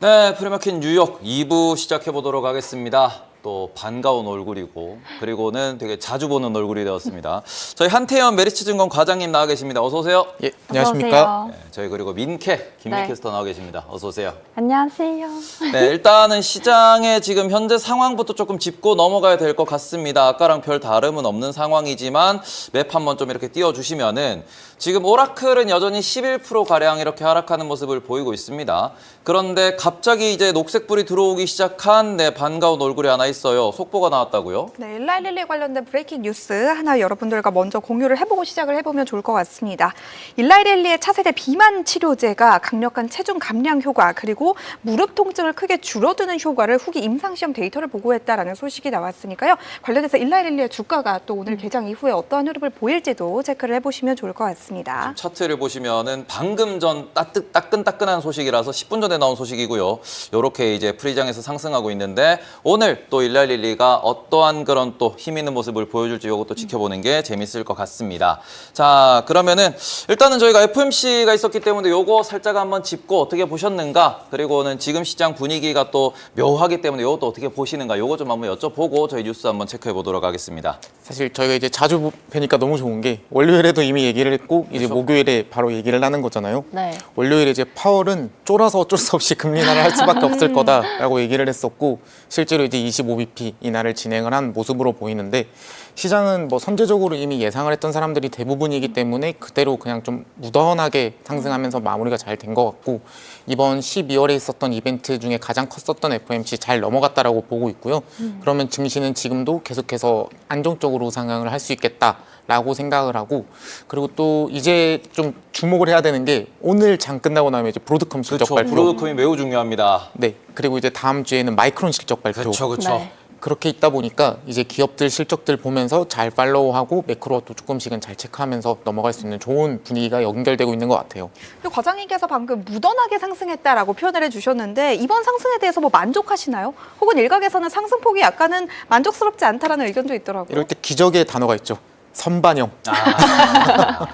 네, 프리마켓 뉴욕 2부 시작해보도록 하겠습니다. 또 반가운 얼굴이고 그리고는 되게 자주 보는 얼굴이 되었습니다. 저희 한태현 메리츠증권 과장님 나와 계십니다. 어서 오세요. 예, 안녕하십니까. 네, 저희 그리고 민캐 김민 네. 캐스터 나와 계십니다. 어서 오세요. 안녕하세요. 네, 일단은 시장의 지금 현재 상황부터 조금 짚고 넘어가야 될 것 같습니다. 아까랑 별 다름은 없는 상황이지만 맵 한번 좀 이렇게 띄워주시면은 지금 오라클은 여전히 11%가량 이렇게 하락하는 모습을 보이고 있습니다. 그런데 갑자기 이제 녹색불이 들어오기 시작한 반가운 얼굴이 하나 있어요. 속보가 나왔다고요? 네, 일라이릴리 관련된 브레이킹 뉴스 하나 여러분들과 먼저 공유를 해보고 시작을 해보면 좋을 것 같습니다. 일라이릴리의 차세대 비만 치료제가 강력한 체중 감량 효과 그리고 무릎 통증을 크게 줄어드는 효과를 후기 임상시험 데이터를 보고했다라는 소식이 나왔으니까요. 관련해서 일라이릴리의 주가가 또 오늘 개장 이후에 어떠한 흐름을 보일지도 체크를 해보시면 좋을 것 같습니다. 차트를 보시면은 방금 전 따끈따끈한 소식이라서 10분 전에 나온 소식이고요. 이렇게 이제 프리장에서 상승하고 있는데 오늘 또 일라이릴리가 어떠한 그런 또 힘 있는 모습을 보여줄지 이것도 지켜보는 게 재밌을 것 같습니다. 자, 그러면은 일단은 저희가 FOMC가 있었기 때문에 요거 살짝 한번 짚고 어떻게 보셨는가, 그리고는 지금 시장 분위기가 또 묘하기 때문에 이것도 어떻게 보시는가, 요거 좀 한번 여쭤보고 저희 뉴스 한번 체크해 보도록 하겠습니다. 사실 저희가 이제 자주 뵈니까 너무 좋은 게 월요일에도 이미 얘기를 했고 이제 그렇죠. 목요일에 바로 얘기를 하는 거잖아요. 네. 월요일에 이제 파월은 쫄아서 어쩔 수 없이 금리 인하를 할 수밖에 없을 거다라고 얘기를 했었고 실제로 이제 25bp 인하를 진행을 한 모습으로 보이는데 시장은 뭐 선제적으로 이미 예상을 했던 사람들이 대부분이기 때문에 그대로 그냥 좀 무던하게 상승하면서 마무리가 잘 된 것 같고 이번 12월에 있었던 이벤트 중에 가장 컸었던 FOMC 잘 넘어갔다라고 보고 있고요. 그러면 증시는 지금도 계속해서 안정적으로 상승을 할 수 있겠다라고 생각을 하고, 그리고 또 이제 좀 주목을 해야 되는 게 오늘 장 끝나고 나면 이제 브로드컴 실적 그렇죠. 발표. 브로드컴이 매우 중요합니다. 네. 그리고 이제 다음 주에는 마이크론 실적 발표. 그렇죠. 네. 그렇게 있다 보니까 이제 기업들 실적들 보면서 잘 팔로우하고 매크로도 조금씩은 잘 체크하면서 넘어갈 수 있는 좋은 분위기가 연결되고 있는 것 같아요. 그리고 과장님께서 방금 무던하게 상승했다라고 표현을 해주셨는데 이번 상승에 대해서 뭐 만족하시나요? 혹은 일각에서는 상승폭이 약간은 만족스럽지 않다라는 의견도 있더라고요. 이럴 때 기적의 단어가 있죠. 선반영. 아,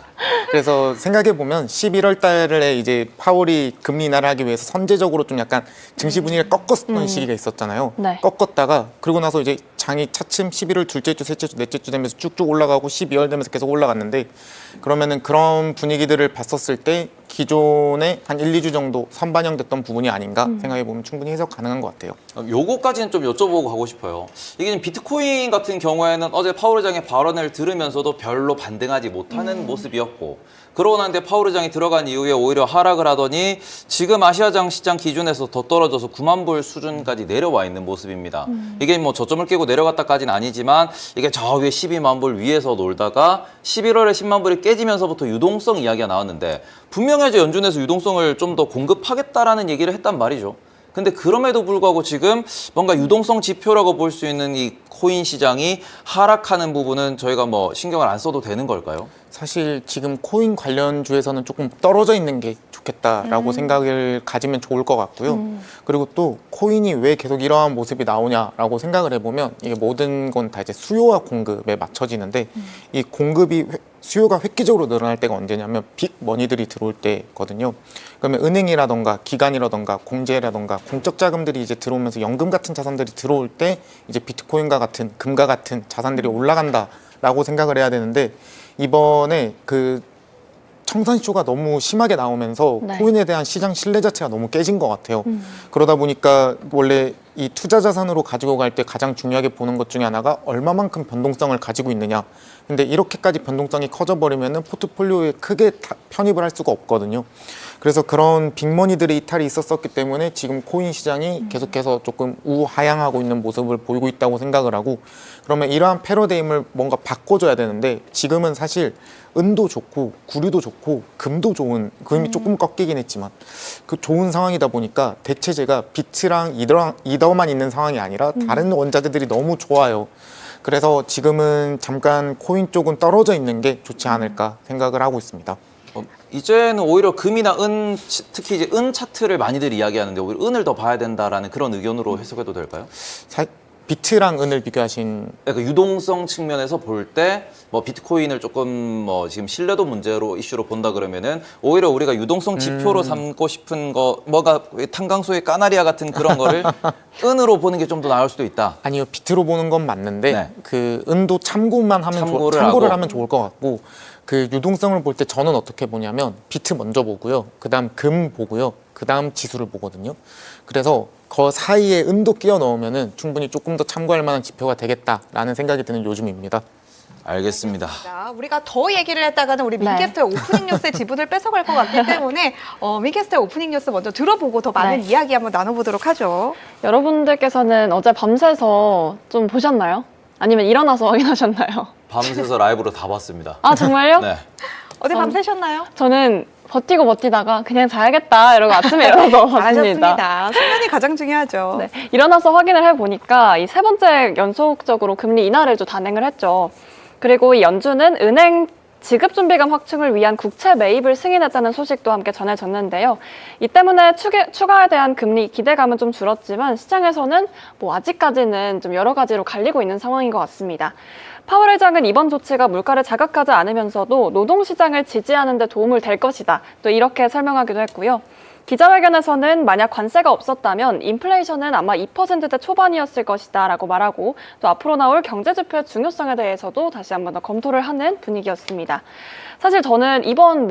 그래서 생각해 보면 11월 달에 이제 파월이 금리 인하를 하기 위해서 선제적으로 좀 약간 증시 분위기를 꺾었던 시기가 있었잖아요. 네. 꺾었다가 그러고 나서 이제 장이 차츰 11월 둘째 주, 셋째 주, 넷째 주 되면서 쭉쭉 올라가고 12월 되면서 계속 올라갔는데 그러면은 그런 분위기들을 봤었을 때 기존에 한 1, 2주 정도 선반영됐던 부분이 아닌가 생각해 보면 충분히 해석 가능한 것 같아요. 요거까지는 좀 여쭤보고 가고 싶어요. 이게 지금 비트코인 같은 경우에는 어제 파월 의장의 발언을 들으면서도 별로 반등하지 못하는 모습이었고, 그러고 난데 파월 의장이 들어간 이후에 오히려 하락을 하더니 지금 아시아장 시장 기준에서 더 떨어져서 9만 불 수준까지 내려와 있는 모습입니다. 이게 뭐 저점을 깨고 내려갔다까지는 아니지만 이게 저 위에 12만 불 위에서 놀다가 11월에 10만 불이 깨지면서부터 유동성 이야기가 나왔는데 분명히 이제 연준에서 유동성을 좀 더 공급하겠다라는 얘기를 했단 말이죠. 근데 그럼에도 불구하고 지금 뭔가 유동성 지표라고 볼 수 있는 이 코인 시장이 하락하는 부분은 저희가 뭐 신경을 안 써도 되는 걸까요? 사실 지금 코인 관련주에서는 조금 떨어져 있는 게 좋겠다라고 생각을 가지면 좋을 것 같고요. 그리고 또 코인이 왜 계속 이러한 모습이 나오냐라고 생각을 해보면 이게 모든 건 다 이제 수요와 공급에 맞춰지는데 이 공급이 수요가 획기적으로 늘어날 때가 언제냐면 빅 머니들이 들어올 때거든요. 그러면 은행이라던가 기관이라던가 공제라던가 공적 자금들이 이제 들어오면서 연금 같은 자산들이 들어올 때 이제 비트코인과 같은 금과 같은 자산들이 올라간다라고 생각을 해야 되는데 이번에 그 청산쇼가 너무 심하게 나오면서 네. 코인에 대한 시장 신뢰 자체가 너무 깨진 것 같아요. 그러다 보니까 원래 이 투자 자산으로 가지고 갈 때 가장 중요하게 보는 것 중에 하나가 얼마만큼 변동성을 가지고 있느냐. 근데 이렇게까지 변동성이 커져버리면은 포트폴리오에 크게 편입을 할 수가 없거든요. 그래서 그런 빅머니들의 이탈이 있었기 때문에 지금 코인 시장이 계속해서 조금 우하향하고 있는 모습을 보이고 있다고 생각을 하고, 그러면 이러한 패러다임을 뭔가 바꿔줘야 되는데 지금은 사실 은도 좋고 구류도 좋고 금도 좋은, 금이 조금 꺾이긴 했지만 그 좋은 상황이다 보니까 대체제가 비트랑 이더만 있는 상황이 아니라 다른 원자재들이 너무 좋아요. 그래서 지금은 잠깐 코인 쪽은 떨어져 있는 게 좋지 않을까 생각을 하고 있습니다. 이제는 오히려 금이나 은, 특히 이제 은 차트를 많이들 이야기하는데 오히려 은을 더 봐야 된다라는 그런 의견으로 해석해도 될까요? 비트랑 은을 비교하신 그 유동성 측면에서 볼 때 뭐 비트코인을 조금 뭐 지금 신뢰도 문제로 이슈로 본다 그러면은 오히려 우리가 유동성 지표로 삼고 싶은 거 뭐가 탄강소의 까나리아 같은 그런 거를 은으로 보는 게 좀 더 나을 수도 있다. 아니요, 비트로 보는 건 맞는데 네. 그 은도 참고만 하면 참고를 참고를 하고. 하면 좋을 것 같고 그 유동성을 볼 때 저는 어떻게 보냐면 비트 먼저 보고요. 그다음 금 보고요. 그다음 지수를 보거든요. 그래서 그 사이에 은도 끼워 넣으면은 충분히 조금 더 참고할 만한 지표가 되겠다라는 생각이 드는 요즘입니다. 알겠습니다. 자, 우리가 더 얘기를 했다가는 우리 네. 민캐스터의 오프닝 뉴스의 지분을 뺏어갈 것 같기 때문에 민캐스터의 오프닝 뉴스 먼저 들어보고 더 많은 네. 이야기 한번 나눠보도록 하죠. 여러분들께서는 어제 밤새서 좀 보셨나요? 아니면 일어나서 확인하셨나요? 밤새서 라이브로 다 봤습니다. 아, 정말요? 네. 어제 밤새셨나요? 저는 버티다가 그냥 자야겠다 이러고 아침에 일어나서 봤습니다. 잘하셨습니다. 수면이 가장 중요하죠. 네, 일어나서 확인을 해보니까 이 세 번째 연속적으로 금리 인하를 좀 단행을 했죠. 그리고 이 연준은 은행 지급준비금 확충을 위한 국채 매입을 승인했다는 소식도 함께 전해졌는데요. 이 때문에 추가에 대한 금리 기대감은 좀 줄었지만 시장에서는 뭐 아직까지는 좀 여러 가지로 갈리고 있는 상황인 것 같습니다. 파월 의장은 이번 조치가 물가를 자극하지 않으면서도 노동시장을 지지하는 데 도움을 될 것이다. 또 이렇게 설명하기도 했고요. 기자회견에서는 만약 관세가 없었다면 인플레이션은 아마 2%대 초반이었을 것이다 라고 말하고 또 앞으로 나올 경제지표의 중요성에 대해서도 다시 한번 더 검토를 하는 분위기였습니다. 사실 저는 이번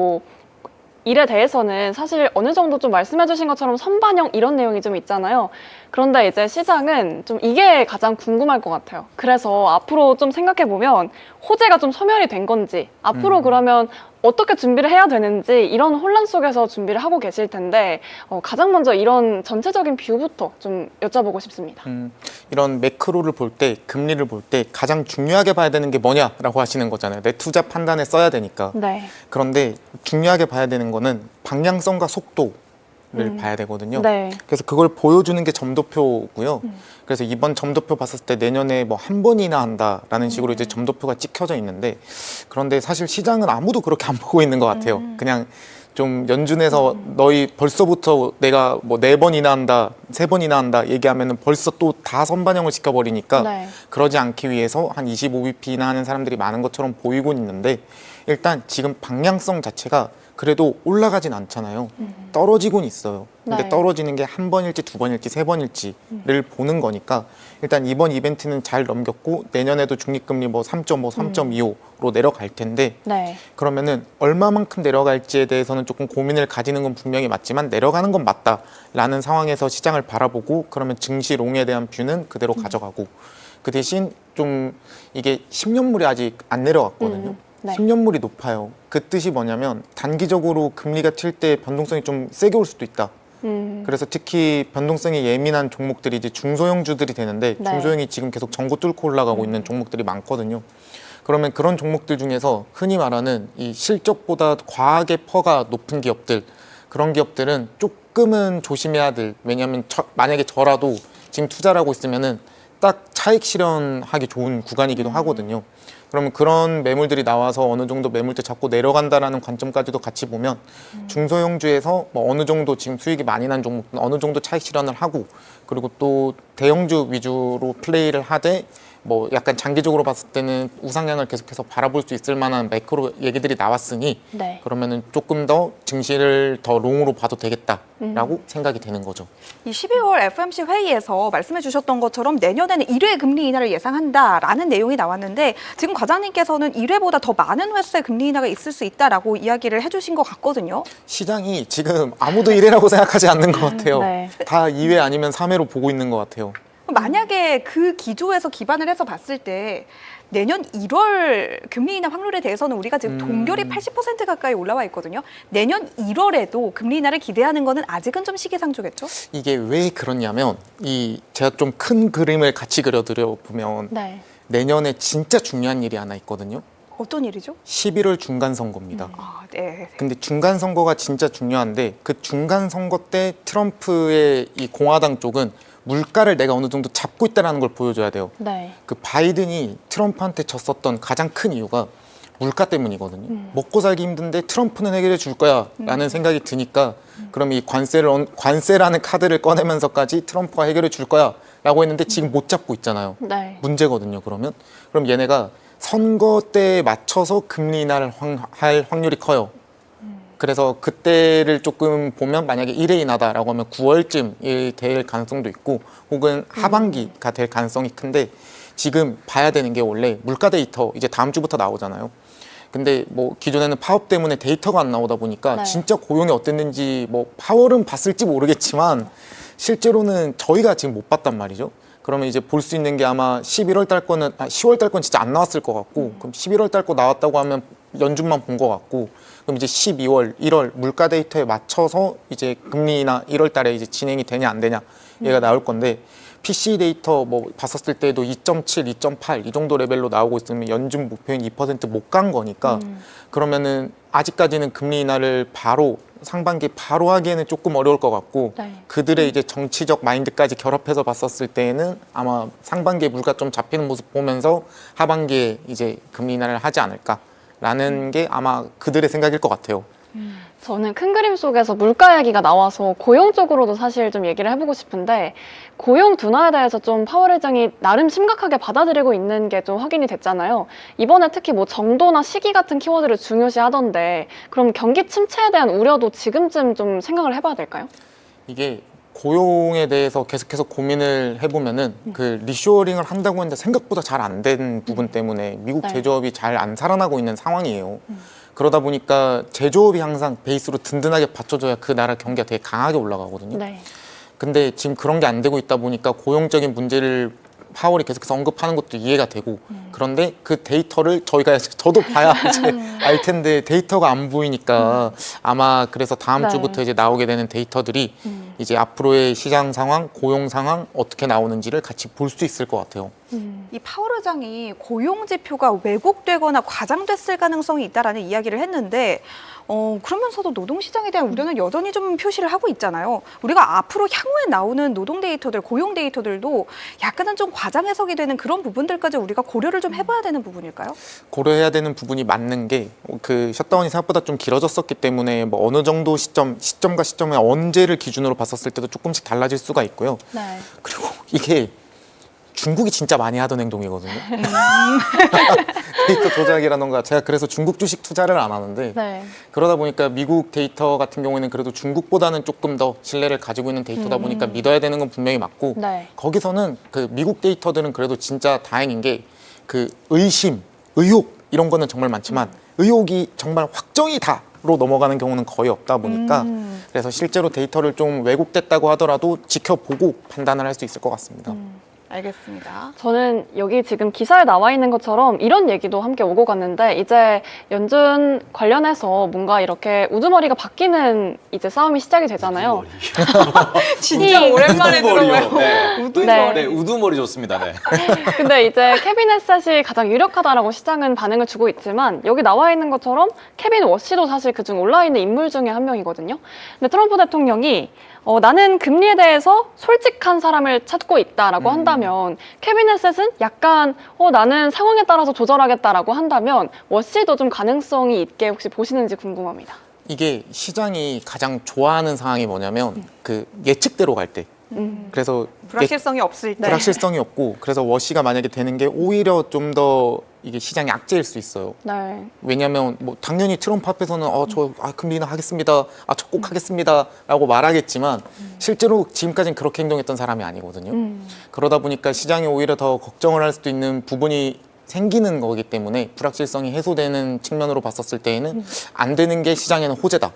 일에 대해서는 사실 어느 정도 좀 말씀해 주신 것처럼 선반영 이런 내용이 좀 있잖아요. 그런데 이제 시장은 좀 이게 가장 궁금할 것 같아요. 그래서 앞으로 좀 생각해 보면 호재가 좀 소멸이 된 건지 앞으로 그러면 어떻게 준비를 해야 되는지 이런 혼란 속에서 준비를 하고 계실 텐데 가장 먼저 이런 전체적인 뷰부터 좀 여쭤보고 싶습니다. 이런 매크로를 볼 때, 금리를 볼 때 가장 중요하게 봐야 되는 게 뭐냐라고 하시는 거잖아요. 내 투자 판단에 써야 되니까. 네. 그런데 중요하게 봐야 되는 거는 방향성과 속도를 봐야 되거든요. 네. 그래서 그걸 보여주는 게 점도표고요. 그래서 이번 점도표 봤을 때 내년에 뭐 한 번이나 한다라는 식으로 이제 점도표가 찍혀져 있는데 그런데 사실 시장은 아무도 그렇게 안 보고 있는 것 같아요. 그냥 좀 연준에서 너희 벌써부터 내가 뭐 4번이나 한다, 3번이나 한다 얘기하면은 벌써 또 다 선반영을 시켜버리니까 네. 그러지 않기 위해서 한 25bp나 하는 사람들이 많은 것처럼 보이고 있는데 일단 지금 방향성 자체가 그래도 올라가진 않잖아요. 떨어지곤 있어요. 근데 네. 떨어지는 게 한 번일지 두 번일지 세 번일지를 보는 거니까 일단 이번 이벤트는 잘 넘겼고 내년에도 중립금리 뭐 3.5, 3.25로 내려갈 텐데 네. 그러면은 얼마만큼 내려갈지에 대해서는 조금 고민을 가지는 건 분명히 맞지만 내려가는 건 맞다라는 상황에서 시장을 바라보고 그러면 증시 롱에 대한 뷰는 그대로 가져가고 그 대신 좀 이게 10년물이 아직 안 내려갔거든요. 네. 10년물이 높아요. 그 뜻이 뭐냐면 단기적으로 금리가 튈 때 변동성이 좀 세게 올 수도 있다. 그래서 특히 변동성이 예민한 종목들이 이제 중소형주들이 되는데 네. 중소형이 지금 계속 전고 뚫고 올라가고 있는 종목들이 많거든요. 그러면 그런 종목들 중에서 흔히 말하는 이 실적보다 과하게 퍼가 높은 기업들 그런 기업들은 조금은 조심해야 될 왜냐하면 만약에 저라도 지금 투자를 하고 있으면은 딱 차익 실현하기 좋은 구간이기도 하거든요. 그러면 그런 매물들이 나와서 어느 정도 매물대 잡고 내려간다라는 관점까지도 같이 보면 중소형주에서 뭐 어느 정도 지금 수익이 많이 난 종목은 어느 정도 차익 실현을 하고 그리고 또 대형주 위주로 플레이를 하되 뭐 약간 장기적으로 봤을 때는 우상향을 계속해서 바라볼 수 있을 만한 매크로 얘기들이 나왔으니 네. 그러면은 조금 더 증시를 더 롱으로 봐도 되겠다라고 생각이 되는 거죠. 이 12월 FOMC 회의에서 말씀해 주셨던 것처럼 내년에는 1회 금리 인하를 예상한다라는 내용이 나왔는데 지금 과장님께서는 1회보다 더 많은 횟수의 금리 인하가 있을 수 있다라고 이야기를 해주신 것 같거든요. 시장이 지금 아무도 1회라고 생각하지 않는 것 같아요. 네. 다 2회 아니면 3회로 보고 있는 것 같아요. 만약에 그 기조에서 기반을 해서 봤을 때 내년 1월 금리 인하 확률에 대해서는 우리가 지금 동결이 80% 가까이 올라와 있거든요. 내년 1월에도 금리 인하를 기대하는 거는 아직은 좀 시기상조겠죠? 이게 왜 그렇냐면 제가 좀 큰 그림을 같이 그려드려 보면 네. 내년에 진짜 중요한 일이 하나 있거든요. 어떤 일이죠? 11월 중간 선거입니다. 아, 네. 근데 중간 선거가 진짜 중요한데 그 중간 선거 때 트럼프의 이 공화당 쪽은 물가를 내가 어느 정도 잡고 있다는 걸 보여줘야 돼요. 네. 그 바이든이 트럼프한테 졌었던 가장 큰 이유가 물가 때문이거든요. 먹고 살기 힘든데 트럼프는 해결해 줄 거야 라는 생각이 드니까 그럼 이 관세라는 카드를 꺼내면서까지 트럼프가 해결해 줄 거야 라고 했는데 지금 못 잡고 있잖아요. 네. 문제거든요. 그럼 얘네가 선거 때에 맞춰서 금리 인하를 할 확률이 커요. 그래서 그때를 조금 보면 만약에 1회 인하다라고 하면 9월쯤 될 가능성도 있고 혹은 하반기가 될 가능성이 큰데 지금 봐야 되는 게 원래 물가 데이터 이제 다음 주부터 나오잖아요. 근데 뭐 기존에는 파업 때문에 데이터가 안 나오다 보니까 네. 진짜 고용이 어땠는지 뭐 파월은 봤을지 모르겠지만 실제로는 저희가 지금 못 봤단 말이죠. 그러면 이제 볼 수 있는 게 아마 11월 달 거는 10월 달 건 진짜 안 나왔을 것 같고 그럼 11월 달 거 나왔다고 하면 연준만 본 것 같고 그럼 이제 12월, 1월 물가 데이터에 맞춰서 이제 금리나 1월 달에 이제 진행이 되냐 안 되냐 얘가 나올 건데 PC 데이터 뭐 봤었을 때도 2.7, 2.8 이 정도 레벨로 나오고 있으면 연준 목표인 2% 못 간 거니까 그러면은 아직까지는 금리 인하를 바로 상반기 바로 하기에는 조금 어려울 것 같고 네. 그들의 이제 정치적 마인드까지 결합해서 봤었을 때에는 아마 상반기에 물가 좀 잡히는 모습 보면서 하반기에 이제 금리 인하를 하지 않을까라는 게 아마 그들의 생각일 것 같아요. 저는 큰 그림 속에서 물가 얘기가 나와서 고용 쪽으로도 사실 좀 얘기를 해보고 싶은데 고용 둔화에 대해서 좀 파월 의장이 나름 심각하게 받아들이고 있는 게 좀 확인이 됐잖아요. 이번에 특히 뭐 정도나 시기 같은 키워드를 중요시 하던데 그럼 경기 침체에 대한 우려도 지금쯤 좀 생각을 해봐야 될까요? 이게 고용에 대해서 계속해서 고민을 해보면은 그 리쇼어링을 한다고 했는데 생각보다 잘 안 된 부분 때문에 미국 네. 제조업이 잘 안 살아나고 있는 상황이에요. 그러다 보니까 제조업이 항상 베이스로 든든하게 받쳐줘야 그 나라 경기가 되게 강하게 올라가거든요. 네. 근데 지금 그런 게 안 되고 있다 보니까 고용적인 문제를 파월이 계속해서 언급하는 것도 이해가 되고 그런데 그 데이터를 저도 봐야 이제 알 텐데 데이터가 안 보이니까 아마 그래서 다음 네. 주부터 이제 나오게 되는 데이터들이 이제 앞으로의 시장 상황, 고용 상황 어떻게 나오는지를 같이 볼 수 있을 것 같아요. 이 파월 의장이 고용 지표가 왜곡되거나 과장됐을 가능성이 있다라는 이야기를 했는데 그러면서도 노동시장에 대한 우려는 여전히 좀 표시를 하고 있잖아요. 우리가 앞으로 향후에 나오는 노동 데이터들, 고용 데이터들도 약간은 좀 과장 해석이 되는 그런 부분들까지 우리가 고려를 좀 해봐야 되는 부분일까요? 고려해야 되는 부분이 맞는 게 그 셧다운이 생각보다 좀 길어졌었기 때문에 뭐 어느 정도 시점과 시점에 언제를 기준으로 봤었을 때도 조금씩 달라질 수가 있고요. 네. 그리고 이게 중국이 진짜 많이 하던 행동이거든요. 데이터 조작이라던가 제가 그래서 중국 주식 투자를 안 하는데 네. 그러다 보니까 미국 데이터 같은 경우에는 그래도 중국보다는 조금 더 신뢰를 가지고 있는 데이터다 보니까 믿어야 되는 건 분명히 맞고 네. 거기서는 그 미국 데이터들은 그래도 진짜 다행인 게 그 의심, 의혹 이런 거는 정말 많지만 의혹이 정말 확정이 다로 넘어가는 경우는 거의 없다 보니까 그래서 실제로 데이터를 좀 왜곡됐다고 하더라도 지켜보고 판단을 할 수 있을 것 같습니다. 알겠습니다. 저는 여기 지금 기사에 나와 있는 것처럼 이런 얘기도 함께 오고 갔는데 이제 연준 관련해서 뭔가 이렇게 우두머리가 바뀌는 이제 싸움이 시작이 되잖아요. 진짜 오랜만에 들어봐요. 네. 우두머리. 네, 우두머리 좋습니다. 네. 근데 이제 케빈 햇셋이 가장 유력하다라고 시장은 반응을 주고 있지만 여기 나와 있는 것처럼 케빈 워시도 사실 그중 올라있는 인물 중에 한 명이거든요. 근데 트럼프 대통령이 나는 금리에 대해서 솔직한 사람을 찾고 있다라고 한다면 케빈 햇셋은 약간 나는 상황에 따라서 조절하겠다라고 한다면 워시도 좀 가능성이 있게 혹시 보시는지 궁금합니다. 이게 시장이 가장 좋아하는 상황이 뭐냐면 그 예측대로 갈 때. 그래서 불확실성이 없을 때. 불확실성이 없고 그래서 워시가 만약에 되는 게 오히려 좀 더 이게 시장이 악재일 수 있어요. 네. 왜냐하면 뭐 당연히 트럼프 앞에서는 금리 인하 하겠습니다. 저 꼭 하겠습니다라고 말하겠지만 실제로 지금까지는 그렇게 행동했던 사람이 아니거든요. 그러다 보니까 시장이 오히려 더 걱정을 할 수도 있는 부분이 생기는 거기 때문에 불확실성이 해소되는 측면으로 봤었을 때에는 안 되는 게 시장에는 호재다.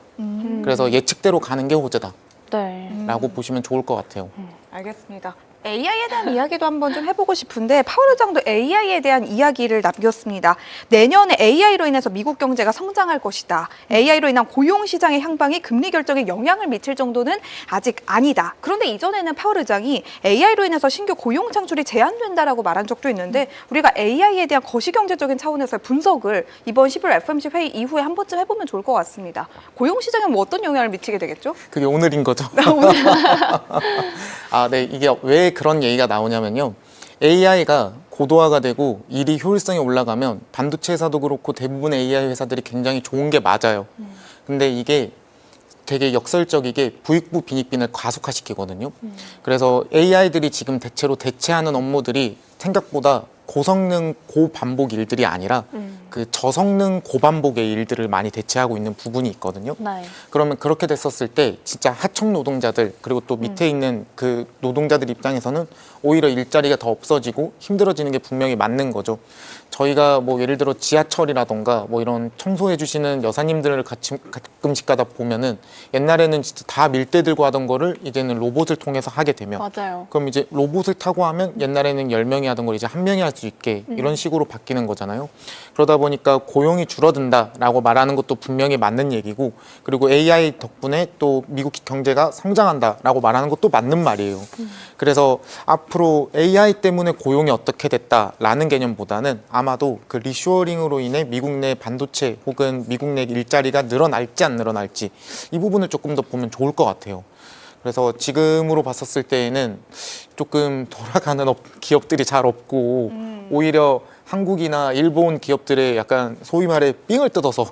그래서 예측대로 가는 게 호재다. 네. 라고 보시면 좋을 것 같아요. 알겠습니다. AI에 대한 이야기도 한번 좀 해보고 싶은데 파월 의장도 AI에 대한 이야기를 남겼습니다. 내년에 AI로 인해서 미국 경제가 성장할 것이다. AI로 인한 고용 시장의 향방이 금리 결정에 영향을 미칠 정도는 아직 아니다. 그런데 이전에는 파월 의장이 AI로 인해서 신규 고용 창출이 제한된다라고 말한 적도 있는데 우리가 AI에 대한 거시경제적인 차원에서의 분석을 이번 11월 FOMC 회의 이후에 한 번쯤 해보면 좋을 것 같습니다. 고용 시장에 뭐 어떤 영향을 미치게 되겠죠? 그게 오늘인 거죠. 네. 이게 왜 그런 얘기가 나오냐면요. AI가 고도화가 되고 일이 효율성이 올라가면 반도체 회사도 그렇고 대부분의 AI 회사들이 굉장히 좋은 게 맞아요. 근데 이게 되게 역설적이게 부익부 빈익빈을 가속화시키거든요. 그래서 AI들이 지금 대체로 대체하는 업무들이 생각보다 고성능 고반복 일들이 아니라 그 저성능 고반복의 일들을 많이 대체하고 있는 부분이 있거든요. 네. 그러면 그렇게 됐었을 때 진짜 하청 노동자들 그리고 또 밑에 있는 그 노동자들 입장에서는 오히려 일자리가 더 없어지고 힘들어지는 게 분명히 맞는 거죠. 저희가 뭐 예를 들어 지하철이라던가 뭐 이런 청소해 주시는 여사님들을 가끔씩 가다 보면은 옛날에는 진짜 다 밀대 들고 하던 거를 이제는 로봇을 통해서 하게 되면 맞아요. 그럼 이제 로봇을 타고 하면 옛날에는 10명이 하던 걸 이제 1명이 할 수 있게 이런 식으로 바뀌는 거잖아요. 그러다 보니까 고용이 줄어든다라고 말하는 것도 분명히 맞는 얘기고, 그리고 AI 덕분에 또 미국 경제가 성장한다라고 말하는 것도 맞는 말이에요. 그래서 앞으로 AI 때문에 고용이 어떻게 됐다라는 개념보다는 아마도 그 리쇼어링으로 인해 미국 내 반도체 혹은 미국 내 일자리가 늘어날지 안 늘어날지 이 부분을 조금 더 보면 좋을 것 같아요. 그래서 지금으로 봤었을 때에는 조금 돌아가는 기업들이 잘 없고 오히려 한국이나 일본 기업들의 약간 소위 말해 삥을 뜯어서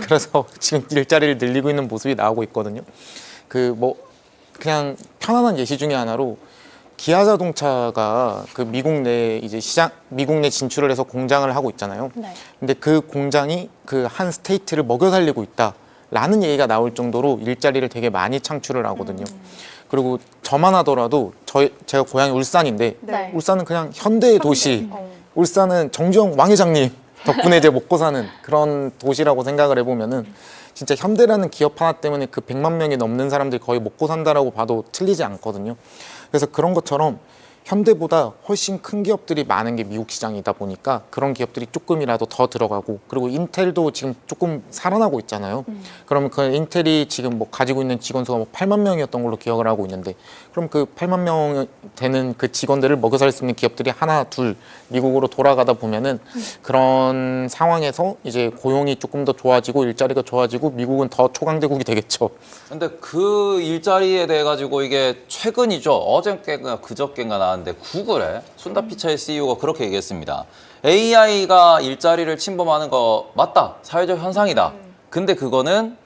그래서 지금 일자리를 늘리고 있는 모습이 나오고 있거든요. 그 뭐 그냥 편안한 예시 중에 하나로 기아 자동차가 그 미국 내 이제 미국 내 진출을 해서 공장을 하고 있잖아요. 네. 근데 그 공장이 그 한 스테이트를 먹여 살리고 있다라는 얘기가 나올 정도로 일자리를 되게 많이 창출을 하거든요. 그리고 저만 하더라도 제가 고향이 울산인데 네. 울산은 그냥 현대의 도시. 울산은 정주영 왕 회장님 덕분에 이제 먹고 사는 그런 도시라고 생각을 해보면은 진짜 현대라는 기업 하나 때문에 그 100만 명이 넘는 사람들이 거의 먹고 산다라고 봐도 틀리지 않거든요. 그래서 그런 것처럼 현대보다 훨씬 큰 기업들이 많은 게 미국 시장이다 보니까 그런 기업들이 조금이라도 더 들어가고, 그리고 인텔도 지금 조금 살아나고 있잖아요. 그러면 그 인텔이 지금 뭐 가지고 있는 직원 수가 뭐 8만 명이었던 걸로 기억을 하고 있는데, 그럼 그 8만 명 되는 그 직원들을 먹여 살 수 있는 기업들이 하나 둘 미국으로 돌아가다 보면은 그런 상황에서 이제 고용이 조금 더 좋아지고 일자리가 좋아지고 미국은 더 초강대국이 되겠죠. 근데 그 일자리에 대해 가지고 이게 최근이죠. 어저께인가 그저께인가 나왔는데 구글의 순다 피차이 CEO가 그렇게 얘기했습니다. AI가 일자리를 침범하는 거 맞다. 사회적 현상이다. 근데 그거는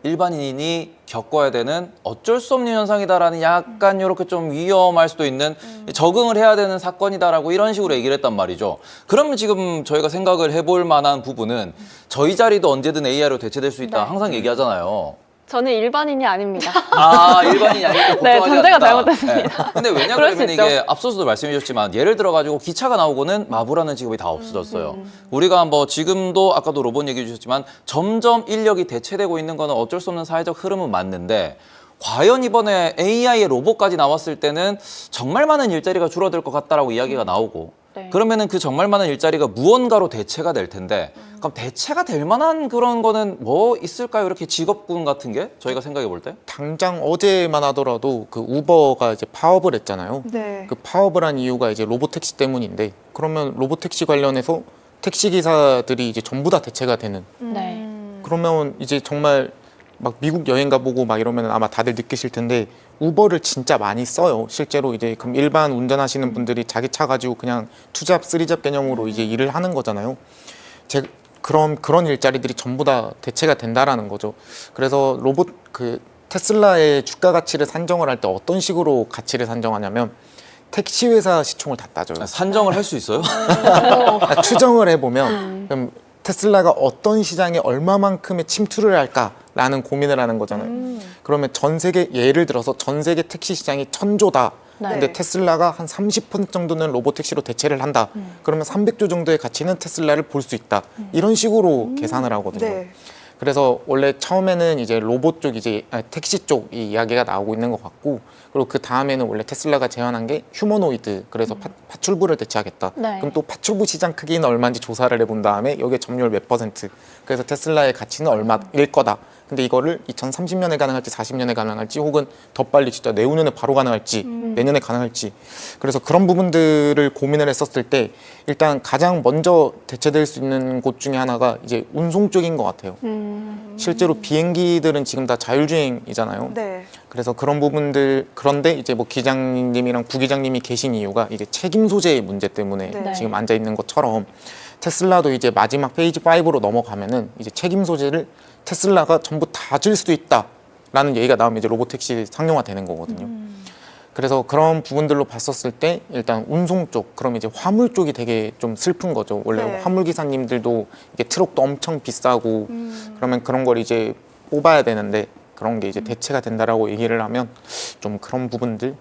일반인이 겪어야 되는 어쩔 수 없는 현상이다라는 약간 이렇게 좀 위험할 수도 있는 적응을 해야 되는 사건이다라고 이런 식으로 얘기를 했단 말이죠. 그러면 지금 저희가 생각을 해볼 만한 부분은 저희 자리도 언제든 AI로 대체될 수 있다 네. 항상 얘기하잖아요. 저는 일반인이 아닙니다. 아, 일반인이 아니고 네, 걱정하지 전제가 않는다. 잘못됐습니다. 네. 근데 왜냐 그럴 수 그러면 있죠. 이게 앞서서도 말씀해 주셨지만 예를 들어 가지고 기차가 나오고는 마부라는 직업이 다 없어졌어요. 우리가 뭐 지금도 아까도 로봇 얘기해 주셨지만 점점 인력이 대체되고 있는 거는 어쩔 수 없는 사회적 흐름은 맞는데, 과연 이번에 AI의 로봇까지 나왔을 때는 정말 많은 일자리가 줄어들 것 같다라고 이야기가 나오고, 네. 그러면은 그 정말 많은 일자리가 무언가로 대체가 될 텐데, 그럼 대체가 될 만한 그런 거는 뭐 있을까요? 이렇게 직업군 같은 게 저희가 생각해 볼 때? 당장 어제만 하더라도 그 우버가 이제 파업을 했잖아요. 네. 그 파업을 한 이유가 이제 로봇택시 때문인데, 그러면 로봇택시 관련해서 택시 기사들이 이제 전부 다 대체가 되는. 네. 그러면 이제 정말 막 미국 여행 가보고 막 이러면 아마 다들 느끼실 텐데 우버를 진짜 많이 써요. 실제로 이제 그럼 일반 운전하시는 분들이 자기 차 가지고 그냥 투잡, 쓰리잡 개념으로 이제 일을 하는 거잖아요. 그럼 그런 일자리들이 전부 다 대체가 된다라는 거죠. 그래서 로봇 그 테슬라의 주가 가치를 산정을 할 때 어떤 식으로 가치를 산정하냐면 택시 회사 시총을 다 따져요. 산정을 할 수 있어요? 다 추정을 해보면 그럼 테슬라가 어떤 시장에 얼마만큼의 침투를 할까라는 고민을 하는 거잖아요. 그러면 전 세계 예를 들어서 전 세계 택시 시장이 1,000조다. 네. 근데 테슬라가 한 30% 정도는 로봇택시로 대체를 한다. 그러면 300조 정도의 가치는 테슬라를 볼 수 있다. 이런 식으로 계산을 하거든요. 네. 그래서 원래 처음에는 이제 로봇 쪽 택시 쪽 이 이야기가 나오고 있는 것 같고, 그리고 그 다음에는 원래 테슬라가 제안한 게 휴머노이드, 그래서 파출부를 대체하겠다. 네. 그럼 또 파출부 시장 크기는 얼마인지 조사를 해본 다음에 여기에 점유율 몇 %, 그래서 테슬라의 가치는 얼마일 거다. 근데 이거를 2030년에 가능할지 40년에 가능할지 혹은 더 빨리 진짜 내후년에 바로 가능할지 내년에 가능할지, 그래서 그런 부분들을 고민을 했었을 때 일단 가장 먼저 대체될 수 있는 곳 중에 하나가 이제 운송 쪽인 것 같아요. 실제로 비행기들은 지금 다 자율주행이잖아요. 네. 그래서 그런 부분들, 그런데 이제 뭐 기장님이랑 부기장님이 계신 이유가 이게 책임 소재의 문제 때문에 네. 지금 앉아 있는 것처럼 테슬라도 이제 마지막 페이지 5로 넘어가면은 이제 책임 소재를 테슬라가 전부 다 질 수도 있다 라는 얘기가 나오면 이제 로보택시 상용화되는 거거든요. 그래서 그런 부분들로 봤었을 때 일단 운송 쪽, 그럼 이제 화물 쪽이 되게 좀 슬픈 거죠. 원래 네. 화물 기사님들도 이게 트럭도 엄청 비싸고 그러면 그런 걸 이제 뽑아야 되는데 그런 게 이제 대체가 된다라고 얘기를 하면 좀 그런 부분들이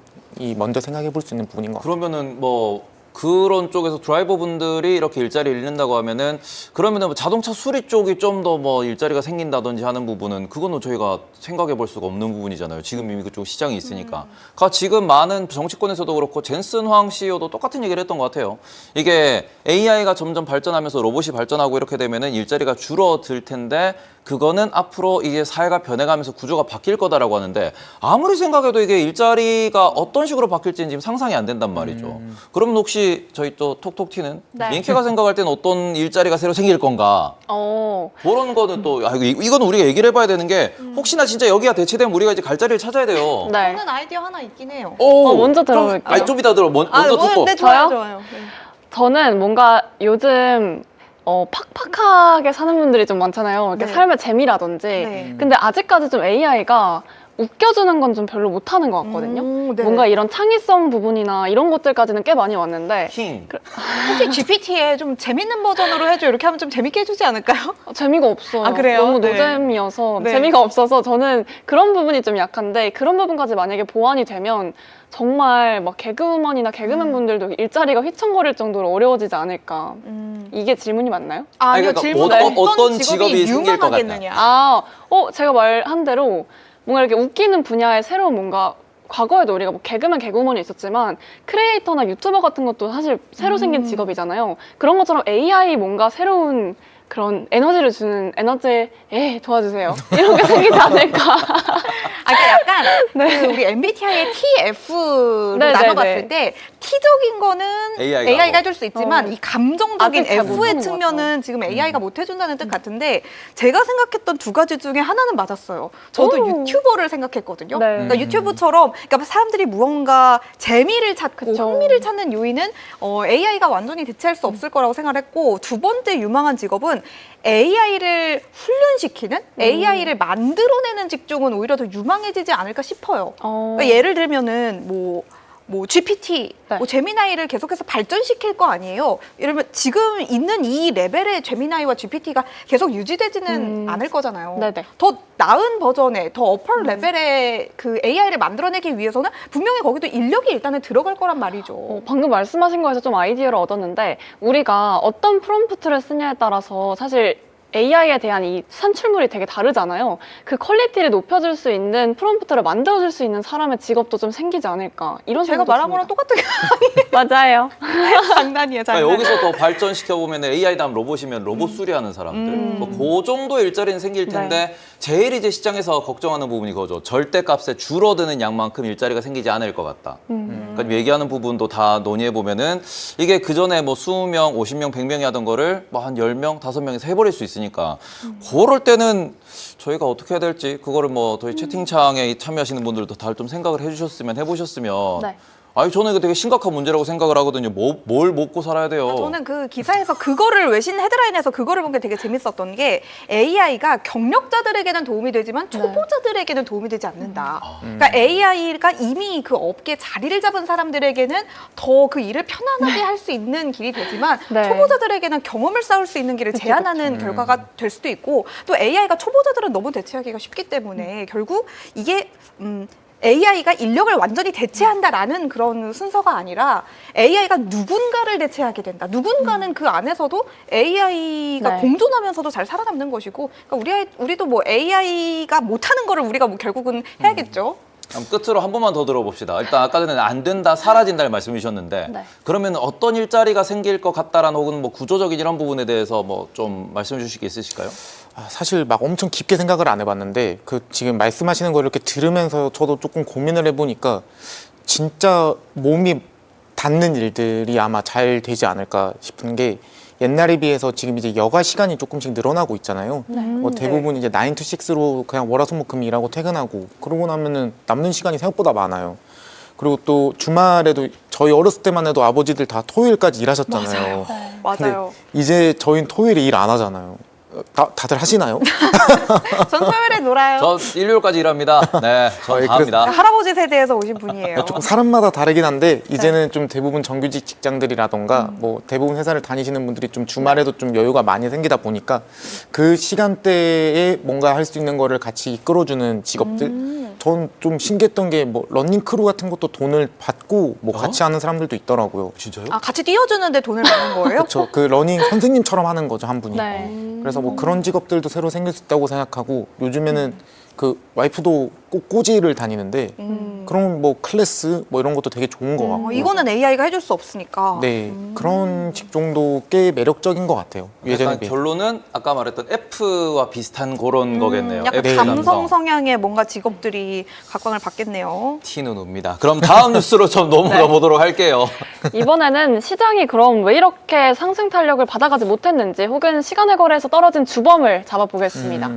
먼저 생각해 볼 수 있는 부분인 것 같아요. 그러면은 뭐 그런 쪽에서 드라이버분들이 이렇게 일자리를 잃는다고 하면은 그러면은 뭐 자동차 수리 쪽이 좀 더 뭐 일자리가 생긴다든지 하는 부분은 그거는 저희가 생각해 볼 수가 없는 부분이잖아요. 지금 이미 그쪽 시장이 있으니까. 그러니까 지금 많은 정치권에서도 그렇고 젠슨 황 CEO도 똑같은 얘기를 했던 것 같아요. 이게 AI가 점점 발전하면서 로봇이 발전하고 이렇게 되면은 일자리가 줄어들 텐데 그거는 앞으로 이게 사회가 변해가면서 구조가 바뀔 거다라고 하는데 아무리 생각해도 이게 일자리가 어떤 식으로 바뀔지는 지금 상상이 안 된단 말이죠. 그럼 혹시 저희 또 톡톡튀는 네. 민키가 생각할 때는 어떤 일자리가 새로 생길 건가? 그런 거는 또 이건 우리가 얘기를 해봐야 되는 게 혹시나 진짜 여기가 대체되면 우리가 이제 갈 자리를 찾아야 돼요. 네. 저는 아이디어 하나 있긴 해요. 먼저 들어볼게요. 좀 이따 들어. 먼저 듣고. 네, 좋아요, 저요? 좋아요. 네. 저는 뭔가 요즘 팍팍하게 사는 분들이 좀 많잖아요. 이렇게 네. 삶의 재미라든지. 네. 근데 아직까지 좀 AI가 웃겨주는 건 좀 별로 못하는 것 같거든요. 네. 뭔가 이런 창의성 부분이나 이런 것들까지는 꽤 많이 왔는데 킹. 혹시 GPT에 좀 재밌는 버전으로 해줘 이렇게 하면 좀 재밌게 해주지 않을까요? 재미가 없어요. 아, 그래요? 너무 네. 노잼이어서 네. 재미가 없어서 저는 그런 부분이 좀 약한데 그런 부분까지 만약에 보완이 되면 정말 막 개그우먼이나 개그맨 분들도 일자리가 휘청거릴 정도로 어려워지지 않을까. 이게 질문이 맞나요? 아니요, 그러니까 질문은 어떤 직업이 생길 것 같다. 유망하겠느냐. 제가 말한 대로 뭔가 이렇게 웃기는 분야의 새로운 뭔가 과거에도 우리가 뭐 개그맨, 개그우먼이 있었지만 크리에이터나 유튜버 같은 것도 사실 새로 생긴 직업이잖아요. 그런 것처럼 AI 뭔가 새로운 그런 에너지를 주는 에너지에 도와주세요. 이런 게 생기지 않을까. 그러니까 약간 네. 그 우리 MBTI의 TF로 네, 나눠봤을 네, 네. 때 T적인 거는 AI가 AI가 해줄 수 있지만 이 감정적인 아직 잘 F의 못하는 것 측면은 지금 AI가 못 해준다는 뜻 같은데 제가 생각했던 두 가지 중에 하나는 맞았어요. 저도 유튜버를 생각했거든요. 네. 그러니까 유튜브처럼 그러니까 사람들이 무언가 재미를 찾고 그쵸. 흥미를 찾는 요인은 AI가 완전히 대체할 수 없을 거라고 생각했고 두 번째 유망한 직업은 AI를 훈련시키는 AI를 만들어내는 직종은 오히려 더 유망해지지 않을까 싶어요. 그러니까 예를 들면은 뭐 GPT, 네. 뭐 제미나이를 계속해서 발전시킬 거 아니에요. 예를 들면 지금 있는 이 레벨의 제미나이와 GPT가 계속 유지되지는 않을 거잖아요. 네네. 더 나은 버전의, 더 어퍼 레벨의 그 AI를 만들어내기 위해서는 분명히 거기도 인력이 일단은 들어갈 거란 말이죠. 방금 말씀하신 거에서 좀 아이디어를 얻었는데 우리가 어떤 프롬프트를 쓰냐에 따라서 사실 AI에 대한 이 산출물이 되게 다르잖아요. 그 퀄리티를 높여줄 수 있는 프롬프트를 만들어줄 수 있는 사람의 직업도 좀 생기지 않을까 이런 제가 생각도 말한 거랑 듭니다. 똑같은 게 맞아요. 장난이에요, 장난. 여기서 더 발전시켜 보면 AI 다음 로봇이면 로봇 수리하는 사람들, 그 정도 일자리는 생길 텐데 제일 이제 시장에서 걱정하는 부분이 그거죠. 절대값에 줄어드는 양만큼 일자리가 생기지 않을 것 같다. 그러니까 얘기하는 부분도 다 논의해 보면은 이게 그 전에 뭐 20명, 50명, 100명이 하던 거를 뭐 한 10명, 5명에서 해버릴 수 있으니까 그럴 때는 저희가 어떻게 해야 될지 그거를 뭐 저희 채팅창에 참여하시는 분들도 다 좀 생각을 해주셨으면 해보셨으면. 네. 아니 저는 이거 되게 심각한 문제라고 생각을 하거든요. 뭘 먹고 살아야 돼요. 저는 그 기사에서 그거를 외신 헤드라인에서 그거를 본 게 되게 재밌었던 게 AI가 경력자들에게는 도움이 되지만 초보자들에게는 도움이 되지 않는다. 그러니까 AI가 이미 그 업계 자리를 잡은 사람들에게는 더 그 일을 편안하게 할 수 있는 길이 되지만 네. 초보자들에게는 경험을 쌓을 수 있는 길을 제한하는 결과가 될 수도 있고 또 AI가 초보자들은 너무 대체하기가 쉽기 때문에 결국 이게 AI가 인력을 완전히 대체한다라는 그런 순서가 아니라 AI가 누군가를 대체하게 된다. 누군가는 그 안에서도 AI가 네. 공존하면서도 잘 살아남는 것이고, 그러니까 우리도 뭐 AI가 못하는 거를 우리가 뭐 결국은 해야겠죠. 그럼 끝으로 한 번만 더 들어봅시다. 일단 아까 전에 안 된다, 사라진다를 말씀해 주셨는데 네. 그러면 어떤 일자리가 생길 것 같다라는 혹은 뭐 구조적인 이런 부분에 대해서 뭐 좀 말씀해 주실 게 있으실까요? 사실 막 엄청 깊게 생각을 안 해봤는데 그 지금 말씀하시는 걸 이렇게 들으면서 저도 조금 고민을 해보니까 진짜 몸이 닿는 일들이 아마 잘 되지 않을까 싶은 게 옛날에 비해서 지금 이제 여가 시간이 조금씩 늘어나고 있잖아요. 뭐 대부분 이제 9 to 6로 그냥 월화수목금 일하고 퇴근하고 그러고 나면은 남는 시간이 생각보다 많아요. 그리고 또 주말에도 저희 어렸을 때만 해도 아버지들 다 토요일까지 일하셨잖아요. 맞아요. 근데 이제 저희는 토요일에 일 안 하잖아요. 다들 하시나요? 전 토요일에 놀아요. 저 일요일까지 일합니다. 네, 전 예, 다 합니다. 할아버지 세대에서 오신 분이에요. 좀 사람마다 다르긴 한데 이제는 좀 대부분 정규직 직장들이라던가 뭐 대부분 회사를 다니시는 분들이 좀 주말에도 좀 여유가 많이 생기다 보니까 그 시간대에 뭔가 할 수 있는 거를 같이 이끌어주는 직업들 전 좀 신기했던 게 뭐 러닝 크루 같은 것도 돈을 받고 뭐 같이 하는 사람들도 있더라고요. 진짜요? 아, 같이 뛰어주는데 돈을 받는 거예요? 그렇죠. 그 러닝 선생님처럼 하는 거죠, 한 분이. 네. 그래서 뭐 그런 직업들도 새로 생길 수 있다고 생각하고 요즘에는 그 와이프도 꼭 꼬지를 다니는데 그런 뭐 클래스 뭐 이런 것도 되게 좋은 것 같고. 이거는 AI가 해줄 수 없으니까. 네, 그런 직종도 꽤 매력적인 것 같아요. 예전에 약간 비해. 결론은 아까 말했던 F와 비슷한 그런 거겠네요. 약간 F 감성 남성. 성향의 뭔가 직업들이 각광을 받겠네요. 티는 웁니다. 그럼 다음 뉴스로 좀 넘어가 보도록 할게요. 이번에는 시장이 그럼 왜 이렇게 상승 탄력을 받아가지 못했는지 혹은 시간의 거래에서 떨어진 주범을 잡아보겠습니다.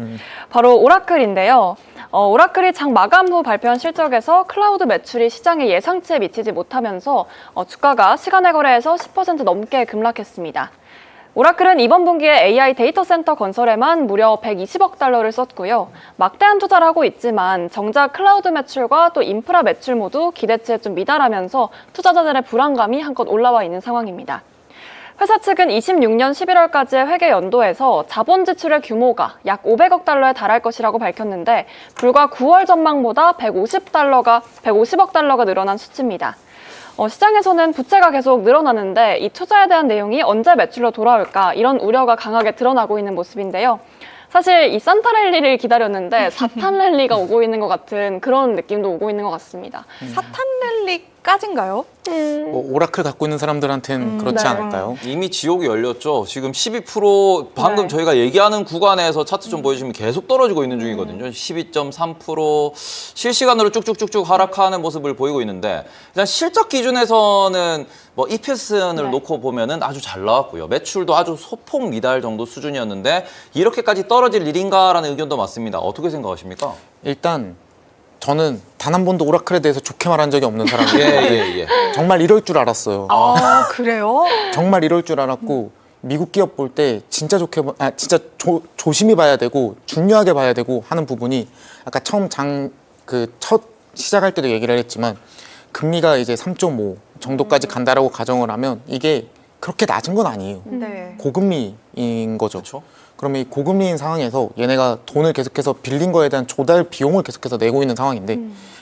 바로 오라클인데요. 오라클이 장 마감 후 발표한 실적에서 클라우드 매출이 시장의 예상치에 미치지 못하면서 주가가 시간의 거래에서 10% 넘게 급락했습니다. 오라클은 이번 분기에 AI 데이터 센터 건설에만 무려 120억 달러를 썼고요. 막대한 투자를 하고 있지만 정작 클라우드 매출과 또 인프라 매출 모두 기대치에 좀 미달하면서 투자자들의 불안감이 한껏 올라와 있는 상황입니다. 회사 측은 26년 11월까지의 회계 연도에서 자본 지출의 규모가 약 500억 달러에 달할 것이라고 밝혔는데 불과 9월 전망보다 150억 달러가 늘어난 수치입니다. 시장에서는 부채가 계속 늘어나는데 이 투자에 대한 내용이 언제 매출로 돌아올까 이런 우려가 강하게 드러나고 있는 모습인데요. 사실 이 산타 랠리를 기다렸는데 사탄 랠리가 오고 있는 것 같은 그런 느낌도 오고 있는 것 같습니다. 사탄 랠리까진가요? 뭐 오라클 갖고 있는 사람들한테는 그렇지 네. 않을까요? 이미 지옥이 열렸죠. 지금 12% 방금 네. 저희가 얘기하는 구간에서 차트 좀 보여주시면 계속 떨어지고 있는 중이거든요. 12.3% 실시간으로 쭉쭉쭉쭉 하락하는 모습을 보이고 있는데 일단 실적 기준에서는 뭐 EPS를 네. 놓고 보면은 아주 잘 나왔고요. 매출도 아주 소폭 미달 정도 수준이었는데 이렇게까지 떨어질 일인가라는 의견도 많습니다. 어떻게 생각하십니까? 일단 저는 단 한 번도 오라클에 대해서 좋게 말한 적이 없는 사람이에요. 예. 정말 이럴 줄 알았어요. 아, 그래요? 정말 이럴 줄 알았고 미국 기업 볼 때 진짜 진짜 조심히 봐야 되고 중요하게 봐야 되고 하는 부분이 아까 처음 첫 시작할 때도 얘기를 했지만 금리가 이제 3.5 정도까지 간다라고 가정을 하면 이게 그렇게 낮은 건 아니에요. 네. 고금리인 거죠. 그렇죠. 그러면 이 고금리인 상황에서 얘네가 돈을 계속해서 빌린 거에 대한 조달 비용을 계속해서 내고 있는 상황인데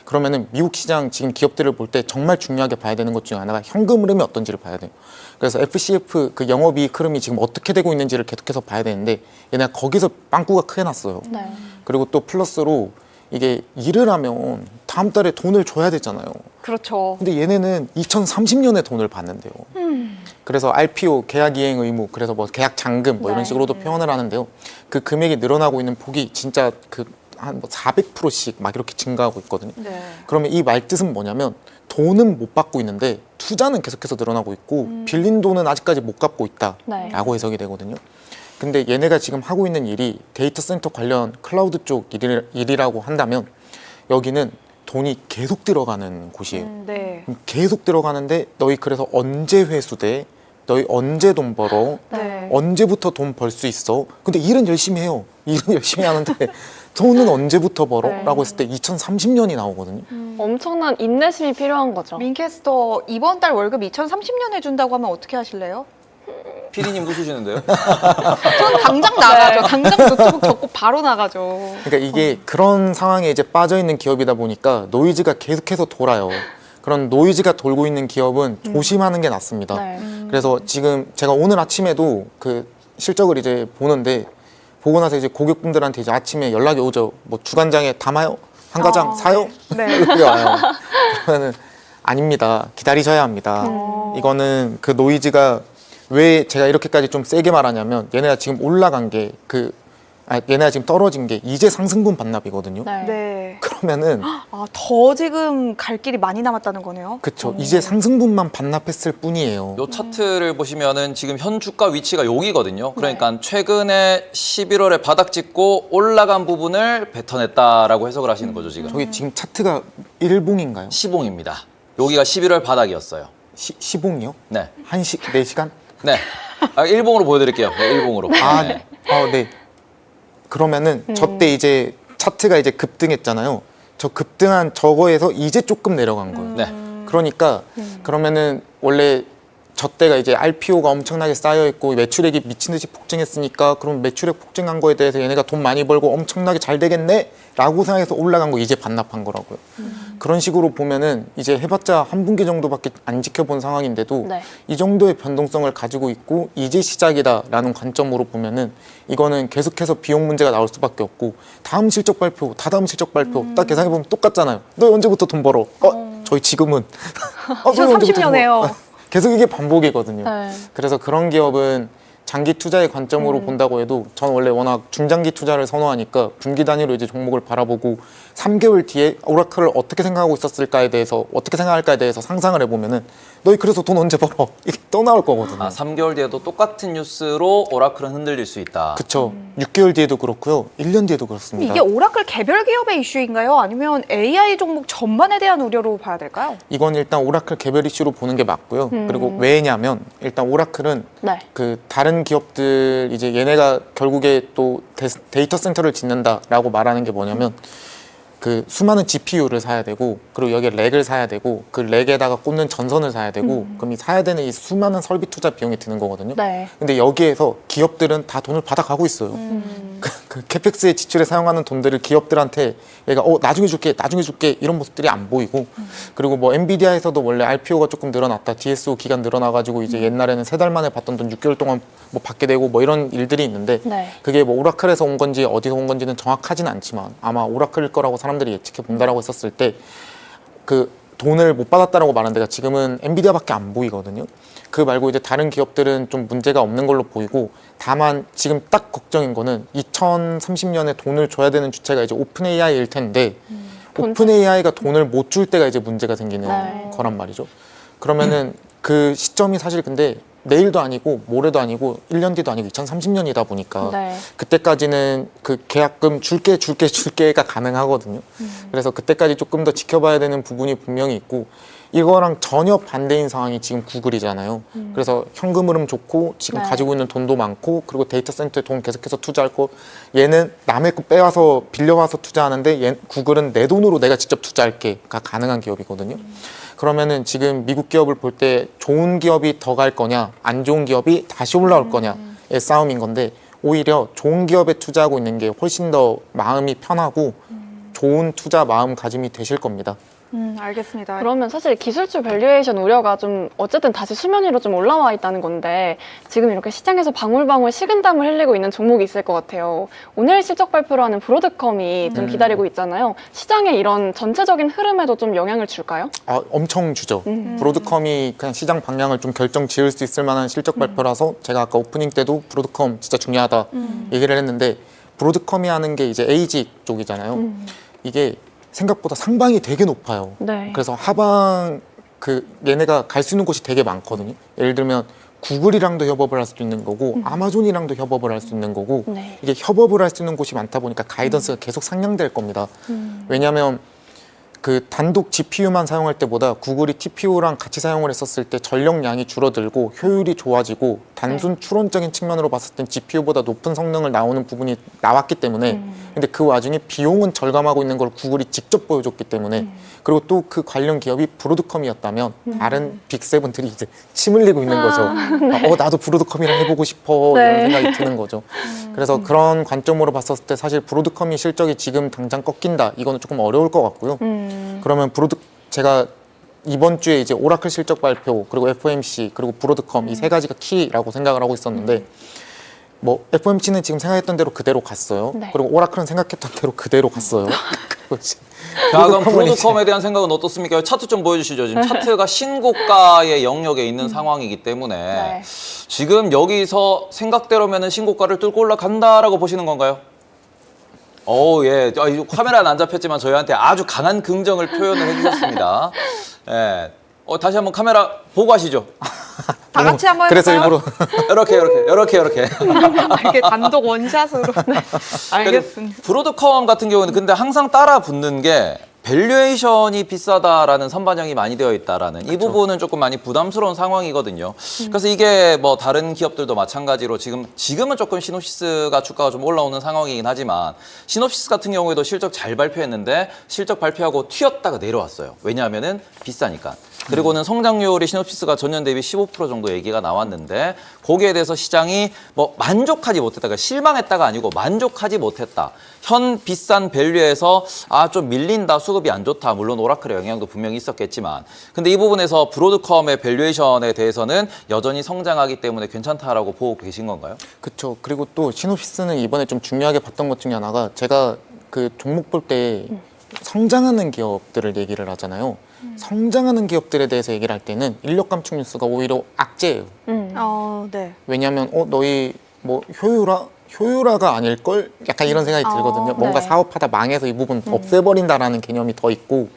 그러면은 미국 시장 지금 기업들을 볼 때 정말 중요하게 봐야 되는 것 중에 하나가 현금 흐름이 어떤지를 봐야 돼요. 그래서 FCF 그 영업이익 흐름이 지금 어떻게 되고 있는지를 계속해서 봐야 되는데 얘네가 거기서 빵꾸가 크게 났어요. 네. 그리고 또 플러스로 이게 일을 하면 다음 달에 돈을 줘야 되잖아요. 그렇죠. 근데 얘네는 2030년에 돈을 받는데요. 그래서 RPO 계약 이행 의무, 그래서 뭐 계약 잔금 뭐 이런 네. 식으로도 표현을 하는데요. 그 금액이 늘어나고 있는 폭이 진짜 그 한 뭐 400%씩 막 이렇게 증가하고 있거든요. 네. 그러면 이 말뜻은 뭐냐면 돈은 못 받고 있는데 투자는 계속해서 늘어나고 있고 빌린 돈은 아직까지 못 갚고 네. 있다라고 해석이 되거든요. 근데 얘네가 지금 하고 있는 일이 데이터 센터 관련 클라우드 쪽 일이라고 한다면 여기는 돈이 계속 들어가는 곳이에요. 네. 계속 들어가는데 너희 그래서 언제 회수돼? 너희 언제 돈 벌어? 네. 언제부터 돈 벌 수 있어? 근데 일은 열심히 해요. 일은 열심히 하는데 돈은 언제부터 벌어? 네. 라고 했을 때 2030년이 나오거든요. 엄청난 인내심이 필요한 거죠. 민캐스터 이번 달 월급 2030년 해준다고 하면 어떻게 하실래요? 피디님 웃으시는데요? 전 당장 나가죠. 당장 노트북 접고 바로 나가죠. 그러니까 이게 그런 상황에 이제 빠져 있는 기업이다 보니까 노이즈가 계속해서 돌아요. 그런 노이즈가 돌고 있는 기업은 조심하는 게 낫습니다. 네. 그래서 지금 제가 오늘 아침에도 그 실적을 이제 보는데 보고 나서 이제 고객분들한테 이제 아침에 연락이 오죠. 뭐 주간장에 담아요? 한 가장 사요? 네. 이렇게 와요. 그러면은 아닙니다. 기다리셔야 합니다. 이거는 그 노이즈가 왜 제가 이렇게까지 좀 세게 말하냐면 얘네가 지금 올라간 게 얘네가 지금 떨어진 게 이제 상승분 반납이거든요. 네. 네. 그러면은 아, 더 지금 갈 길이 많이 남았다는 거네요. 그쵸. 이제 상승분만 반납했을 뿐이에요. 요 차트를 보시면은 지금 현 주가 위치가 여기거든요. 그러니까 최근에 11월에 바닥 찍고 올라간 부분을 뱉어냈다라고 해석을 하시는 거죠, 지금. 저기 지금 차트가 일봉인가요? 시봉입니다. 여기가 11월 바닥이었어요. 시봉이요? 네. 4시간? 네. 일봉으로 보여드릴게요. 네, 일봉으로. 아, 네. 네. 그러면은 저때 이제 차트가 이제 급등했잖아요. 저 급등한 저거에서 이제 조금 내려간 거예요. 네. 그러니까 그러면은 원래 저 때가 이제 RPO가 엄청나게 쌓여 있고 매출액이 미친 듯이 폭증했으니까 그럼 매출액 폭증한 거에 대해서 얘네가 돈 많이 벌고 엄청나게 잘 되겠네 라고 생각해서 올라간 거 이제 반납한 거라고요. 그런 식으로 보면은 이제 해봤자 한 분기 정도밖에 안 지켜본 상황인데도 네. 이 정도의 변동성을 가지고 있고 이제 시작이다라는 관점으로 보면은 이거는 계속해서 비용 문제가 나올 수밖에 없고 다음 실적 발표, 다다음 실적 발표 딱 계산해보면 똑같잖아요. 너 언제부터 돈 벌어? 저희 지금은 너희 언제부터 돈 2030년에요. 벌어? 계속 이게 반복이거든요. 네. 그래서 그런 기업은 장기 투자의 관점으로 본다고 해도 전 원래 워낙 중장기 투자를 선호하니까 분기 단위로 이제 종목을 바라보고 3개월 뒤에 오라클을 어떻게 생각하고 있었을까에 대해서 어떻게 생각할까에 대해서 상상을 해보면은 너희 그래서 돈 언제 벌어? 이게 또 나올 거거든요. 3개월 뒤에도 똑같은 뉴스로 오라클은 흔들릴 수 있다. 그쵸. 6개월 뒤에도 그렇고요. 1년 뒤에도 그렇습니다. 이게 오라클 개별 기업의 이슈인가요? 아니면 AI 종목 전반에 대한 우려로 봐야 될까요? 이건 일단 오라클 개별 이슈로 보는 게 맞고요. 그리고 왜냐면 일단 오라클은 네. 그 다른 기업들 이제 얘네가 결국에 또 데이터 센터를 짓는다라고 말하는 게 뭐냐면 그 수많은 GPU를 사야 되고 그리고 여기에 렉을 사야 되고 그 렉에다가 꽂는 전선을 사야 되고 그럼 이 사야 되는 이 수많은 설비 투자 비용이 드는 거거든요. 네. 근데 여기에서 기업들은 다 돈을 받아가고 있어요. 그 캐펙스의 지출에 사용하는 돈들을 기업들한테 얘가 나중에 줄게 이런 모습들이 안 보이고 그리고 뭐 엔비디아에서도 원래 RPO가 조금 늘어났다 DSO 기간 늘어나가지고 이제 옛날에는 3달 만에 받던 돈 6개월 동안 뭐 받게 되고 뭐 이런 일들이 있는데 네. 그게 뭐 오라클에서 온 건지 어디서 온 건지는 정확하진 않지만 아마 오라클일 거라고 사람들이 예측해 본다라고 했었을 때 그 돈을 못 받았다라고 말하는 데가 지금은 엔비디아밖에 안 보이거든요. 그 말고 이제 다른 기업들은 좀 문제가 없는 걸로 보이고 다만 지금 딱 걱정인 거는 2030년에 돈을 줘야 되는 주체가 이제 오픈 AI일 텐데 오픈 AI가 돈을 못 줄 때가 이제 문제가 생기는 네. 거란 말이죠. 그러면은 그 시점이 사실 근데 내일도 아니고 모레도 아니고 1년 뒤도 아니고 2030년이다 보니까 네. 그때까지는 그 계약금 줄게가 가능하거든요. 그래서 그때까지 조금 더 지켜봐야 되는 부분이 분명히 있고 이거랑 전혀 반대인 상황이 지금 구글이잖아요. 그래서 현금 흐름 좋고 지금 네. 가지고 있는 돈도 많고 그리고 데이터 센터에 돈 계속해서 투자할 거 얘는 남의 거 빼와서 빌려와서 투자하는데 구글은 내 돈으로 내가 직접 투자할게가 가능한 기업이거든요. 그러면은 지금 미국 기업을 볼 때 좋은 기업이 더 갈 거냐 안 좋은 기업이 다시 올라올 거냐의 싸움인 건데 오히려 좋은 기업에 투자하고 있는 게 훨씬 더 마음이 편하고 좋은 투자 마음가짐이 되실 겁니다. 알겠습니다. 그러면 사실 기술주 밸류에이션 우려가 좀 어쨌든 다시 수면 위로 좀 올라와 있다는 건데 지금 이렇게 시장에서 방울방울 식은땀을 흘리고 있는 종목이 있을 것 같아요. 오늘 실적 발표를 하는 브로드컴이 좀 기다리고 있잖아요. 시장의 이런 전체적인 흐름에도 좀 영향을 줄까요? 엄청 주죠. 브로드컴이 그냥 시장 방향을 좀 결정 지을 수 있을 만한 실적 발표라서 제가 아까 오프닝 때도 브로드컴 진짜 중요하다 얘기를 했는데 브로드컴이 하는 게 이제 에이지 쪽이잖아요. 이게 생각보다 상방이 되게 높아요. 네. 그래서 하방 얘네가 갈 수 있는 곳이 되게 많거든요. 예를 들면 구글이랑도 협업을 할 수도 있는 거고 아마존이랑도 협업을 할 수 있는 거고 네. 이게 협업을 할 수 있는 곳이 많다 보니까 가이던스가 계속 상향될 겁니다. 왜냐하면 그 단독 GPU만 사용할 때보다 구글이 TPU랑 같이 사용을 했었을 때 전력량이 줄어들고 효율이 좋아지고 단순 추론적인 측면으로 봤을 땐 GPU보다 높은 성능을 나오는 부분이 나왔기 때문에 근데 그 와중에 비용은 절감하고 있는 걸 구글이 직접 보여줬기 때문에 그리고 또 그 관련 기업이 브로드컴이었다면 다른 빅7들이 이제 침 흘리고 있는 거죠. 나도 브로드컴이랑 해보고 싶어 네. 이런 생각이 드는 거죠. 그래서 그런 관점으로 봤었을 때 사실 브로드컴이 실적이 지금 당장 꺾인다 이거는 조금 어려울 것 같고요. 그러면 제가 이번 주에 이제 오라클 실적 발표 그리고 FOMC 그리고 브로드컴 이 세 가지가 키라고 생각을 하고 있었는데 뭐 FOMC는 지금 생각했던 대로 그대로 갔어요. 네. 그리고 오라클은 생각했던 대로 그대로 갔어요. 자, 그럼 브로드컴에 대한 생각은 어떻습니까? 차트 좀 보여주시죠. 지금 차트가 신고가의 영역에 있는 상황이기 때문에 네. 지금 여기서 생각대로면 신고가를 뚫고 올라간다라고 보시는 건가요? 예. 이 카메라는 안 잡혔지만 저희한테 아주 강한 긍정을 표현을 해주셨습니다. 예. 다시 한번 카메라 보고 하시죠. 다 같이 한번 그래서 해볼까요? 일부러 이렇게. 이렇게 단독 원샷으로. 네. 알겠습니다. 브로드컴 같은 경우는 근데 항상 따라 붙는 게 밸류에이션이 비싸다라는 선반영이 많이 되어 있다라는 이 부분은 조금 많이 부담스러운 상황이거든요. 그래서 이게 뭐 다른 기업들도 마찬가지로 지금은 조금 시놉시스가 주가가 좀 올라오는 상황이긴 하지만 시놉시스 같은 경우에도 실적 잘 발표했는데 실적 발표하고 튀었다가 내려왔어요. 왜냐하면은 비싸니까. 그리고는 성장률이 시놉시스가 전년 대비 15% 정도 얘기가 나왔는데 거기에 대해서 시장이 뭐 만족하지 못했다. 그러니까 실망했다가 아니고 만족하지 못했다. 현 비싼 밸류에서 좀 밀린다, 수급이 안 좋다. 물론 오라클의 영향도 분명히 있었겠지만 근데 이 부분에서 브로드컴의 밸류에이션에 대해서는 여전히 성장하기 때문에 괜찮다라고 보고 계신 건가요? 그렇죠. 그리고 또 시놉시스는 이번에 좀 중요하게 봤던 것 중에 하나가 제가 그 종목 볼 때 성장하는 기업들을 얘기를 하잖아요. 성장하는 기업들에 대해서 얘기를 할 때는 인력 감축 뉴스가 오히려 악재예요. 네. 왜냐하면 너희 뭐 효율화가 아닐걸? 약간 이런 생각이 들거든요. 뭔가 네. 사업하다 망해서 이 부분 없애버린다라는 개념이 더 있고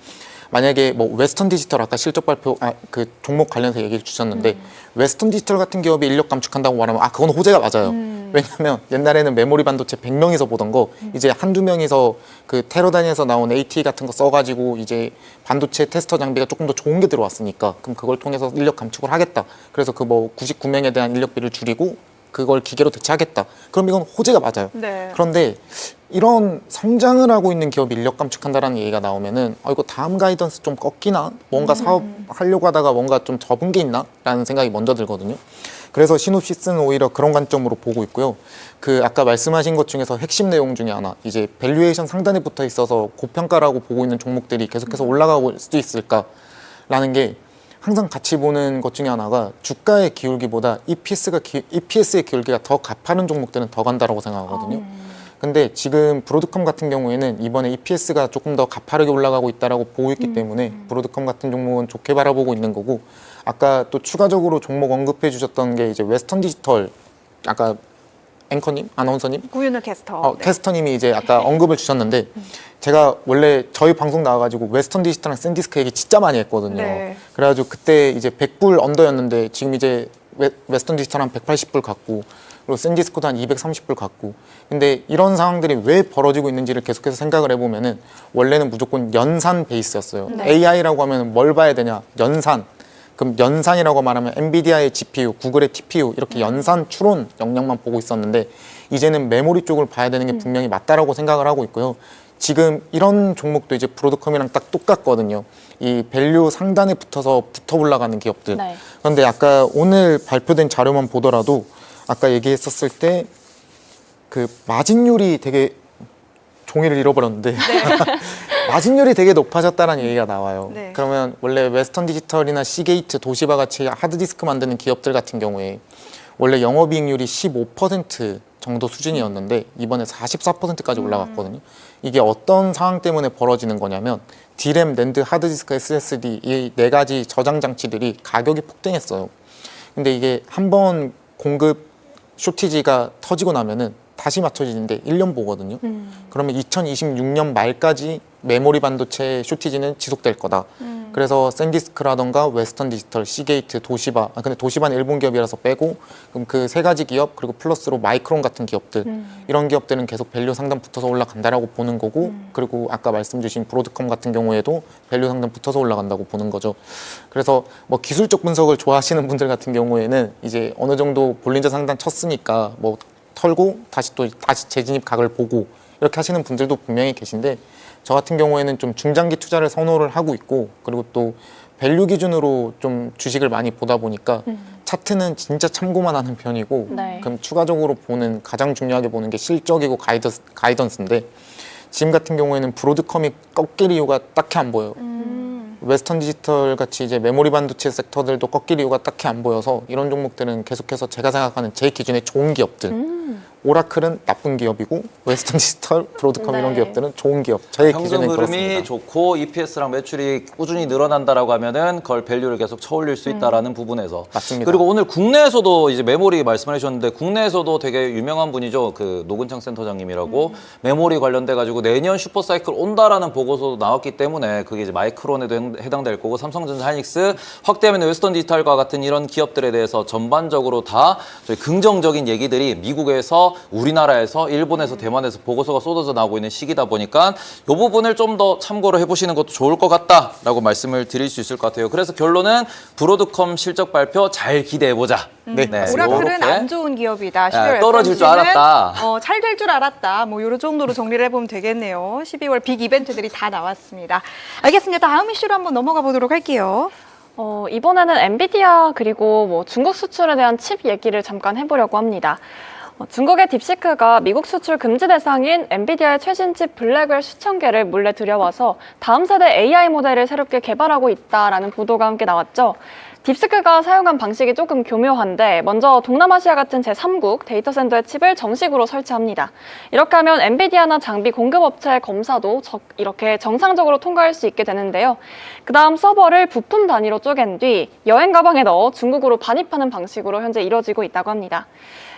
만약에 뭐 웨스턴 디지털 아까 실적 발표 그 종목 관련해서 얘기를 주셨는데 웨스턴 디지털 같은 기업이 인력 감축한다고 말하면 그건 호재가 맞아요. 왜냐하면 옛날에는 메모리 반도체 100명이서 보던 거 이제 한두 명이서 그 테러단에서 나온 AT 같은 거 써가지고 이제 반도체 테스터 장비가 조금 더 좋은 게 들어왔으니까 그럼 그걸 통해서 인력 감축을 하겠다. 그래서 그 뭐 99명에 대한 인력비를 줄이고 그걸 기계로 대체하겠다. 그럼 이건 호재가 맞아요. 네. 그런데 이런 성장을 하고 있는 기업이 인력 감축한다라는 얘기가 나오면은 이거 다음 가이던스 좀 꺾이나? 뭔가 사업 하려고 하다가 뭔가 좀 접은 게 있나? 라는 생각이 먼저 들거든요. 그래서 시놉시스는 오히려 그런 관점으로 보고 있고요. 그 아까 말씀하신 것 중에서 핵심 내용 중에 하나, 이제 밸류에이션 상단에 붙어 있어서 고평가라고 보고 있는 종목들이 계속해서 올라갈 수도 있을까라는 게 항상 같이 보는 것 중에 하나가 주가의 기울기보다 EPS의 기울기가 더 가파른 종목들은 더 간다라고 생각하거든요. 근데 지금 브로드컴 같은 경우에는 이번에 EPS가 조금 더 가파르게 올라가고 있다라고 보고 있기 때문에 브로드컴 같은 종목은 좋게 바라보고 있는 거고 아까 또 추가적으로 종목 언급해 주셨던 게 이제 웨스턴 디지털 아까 앵커님, 아나운서님, 구윤을 캐스터. 네. 캐스터님이 이제 아까 언급을 주셨는데 제가 원래 저희 방송 나와가지고 웨스턴 디지털랑 샌디스크 얘기 진짜 많이 했거든요. 네. 그래가지고 그때 이제 100불 언더였는데 지금 이제 웨스턴 디지털 한 180불 갔고 그리고 샌디스크도 한 230불 갔고 근데 이런 상황들이 왜 벌어지고 있는지를 계속해서 생각을 해보면은 원래는 무조건 연산 베이스였어요. 네. AI라고 하면 뭘 봐야 되냐? 연산. 그럼 연산이라고 말하면 엔비디아의 GPU, 구글의 TPU 이렇게 연산 추론 역량만 보고 있었는데 이제는 메모리 쪽을 봐야 되는 게 분명히 맞다라고 생각을 하고 있고요. 지금 이런 종목도 이제 브로드컴이랑 딱 똑같거든요. 이 밸류 상단에 붙어 올라가는 기업들. 네. 그런데 아까 오늘 발표된 자료만 보더라도 아까 얘기했었을 때 그 마진율이 되게 종이를 잃어버렸는데 마진율이 되게 높아졌다는 얘기가 나와요. 네. 그러면 원래 웨스턴 디지털이나 시게이트, 도시바 같이 하드디스크 만드는 기업들 같은 경우에 원래 영업이익률이 15% 정도 수준이었는데 이번에 44%까지 올라갔거든요. 이게 어떤 상황 때문에 벌어지는 거냐면 D램, 낸드, 하드디스크, SSD 이 네 가지 저장 장치들이 가격이 폭등했어요. 근데 이게 한번 공급 쇼티지가 터지고 나면은 다시 맞춰지는데 1년 보거든요. 그러면 2026년 말까지 메모리 반도체 쇼티지는 지속될 거다. 그래서 샌디스크라던가 웨스턴 디지털, 시게이트, 도시바 근데 도시바는 일본 기업이라서 빼고 그럼 그 세 가지 기업 그리고 플러스로 마이크론 같은 기업들 이런 기업들은 계속 밸류 상단 붙어서 올라간다라고 보는 거고 그리고 아까 말씀 주신 브로드컴 같은 경우에도 밸류 상단 붙어서 올라간다고 보는 거죠. 그래서 뭐 기술적 분석을 좋아하시는 분들 같은 경우에는 이제 어느 정도 볼린저 상단 쳤으니까 뭐 털고 다시 재진입 각을 보고 이렇게 하시는 분들도 분명히 계신데 저 같은 경우에는 좀 중장기 투자를 선호를 하고 있고 그리고 또 밸류 기준으로 좀 주식을 많이 보다 보니까 차트는 진짜 참고만 하는 편이고 네. 그럼 추가적으로 가장 중요하게 보는 게 실적이고 가이던스인데 지금 같은 경우에는 브로드컴이 꺾일 이유가 딱히 안 보여요. 웨스턴 디지털 같이 이제 메모리 반도체 섹터들도 꺾일 이유가 딱히 안 보여서 이런 종목들은 계속해서 제가 생각하는 제 기준에 좋은 기업들 오라클은 나쁜 기업이고 웨스턴 디지털, 브로드컴 네. 이런 기업들은 좋은 기업. 저의 현금 기준은 흐름이 그렇습니다. 좋고 EPS랑 매출이 꾸준히 늘어난다라고 하면은 그걸 밸류를 계속 쳐올릴 수 있다라는 부분에서 맞습니다. 그리고 오늘 국내에서도 이제 메모리 말씀해 주셨는데 국내에서도 되게 유명한 분이죠. 그 노근창 센터장님이라고 메모리 관련돼 가지고 내년 슈퍼사이클 온다라는 보고서도 나왔기 때문에 그게 이제 마이크론에도 해당될 거고 삼성전자, 하이닉스 확대하면 웨스턴 디지털과 같은 이런 기업들에 대해서 전반적으로 다 저희 긍정적인 얘기들이 미국에서 우리나라에서 일본에서 대만에서 보고서가 쏟아져 나오고 있는 시기다 보니까 이 부분을 좀 더 참고를 해보시는 것도 좋을 것 같다라고 말씀을 드릴 수 있을 것 같아요. 그래서 결론은 브로드컴 실적 발표 잘 기대해보자. 네. 오라클은 요렇게. 안 좋은 기업이다. 12월 떨어질 줄 FMC는 알았다. 잘 될 줄 알았다. 뭐 이런 정도로 정리를 해보면 되겠네요. 12월 빅 이벤트들이 다 나왔습니다. 알겠습니다. 다음 이슈로 한번 넘어가 보도록 할게요. 이번에는 엔비디아 그리고 뭐 중국 수출에 대한 칩 얘기를 잠깐 해보려고 합니다. 중국의 딥시크가 미국 수출 금지 대상인 엔비디아의 최신 칩 블랙웰 수천 개를 몰래 들여와서 다음 세대 AI 모델을 새롭게 개발하고 있다라는 보도가 함께 나왔죠. 딥시크가 사용한 방식이 조금 교묘한데 먼저 동남아시아 같은 제3국 데이터 센터의 칩을 정식으로 설치합니다. 이렇게 하면 엔비디아나 장비 공급업체의 검사도 이렇게 정상적으로 통과할 수 있게 되는데요. 그 다음 서버를 부품 단위로 쪼갠 뒤 여행 가방에 넣어 중국으로 반입하는 방식으로 현재 이뤄지고 있다고 합니다.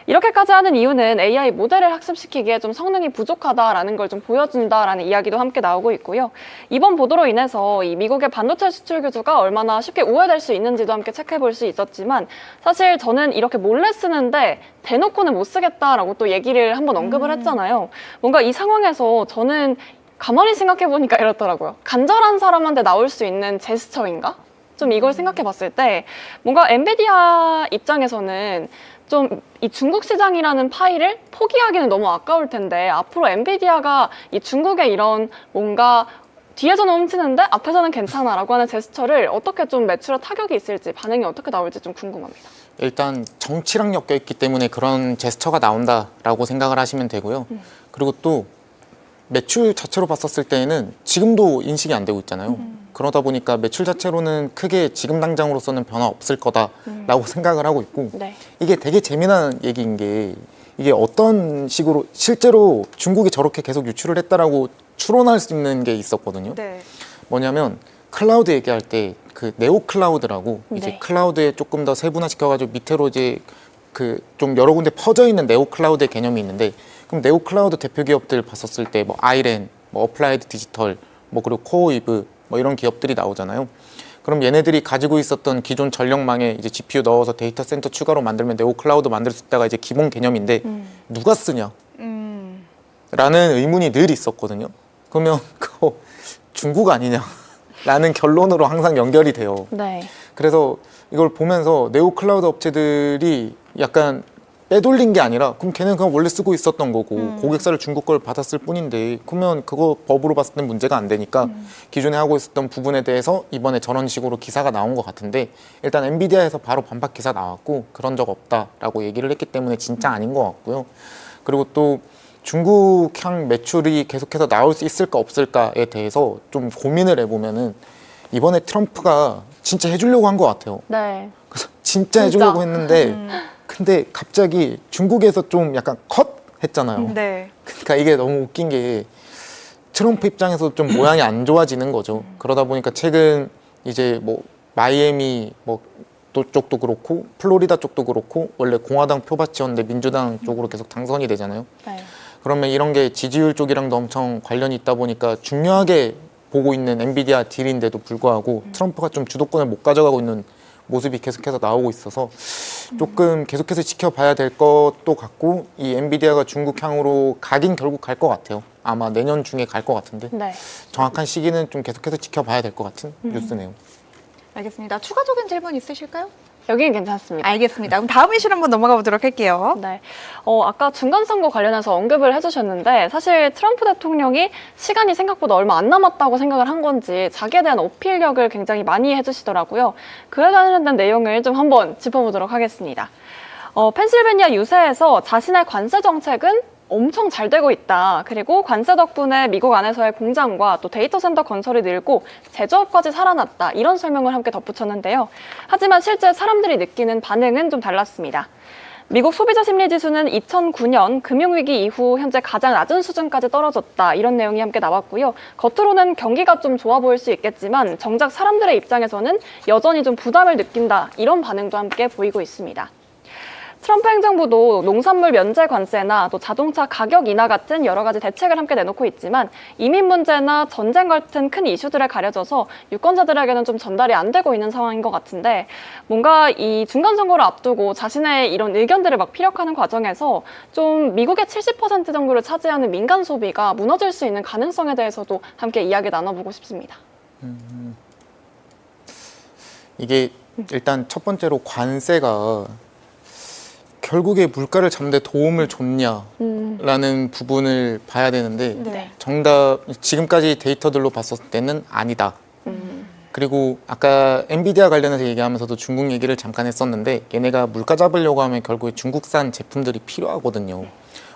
이렇게까지 하는 이유는 AI 모델을 학습시키기에 좀 성능이 부족하다라는 걸 좀 보여준다라는 이야기도 함께 나오고 있고요. 이번 보도로 인해서 이 미국의 반도체 수출 규제가 얼마나 쉽게 우회될 수 있는지도 함께 체크해 볼 수 있었지만 사실 저는 이렇게 몰래 쓰는데 대놓고는 못 쓰겠다라고 또 얘기를 한번 언급을 했잖아요. 뭔가 이 상황에서 저는 가만히 생각해 보니까 이렇더라고요. 간절한 사람한테 나올 수 있는 제스처인가? 좀 이걸 생각해 봤을 때 뭔가 엔비디아 입장에서는 좀 이 중국 시장이라는 파일을 포기하기는 너무 아까울 텐데 앞으로 엔비디아가 이 중국의 이런 뭔가 뒤에서는 훔치는데 앞에서는 괜찮아라고 하는 제스처를 어떻게 좀 매출에 타격이 있을지 반응이 어떻게 나올지 좀 궁금합니다. 일단 정치랑 엮여 있기 때문에 그런 제스처가 나온다라고 생각을 하시면 되고요. 그리고 또 매출 자체로 봤었을 때에는 지금도 인식이 안 되고 있잖아요. 그러다 보니까 매출 자체로는 크게 지금 당장으로서는 변화 없을 거다라고 생각을 하고 있고 네. 이게 되게 재미난 얘기인 게 이게 어떤 식으로 실제로 중국이 저렇게 계속 유출을 했다라고 추론할 수 있는 게 있었거든요. 네. 뭐냐면 클라우드 얘기할 때 그 네오 클라우드라고 이제 네. 클라우드에 조금 더 세분화시켜가지고 밑으로 이제 그 좀 여러 군데 퍼져 있는 네오 클라우드의 개념이 있는데 그럼 네오 클라우드 대표 기업들 봤었을 때 뭐 아이렌, 뭐 어플라이드 디지털, 뭐 그리고 코어웨이브 뭐 이런 기업들이 나오잖아요. 그럼 얘네들이 가지고 있었던 기존 전력망에 이제 GPU 넣어서 데이터 센터 추가로 만들면 네오 클라우드 만들 수 있다가 이제 기본 개념인데 누가 쓰냐? 라는 의문이 늘 있었거든요. 그러면 그거 중국 아니냐? 라는 결론으로 항상 연결이 돼요. 네. 그래서 이걸 보면서 네오 클라우드 업체들이 약간 빼돌린 게 아니라 그럼 걔는 그냥 원래 쓰고 있었던 거고 고객사를 중국 걸 받았을 뿐인데 그러면 그거 법으로 봤을 땐 문제가 안 되니까 기존에 하고 있었던 부분에 대해서 이번에 저런 식으로 기사가 나온 것 같은데 일단 엔비디아에서 바로 반박 기사 나왔고 그런 적 없다라고 얘기를 했기 때문에 진짜 아닌 것 같고요. 그리고 또 중국향 매출이 계속해서 나올 수 있을까 없을까에 대해서 좀 고민을 해보면은 이번에 트럼프가 진짜 해주려고 한 것 같아요. 네. 그래서 진짜 해주려고 했는데 근데 갑자기 중국에서 좀 약간 컷 했잖아요. 네. 그러니까 이게 너무 웃긴 게 트럼프 입장에서 좀 모양이 안 좋아지는 거죠. 그러다 보니까 최근 이제 뭐 마이애미 뭐 쪽도 그렇고 플로리다 쪽도 그렇고 원래 공화당 표밭이었는데 민주당 쪽으로 계속 당선이 되잖아요. 네. 그러면 이런 게 지지율 쪽이랑도 엄청 관련이 있다 보니까 중요하게 보고 있는 엔비디아 딜인데도 불구하고 트럼프가 좀 주도권을 못 가져가고 있는 모습이 계속해서 나오고 있어서 조금 계속해서 지켜봐야 될 것도 같고 이 엔비디아가 중국향으로 가긴 결국 갈 것 같아요. 아마 내년 중에 갈 것 같은데 네. 정확한 시기는 좀 계속해서 지켜봐야 될 것 같은 뉴스네요. 알겠습니다. 추가적인 질문 있으실까요? 여기는 괜찮습니다. 알겠습니다. 그럼 다음 이슈로 한번 넘어가 보도록 할게요. 네. 아까 중간선거 관련해서 언급을 해주셨는데 사실 트럼프 대통령이 시간이 생각보다 얼마 안 남았다고 생각을 한 건지 자기에 대한 어필력을 굉장히 많이 해주시더라고요. 그에 관련된 내용을 좀 한번 짚어보도록 하겠습니다. 펜실베니아 유세에서 자신의 관세 정책은 엄청 잘 되고 있다. 그리고 관세 덕분에 미국 안에서의 공장과 또 데이터 센터 건설이 늘고 제조업까지 살아났다. 이런 설명을 함께 덧붙였는데요. 하지만 실제 사람들이 느끼는 반응은 좀 달랐습니다. 미국 소비자 심리 지수는 2009년 금융위기 이후 현재 가장 낮은 수준까지 떨어졌다. 이런 내용이 함께 나왔고요. 겉으로는 경기가 좀 좋아 보일 수 있겠지만 정작 사람들의 입장에서는 여전히 좀 부담을 느낀다. 이런 반응도 함께 보이고 있습니다. 트럼프 행정부도 농산물 면제 관세나 또 자동차 가격 인하 같은 여러 가지 대책을 함께 내놓고 있지만 이민 문제나 전쟁 같은 큰 이슈들에 가려져서 유권자들에게는 좀 전달이 안 되고 있는 상황인 것 같은데 뭔가 이 중간 선거를 앞두고 자신의 이런 의견들을 막 피력하는 과정에서 좀 미국의 70% 정도를 차지하는 민간 소비가 무너질 수 있는 가능성에 대해서도 함께 이야기 나눠보고 싶습니다. 이게 일단 첫 번째로 관세가 결국에 물가를 잡는 데 도움을 줬냐라는 부분을 봐야 되는데 네. 정답 지금까지 데이터들로 봤을 때는 아니다. 그리고 아까 엔비디아 관련해서 얘기하면서도 중국 얘기를 잠깐 했었는데 얘네가 물가 잡으려고 하면 결국에 중국산 제품들이 필요하거든요.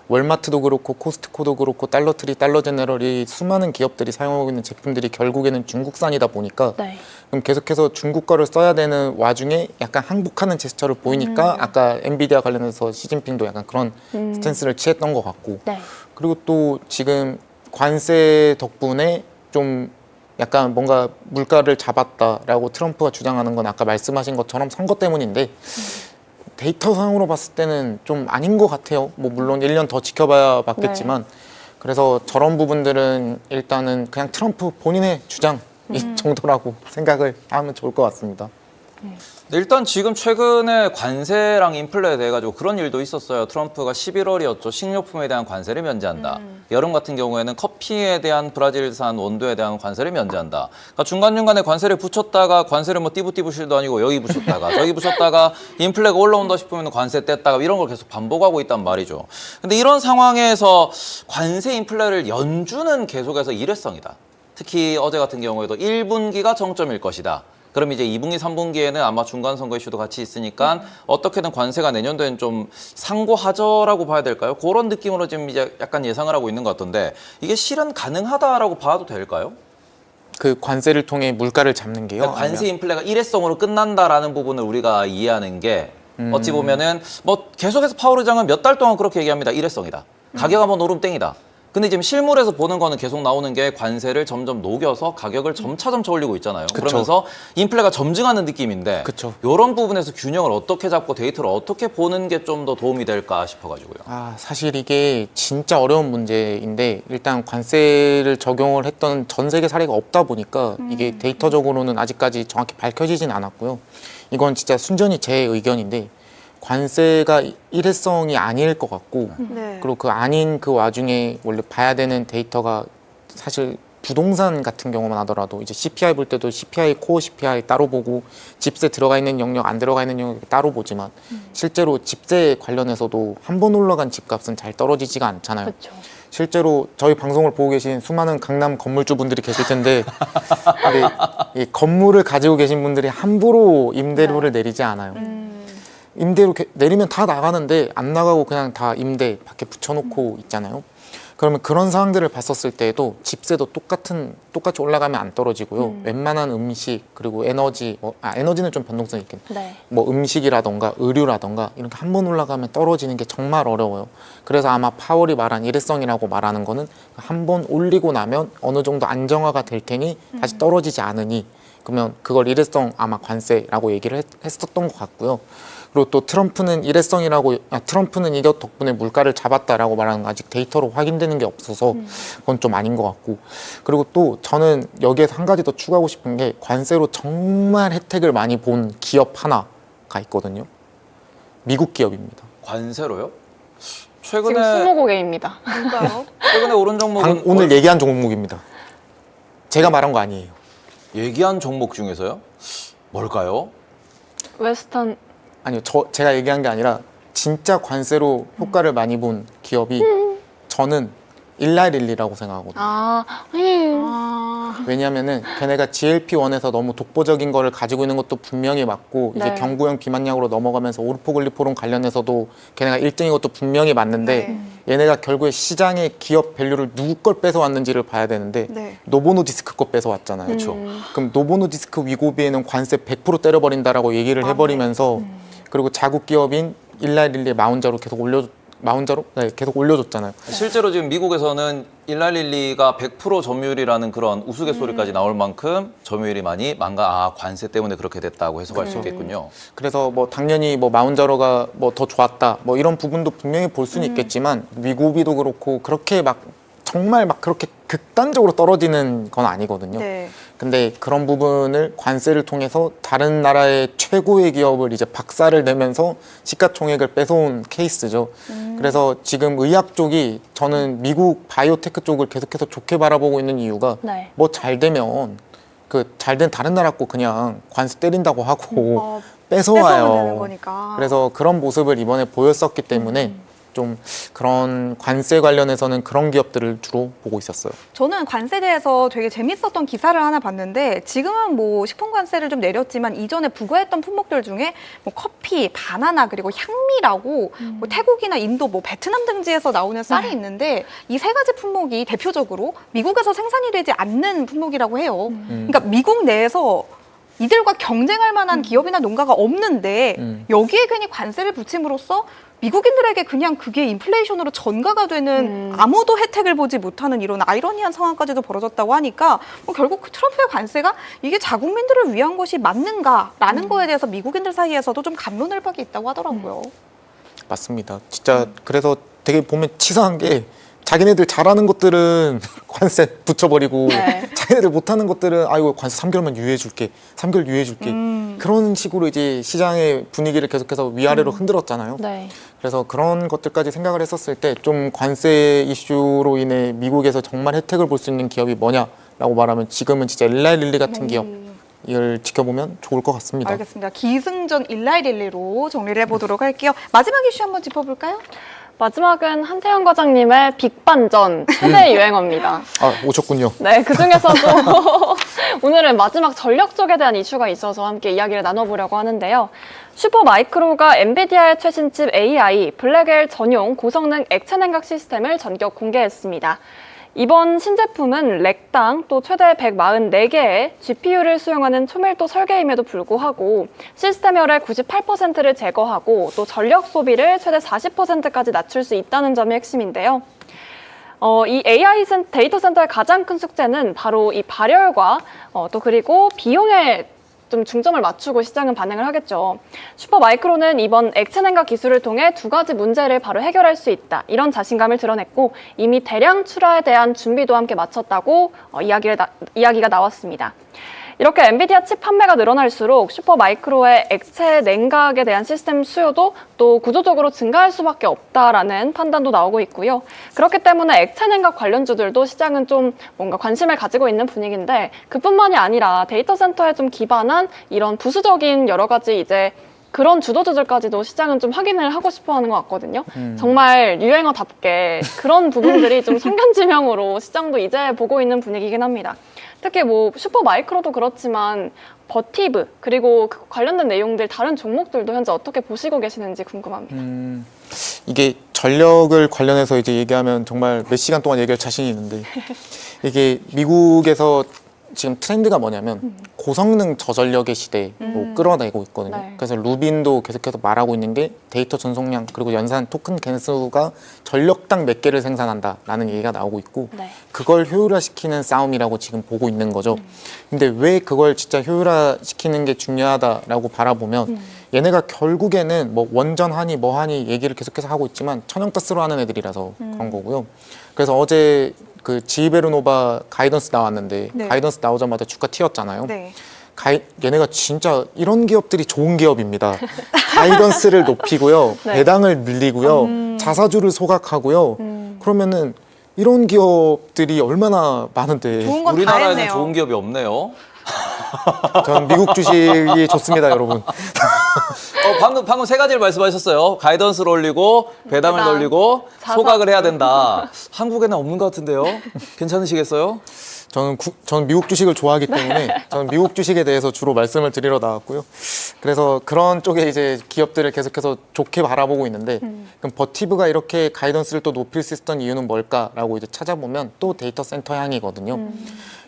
월마트도 그렇고 코스트코도 그렇고 달러트리, 달러제너럴이 수많은 기업들이 사용하고 있는 제품들이 결국에는 중국산이다 보니까 네. 그럼 계속해서 중국 거를 써야 되는 와중에 약간 항복하는 제스처를 보이니까 아까 엔비디아 관련해서 시진핑도 약간 그런 스탠스를 취했던 것 같고 네. 그리고 또 지금 관세 덕분에 좀 약간 뭔가 물가를 잡았다라고 트럼프가 주장하는 건 아까 말씀하신 것처럼 선거 때문인데 데이터상으로 봤을 때는 좀 아닌 것 같아요. 뭐 물론 1년 더 지켜봐야 맞겠지만 그래서 저런 부분들은 일단은 그냥 트럼프 본인의 주장 이 정도라고 생각을 하면 좋을 것 같습니다. 일단 지금 최근에 관세랑 인플레에 대해 가지고 그런 일도 있었어요. 트럼프가 11월이었죠. 식료품에 대한 관세를 면제한다. 여름 같은 경우에는 커피에 대한 브라질산 원두에 대한 관세를 면제한다. 그러니까 중간중간에 관세를 붙였다가 관세를 뭐 띠부띠부실도 아니고 여기 붙였다가 저기 붙였다가 인플레가 올라온다 싶으면 관세 뗐다가 이런 걸 계속 반복하고 있단 말이죠. 근데 이런 상황에서 관세 인플레를 연준은 계속해서 일회성이다. 특히 어제 같은 경우에도 1분기가 정점일 것이다. 그럼 이제 2분기, 3분기에는 아마 중간선거 이슈도 같이 있으니까 어떻게든 관세가 내년도엔 좀 상고하저라고 봐야 될까요? 그런 느낌으로 지금 이제 약간 예상을 하고 있는 것 같던데 이게 실현 가능하다라고 봐도 될까요? 그 관세를 통해 물가를 잡는 게요? 그러니까 관세 인플레가 일회성으로 끝난다라는 부분을 우리가 이해하는 게 어찌 보면은 뭐 계속해서 파월 의장은 몇 달 동안 그렇게 얘기합니다. 일회성이다. 가격 한번 오르면 땡이다. 근데 지금 실물에서 보는 거는 계속 나오는 게 관세를 점점 녹여서 가격을 점차 올리고 있잖아요. 그쵸. 그러면서 인플레가 점증하는 느낌인데 그쵸. 이런 부분에서 균형을 어떻게 잡고 데이터를 어떻게 보는 게 좀 더 도움이 될까 싶어가지고요. 사실 이게 진짜 어려운 문제인데 일단 관세를 적용을 했던 전 세계 사례가 없다 보니까 이게 데이터적으로는 아직까지 정확히 밝혀지진 않았고요. 이건 진짜 순전히 제 의견인데 관세가 일회성이 아닐 것 같고 네. 그리고 그 아닌 그 와중에 원래 봐야 되는 데이터가 사실 부동산 같은 경우만 하더라도 이제 CPI 볼 때도 CPI, 코어 CPI 따로 보고 집세 들어가 있는 영역, 안 들어가 있는 영역 따로 보지만 실제로 집세 관련해서도 한 번 올라간 집값은 잘 떨어지지가 않잖아요. 그렇죠. 실제로 저희 방송을 보고 계신 수많은 강남 건물주분들이 계실 텐데 근데 이 건물을 가지고 계신 분들이 함부로 임대료를 내리지 않아요. 임대료 내리면 다 나가는데 안 나가고 그냥 다 임대 밖에 붙여놓고 있잖아요. 그러면 그런 상황들을 봤었을 때에도 집세도 똑같이 올라가면 안 떨어지고요. 웬만한 음식 그리고 에너지, 에너지는 좀 변동성이 있긴. 네. 뭐 음식이라던가 의류라던가 이렇게 한 번 올라가면 떨어지는 게 정말 어려워요. 그래서 아마 파월이 말한 일회성이라고 말하는 거는 한 번 올리고 나면 어느 정도 안정화가 될 테니 다시 떨어지지 않으니 그러면 그걸 일회성 아마 관세라고 얘기를 했었던 것 같고요. 그리고 또 트럼프는 트럼프는 이것 덕분에 물가를 잡았다라고 말하는 거 아직 데이터로 확인되는 게 없어서 그건 좀 아닌 것 같고 그리고 또 저는 여기에서 한 가지 더 추가하고 싶은 게 관세로 정말 혜택을 많이 본 기업 하나가 있거든요. 미국 기업입니다. 관세로요? 지금 최근에 20개입니다. 뭔가요? 최근에 오른 종목은 오늘 얘기한 종목입니다. 제가 말한 거 아니에요. 얘기한 종목 중에서요? 뭘까요? 웨스턴 아니요, 제가 얘기한 게 아니라 진짜 관세로 효과를 많이 본 기업이 저는 일라릴리라고 생각하거든요. 왜냐하면은 걔네가 GLP-1에서 너무 독보적인 거를 가지고 있는 것도 분명히 맞고 이제 네. 경구형 비만약으로 넘어가면서 오르포글리포론 관련해서도 걔네가 1등인 것도 분명히 맞는데 얘네가 결국에 시장의 기업 밸류를 누구 걸 뺏어왔는지를 봐야 되는데 네. 노보노디스크 거 뺏어왔잖아요. 그렇죠. 그럼 노보노디스크 위고비에는 관세 100% 때려버린다라고 얘기를 해버리면서 그리고 자국 기업인 일라릴리의 마운자로 계속 마운저로 네, 계속 올려줬잖아요. 실제로 지금 미국에서는 일라릴리가 100% 점유율이라는 그런 우스갯소리까지 나올 만큼 점유율이 많이 관세 때문에 그렇게 됐다고 해석할 수 있겠군요. 그래서 뭐 당연히 뭐 마운저로가 뭐 더 좋았다 뭐 이런 부분도 분명히 볼 수는 있겠지만 미국이도 그렇고 그렇게 막 정말 막 그렇게 극단적으로 떨어지는 건 아니거든요. 네. 근데 그런 부분을 관세를 통해서 다른 나라의 최고의 기업을 이제 박살을 내면서 시가총액을 뺏어온 케이스죠. 그래서 지금 의학 쪽이 저는 미국 바이오테크 쪽을 계속해서 좋게 바라보고 있는 이유가 네. 뭐 잘 되면 그 잘된 다른 나라 거 그냥 관세 때린다고 하고 뺏어오면 되는 뺏어와요. 거니까. 그래서 그런 모습을 이번에 보였었기 때문에 좀 그런 관세 관련해서는 그런 기업들을 주로 보고 있었어요. 저는 관세에 대해서 되게 재밌었던 기사를 하나 봤는데 지금은 뭐 식품 관세를 좀 내렸지만 이전에 부과했던 품목들 중에 뭐 커피, 바나나 그리고 향미라고 뭐 태국이나 인도, 뭐 베트남 등지에서 나오는 쌀이 있는데 이 세 가지 품목이 대표적으로 미국에서 생산이 되지 않는 품목이라고 해요. 그러니까 미국 내에서 이들과 경쟁할 만한 기업이나 농가가 없는데 여기에 괜히 관세를 붙임으로써 미국인들에게 그냥 그게 인플레이션으로 전가가 되는 아무도 혜택을 보지 못하는 이런 아이러니한 상황까지도 벌어졌다고 하니까 뭐 결국 그 트럼프의 관세가 이게 자국민들을 위한 것이 맞는가라는 거에 대해서 미국인들 사이에서도 좀 갑론을박이 있다고 하더라고요. 맞습니다. 진짜 그래서 되게 보면 치사한 게 자기네들 잘하는 것들은 관세 붙여버리고 네. 자기네들 못하는 것들은 아이고 관세 3개월만 유예해줄게 3개월 유예해줄게 그런 식으로 이제 시장의 분위기를 계속해서 위아래로 흔들었잖아요. 네. 그래서 그런 것들까지 생각을 했었을 때 좀 관세 이슈로 인해 미국에서 정말 혜택을 볼 수 있는 기업이 뭐냐라고 말하면 지금은 진짜 일라릴리 같은 기업을 지켜보면 좋을 것 같습니다. 알겠습니다. 기승전 일라이릴리로 정리를 해보도록 할게요. 마지막 이슈 한번 짚어볼까요? 마지막은 한태영 과장님의 빅반전 최대 유행어입니다. 아 오셨군요. 네, 그 중에서도 오늘은 마지막 전력 쪽에 대한 이슈가 있어서 함께 이야기를 나눠보려고 하는데요. 슈퍼마이크로가 엔비디아의 최신 칩 AI 블랙엘 전용 고성능 액체 냉각 시스템을 전격 공개했습니다. 이번 신제품은 렉당 또 최대 144개의 GPU를 수용하는 초밀도 설계임에도 불구하고 시스템열의 98%를 제거하고 또 전력 소비를 최대 40%까지 낮출 수 있다는 점이 핵심인데요. 이 AI 데이터 센터의 가장 큰 숙제는 바로 이 발열과 또 그리고 비용에 좀 중점을 맞추고 시장은 반응을 하겠죠. 슈퍼마이크로는 이번 액체 냉각 기술을 통해 두 가지 문제를 바로 해결할 수 있다. 이런 자신감을 드러냈고 이미 대량 출하에 대한 준비도 함께 마쳤다고 이야기가 나왔습니다. 이렇게 엔비디아 칩 판매가 늘어날수록 슈퍼마이크로의 액체 냉각에 대한 시스템 수요도 또 구조적으로 증가할 수밖에 없다라는 판단도 나오고 있고요. 그렇기 때문에 액체 냉각 관련주들도 시장은 좀 뭔가 관심을 가지고 있는 분위기인데 그뿐만이 아니라 데이터 센터에 좀 기반한 이런 부수적인 여러 가지 이제 그런 주도주들까지도 시장은 좀 확인을 하고 싶어 하는 것 같거든요. 정말 유행어답게 그런 부분들이 좀 성견지명으로 시장도 이제 보고 있는 분위기긴 합니다. 특히 뭐 슈퍼마이크로도 그렇지만 버티브 그리고 그 관련된 내용들 다른 종목들도 현재 어떻게 보시고 계시는지 궁금합니다. 이게 전력을 관련해서 이제 얘기하면 정말 몇 시간 동안 얘기할 자신이 있는데 이게 미국에서 지금 트렌드가 뭐냐면 고성능 저전력의 시대로 끌어내고 있거든요. 네. 그래서 루빈도 계속해서 말하고 있는 게 데이터 전송량 그리고 연산 토큰 개수가 전력당 몇 개를 생산한다라는 얘기가 나오고 있고 네. 그걸 효율화시키는 싸움이라고 지금 보고 있는 거죠. 근데 왜 그걸 진짜 효율화시키는 게 중요하다라고 바라보면 얘네가 결국에는 뭐 원전하니 뭐하니 얘기를 계속해서 하고 있지만 천연가스로 하는 애들이라서 그런 거고요. 그래서 어제 그 지베르노바 가이던스 나왔는데 네. 가이던스 나오자마자 주가 튀었잖아요. 네. 얘네가 진짜 이런 기업들이 좋은 기업입니다. 가이던스를 높이고요. 네. 배당을 늘리고요. 자사주를 소각하고요. 그러면은 이런 기업들이 얼마나 많은데 좋은 건 다 우리나라에는 했네요. 좋은 기업이 없네요. 전 미국 주식이 좋습니다, 여러분. 방금 세 가지를 말씀하셨어요. 가이던스를 올리고 배당을 배당, 돌리고 자사. 소각을 해야 된다. 한국에는 없는 것 같은데요. 괜찮으시겠어요? 저는 미국 주식을 좋아하기 때문에 저는 미국 주식에 대해서 주로 말씀을 드리러 나왔고요. 그래서 그런 쪽에 이제 기업들을 계속해서 좋게 바라보고 있는데 그럼 버티브가 이렇게 가이던스를 또 높일 수 있었던 이유는 뭘까라고 이제 찾아보면 또 데이터 센터 향이거든요.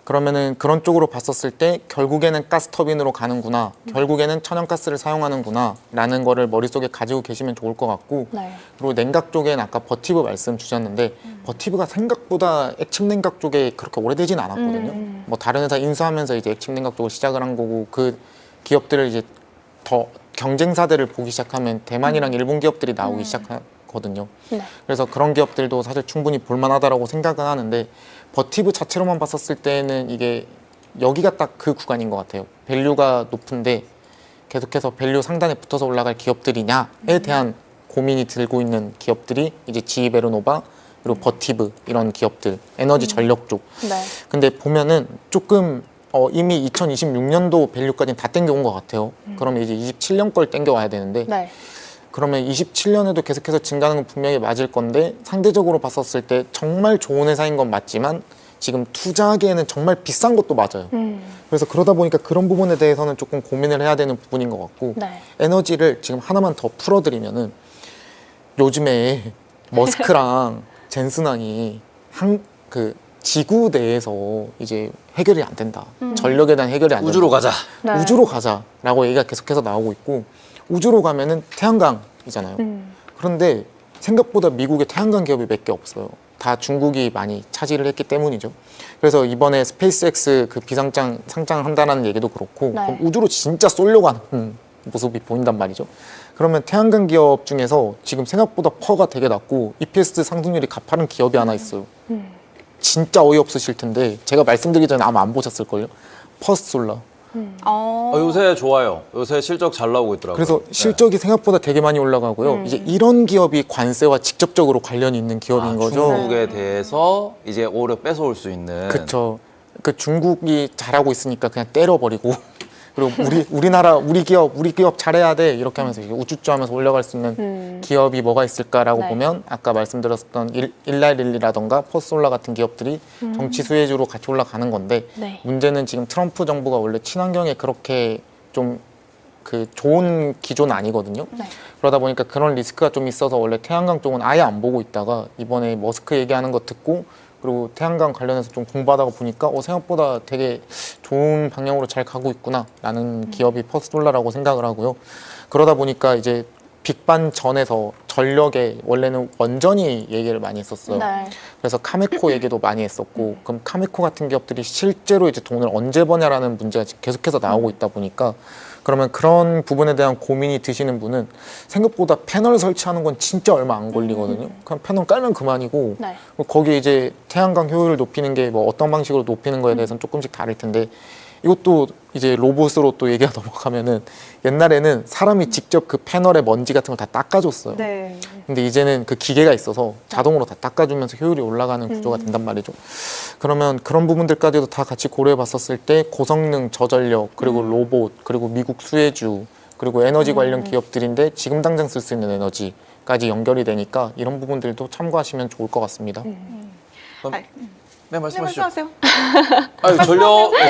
그러면은 그런 쪽으로 봤었을 때 결국에는 가스터빈으로 가는구나, 결국에는 천연가스를 사용하는구나 라는 거를 머릿속에 가지고 계시면 좋을 것 같고, 네. 그리고 냉각 쪽엔 아까 버티브 말씀 주셨는데 버티브가 생각보다 액침 냉각 쪽에 그렇게 오래되진 않았거든요. 뭐 다른 회사 인수하면서 이제 액침 냉각 쪽을 시작을 한 거고, 그 기업들을 이제 더 경쟁사들을 보기 시작하면 대만이랑 일본 기업들이 나오기 시작하거든요. 네. 그래서 그런 기업들도 사실 충분히 볼만하다라고 생각은 하는데, 버티브 자체로만 봤었을 때는 이게 여기가 딱 그 구간인 것 같아요. 밸류가 높은데 계속해서 밸류 상단에 붙어서 올라갈 기업들이냐에 대한 고민이 들고 있는 기업들이 이제 GE 베르노바, 그리고 버티브, 이런 기업들, 에너지 전력 쪽. 네. 근데 보면은 조금 이미 2026년도 밸류까지는 다 땡겨온 것 같아요. 그러면 이제 27년 걸 땡겨와야 되는데, 네. 그러면 27년에도 계속해서 증가하는 건 분명히 맞을 건데, 상대적으로 봤었을 때 정말 좋은 회사인 건 맞지만 지금 투자하기에는 정말 비싼 것도 맞아요. 그래서 그러다 보니까 그런 부분에 대해서는 조금 고민을 해야 되는 부분인 것 같고, 네. 에너지를 지금 하나만 더 풀어드리면은, 요즘에 머스크랑 젠슨왕이 그 지구 내에서 이제 해결이 안 된다. 전력에 대한 해결이 안 된다. 우주로 가자. 네. 우주로 가자라고 얘기가 계속해서 나오고 있고, 우주로 가면은 태양광이잖아요. 그런데 생각보다 미국에 태양광 기업이 몇 개 없어요. 다 중국이 많이 차지를 했기 때문이죠. 그래서 이번에 스페이스X 그 비상장 상장한다는 얘기도 그렇고, 네. 그럼 우주로 진짜 쏘려고 하는 모습이 보인단 말이죠. 그러면 태양광 기업 중에서 지금 생각보다 퍼가 되게 낮고 EPS 상승률이 가파른 기업이 하나 있어요. 진짜 어이없으실 텐데 제가 말씀드리기 전에 아마 안 보셨을걸요. 퍼스솔라. 요새 좋아요. 요새 실적 잘 나오고 있더라고요. 그래서 실적이 생각보다 되게 많이 올라가고요. 이제 이런 기업이 관세와 직접적으로 관련이 있는 기업인 거죠. 중국에 대해서 이제 오히려 뺏어올 수 있는. 그렇죠. 그 중국이 잘하고 있으니까 그냥 때려버리고, 그리고 우리나라 우리 기업 잘해야 돼 이렇게 하면서 이게 우쭈쭈하면서 올라갈 수 있는 기업이 뭐가 있을까라고 네. 보면 아까 말씀드렸던 일라일리라던가 퍼스솔라 같은 기업들이 정치 수혜주로 같이 올라가는 건데, 네. 문제는 지금 트럼프 정부가 원래 친환경에 그렇게 좀 그 좋은 기조는 아니거든요. 네. 그러다 보니까 그런 리스크가 좀 있어서 원래 태양광 쪽은 아예 안 보고 있다가 이번에 머스크 얘기하는 거 듣고, 그리고 태양광 관련해서 좀 공부하다가 보니까 생각보다 되게 좋은 방향으로 잘 가고 있구나 라는 기업이 퍼스솔라라고 생각을 하고요. 그러다 보니까 이제 빅반 전에서 전력에 원래는 원전이 얘기를 많이 했었어요. 네. 그래서 카메코 얘기도 많이 했었고, 그럼 카메코 같은 기업들이 실제로 이제 돈을 언제 버냐라는 문제가 지금 계속해서 나오고 있다 보니까, 그러면 그런 부분에 대한 고민이 드시는 분은 생각보다 패널 설치하는 건 진짜 얼마 안 걸리거든요. 그냥 패널 깔면 그만이고, 네. 거기에 이제 태양광 효율을 높이는 게 뭐 어떤 방식으로 높이는 거에 대해서는 조금씩 다를 텐데, 이것도 이제 로봇으로 또 얘기가 넘어가면은, 옛날에는 사람이 직접 그 패널에 먼지 같은 걸 다 닦아줬어요. 네. 근데 이제는 그 기계가 있어서 자동으로 다 닦아주면서 효율이 올라가는 구조가 된단 말이죠. 그러면 그런 부분들까지도 다 같이 고려해 봤었을 때 고성능 저전력, 그리고 로봇, 그리고 미국 수혜주, 그리고 에너지 관련 기업들인데 지금 당장 쓸 수 있는 에너지까지 연결이 되니까 이런 부분들도 참고하시면 좋을 것 같습니다. 네, 말씀하시죠. 말씀하세요.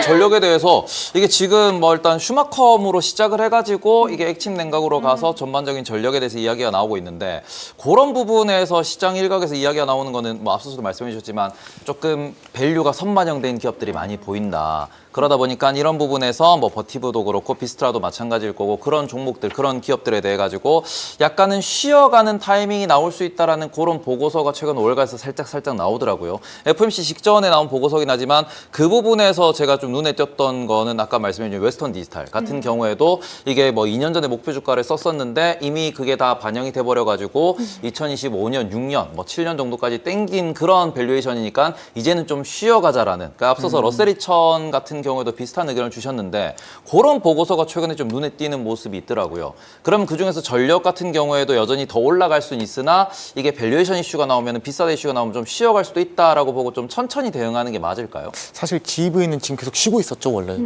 전력에 대해서 이게 지금 뭐 일단 슈마컴으로 시작을 해가지고 이게 액침 냉각으로 가서 전반적인 전력에 대해서 이야기가 나오고 있는데, 그런 부분에서 시장 일각에서 이야기가 나오는 거는 뭐 앞서서도 말씀해 주셨지만 조금 밸류가 선반영된 기업들이 많이 보인다. 그러다 보니까 이런 부분에서 뭐 버티브도 그렇고 비스트라도 마찬가지일 거고, 그런 종목들, 그런 기업들에 대해 가지고 약간은 쉬어가는 타이밍이 나올 수 있다라는 그런 보고서가 최근 5월가에서 살짝 나오더라고요. FOMC 직전에 나온 보고서긴 하지만 그 부분에서 제가 좀 눈에 띄었던 거는 아까 말씀해 주신 웨스턴 디지털 같은 경우에도 이게 뭐 2년 전에 목표 주가를 썼었는데 이미 그게 다 반영이 돼 버려 가지고 2025년, 6년, 뭐 7년 정도까지 땡긴 그런 밸류에이션이니까 이제는 좀 쉬어가자라는, 그러니까 앞서서 러셀2000 같은 경우에도 비슷한 의견을 주셨는데, 그런 보고서가 최근에 좀 눈에 띄는 모습이 있더라고요. 그럼 그중에서 전력 같은 경우에도 여전히 더 올라갈 수는 있으나 이게 밸류에이션 이슈가 나오면, 비싸다 이슈가 나오면 좀 쉬어갈 수도 있다라고 보고 좀 천천히 대응하는 게 맞을까요? 사실 GEV는 지금 계속 쉬고 있었죠, 원래.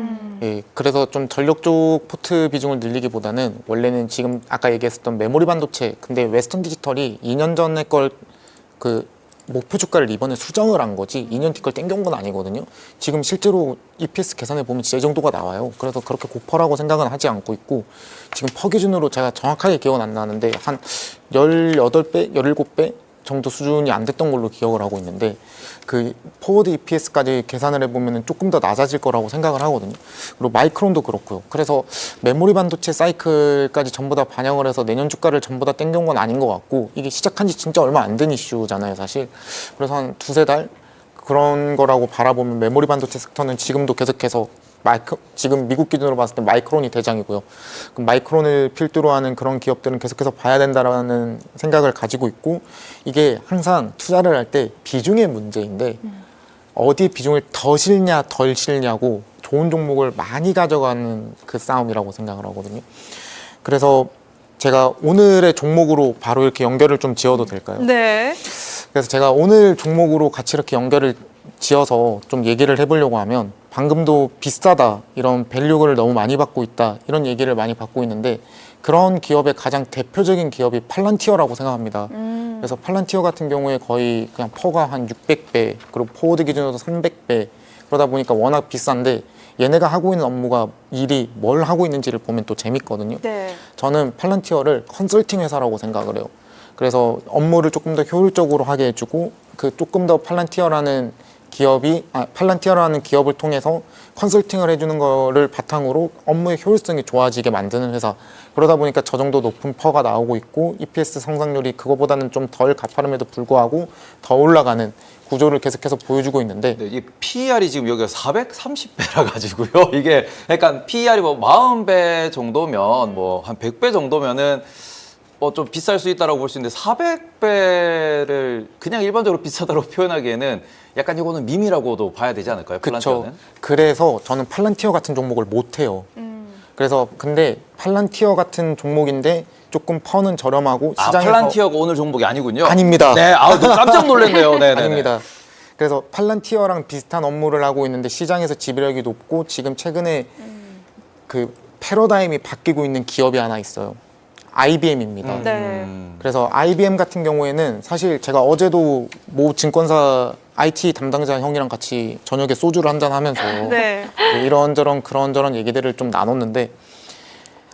예, 그래서 좀 전력 쪽 포트 비중을 늘리기보다는 원래는 지금 아까 얘기했었던 메모리 반도체, 근데 웨스턴 디지털이 2년 전에 걸 그 목표 주가를 이번에 수정을 한 거지 2년 뒤 걸 땡겨온 건 아니거든요. 지금 실제로 EPS 계산해 보면 진짜 이 정도가 나와요. 그래서 그렇게 고퍼라고 생각은 하지 않고 있고, 지금 퍼 기준으로 제가 정확하게 기억은 안 나는데 한 18배, 17배 정도 수준이 안 됐던 걸로 기억을 하고 있는데 그 포워드 EPS까지 계산을 해보면 조금 더 낮아질 거라고 생각을 하거든요. 그리고 마이크론도 그렇고요. 그래서 메모리 반도체 사이클까지 전부 다 반영을 해서 내년 주가를 전부 다 땡겨온 건 아닌 것 같고 이게 시작한 지 진짜 얼마 안 된 이슈잖아요, 사실. 그래서 한 두세 달 그런 거라고 바라보면 메모리 반도체 섹터는 지금도 계속해서 지금 미국 기준으로 봤을 때 마이크론이 대장이고요. 그럼 마이크론을 필두로 하는 그런 기업들은 계속해서 봐야 된다라는 생각을 가지고 있고 이게 항상 투자를 할 때 비중의 문제인데 어디에 비중을 더 실냐 덜 실냐고 좋은 종목을 많이 가져가는 그 싸움이라고 생각을 하거든요. 그래서 제가 오늘의 종목으로 바로 이렇게 연결을 좀 지어도 될까요? 네. 그래서 제가 오늘 종목으로 같이 이렇게 연결을 지어서 좀 얘기를 해보려고 하면 방금도 비싸다 이런 밸류를 너무 많이 받고 있다 이런 얘기를 많이 받고 있는데 그런 기업의 가장 대표적인 기업이 팔란티어라고 생각합니다. 그래서 팔란티어 같은 경우에 거의 그냥 퍼가 한 600배 그리고 포워드 기준으로도 300배 그러다 보니까 워낙 비싼데 얘네가 하고 있는 업무가 일이 뭘 하고 있는지를 보면 또 재밌거든요. 네. 저는 팔란티어를 컨설팅 회사라고 생각을 해요. 그래서 업무를 조금 더 효율적으로 하게 해주고 그 조금 더 팔란티어라는 기업을 통해서 컨설팅을 해주는 거를 바탕으로 업무의 효율성이 좋아지게 만드는 회사. 그러다 보니까 저 정도 높은 퍼가 나오고 있고 EPS 성장률이 그거보다는 좀 덜 가파름에도 불구하고 더 올라가는 구조를 계속해서 보여주고 있는데 네, 이 PER이 지금 여기가 430배라 가지고요. 이게 약간 PER이 뭐 40배 정도면 뭐 한 100배 정도면은 좀 비쌀 수 있다라고 볼 수 있는데 400배를 그냥 일반적으로 비싸다고 표현하기에는 약간 이거는 밈이라고도 봐야 되지 않을까요? 그렇죠. 팔란티어는? 그래서 저는 팔란티어 같은 종목을 못 해요. 그래서 근데 팔란티어 같은 종목인데 조금 퍼는 저렴하고 시장에서 팔란티어가 오늘 종목이 아니군요. 아닙니다. 네, 너무 깜짝 놀랐네요. 네, 아닙니다. 그래서 팔란티어랑 비슷한 업무를 하고 있는데 시장에서 지배력이 높고 지금 최근에 그 패러다임이 바뀌고 있는 기업이 하나 있어요. IBM입니다. 네. 그래서 IBM 같은 경우에는 사실 제가 어제도 모 증권사 IT 담당자 형이랑 같이 저녁에 소주를 한잔 하면서 네. 이런저런 그런저런 얘기들을 좀 나눴는데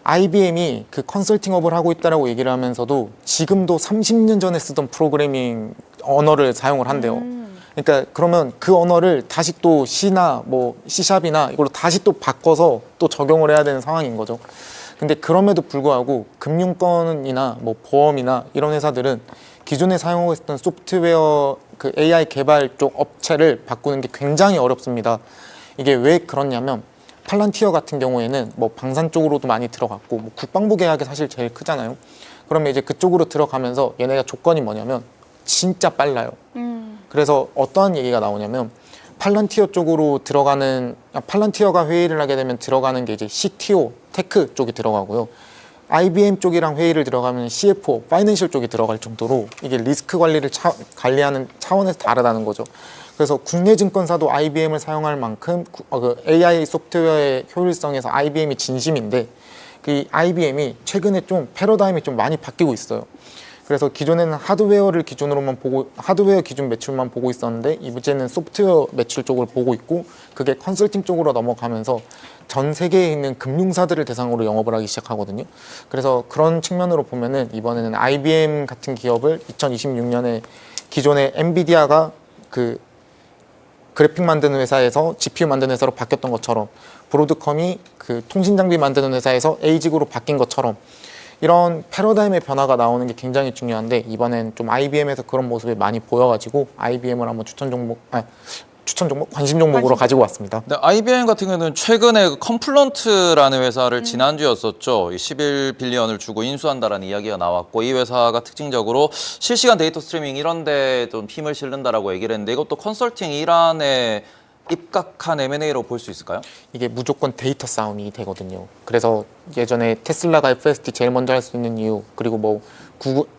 IBM이 그 컨설팅업을 하고 있다라고 얘기를 하면서도 지금도 30년 전에 쓰던 프로그래밍 언어를 사용을 한대요. 그러니까 그러면 그 언어를 다시 또 C나 뭐 C샵이나 이걸로 다시 또 바꿔서 또 적용을 해야 되는 상황인 거죠. 근데 그럼에도 불구하고 금융권이나 뭐 보험이나 이런 회사들은 기존에 사용하고 있었던 소프트웨어 그 AI 개발 쪽 업체를 바꾸는 게 굉장히 어렵습니다. 이게 왜 그렇냐면 팔란티어 같은 경우에는 뭐 방산 쪽으로도 많이 들어갔고 뭐 국방부 계약이 사실 제일 크잖아요. 그러면 이제 그쪽으로 들어가면서 얘네가 조건이 뭐냐면 진짜 빨라요. 그래서 어떠한 얘기가 나오냐면 팔란티어 쪽으로 들어가는 팔란티어가 회의를 하게 되면 들어가는 게 이제 CTO, 테크 쪽이 들어가고요. IBM 쪽이랑 회의를 들어가면 CFO, 파이낸셜 쪽이 들어갈 정도로 이게 리스크 관리를 관리하는 차원에서 다르다는 거죠. 그래서 국내 증권사도 IBM을 사용할 만큼 그 AI 소프트웨어의 효율성에서 IBM이 진심인데 그 IBM이 최근에 좀 패러다임이 좀 많이 바뀌고 있어요. 그래서 기존에는 하드웨어를 기준으로만 보고 하드웨어 기준 매출만 보고 있었는데 이제는 소프트웨어 매출 쪽을 보고 있고 그게 컨설팅 쪽으로 넘어가면서 전 세계에 있는 금융사들을 대상으로 영업을 하기 시작하거든요. 그래서 그런 측면으로 보면은 이번에는 IBM 같은 기업을 2026년에 기존의 엔비디아가 그 그래픽 만드는 회사에서 GPU 만드는 회사로 바뀌었던 것처럼 브로드컴이 그 통신 장비 만드는 회사에서 에이직으로 바뀐 것처럼 이런 패러다임의 변화가 나오는 게 굉장히 중요한데 이번엔 좀 IBM에서 그런 모습이 많이 보여가지고 IBM을 한번 관심 종목으로 가지고 왔습니다. 네, IBM 같은 경우는 최근에 그 컴플런트라는 회사를 지난주였었죠. 11빌리언을 주고 인수한다라는 이야기가 나왔고 이 회사가 특징적으로 실시간 데이터 스트리밍 이런 데 좀 힘을 실른다라고 얘기를 했는데 이것도 컨설팅 일환에 입각한 M&A로 볼 수 있을까요? 이게 무조건 데이터 싸움이 되거든요. 그래서 예전에 테슬라가 FSD 제일 먼저 할 수 있는 이유 그리고 뭐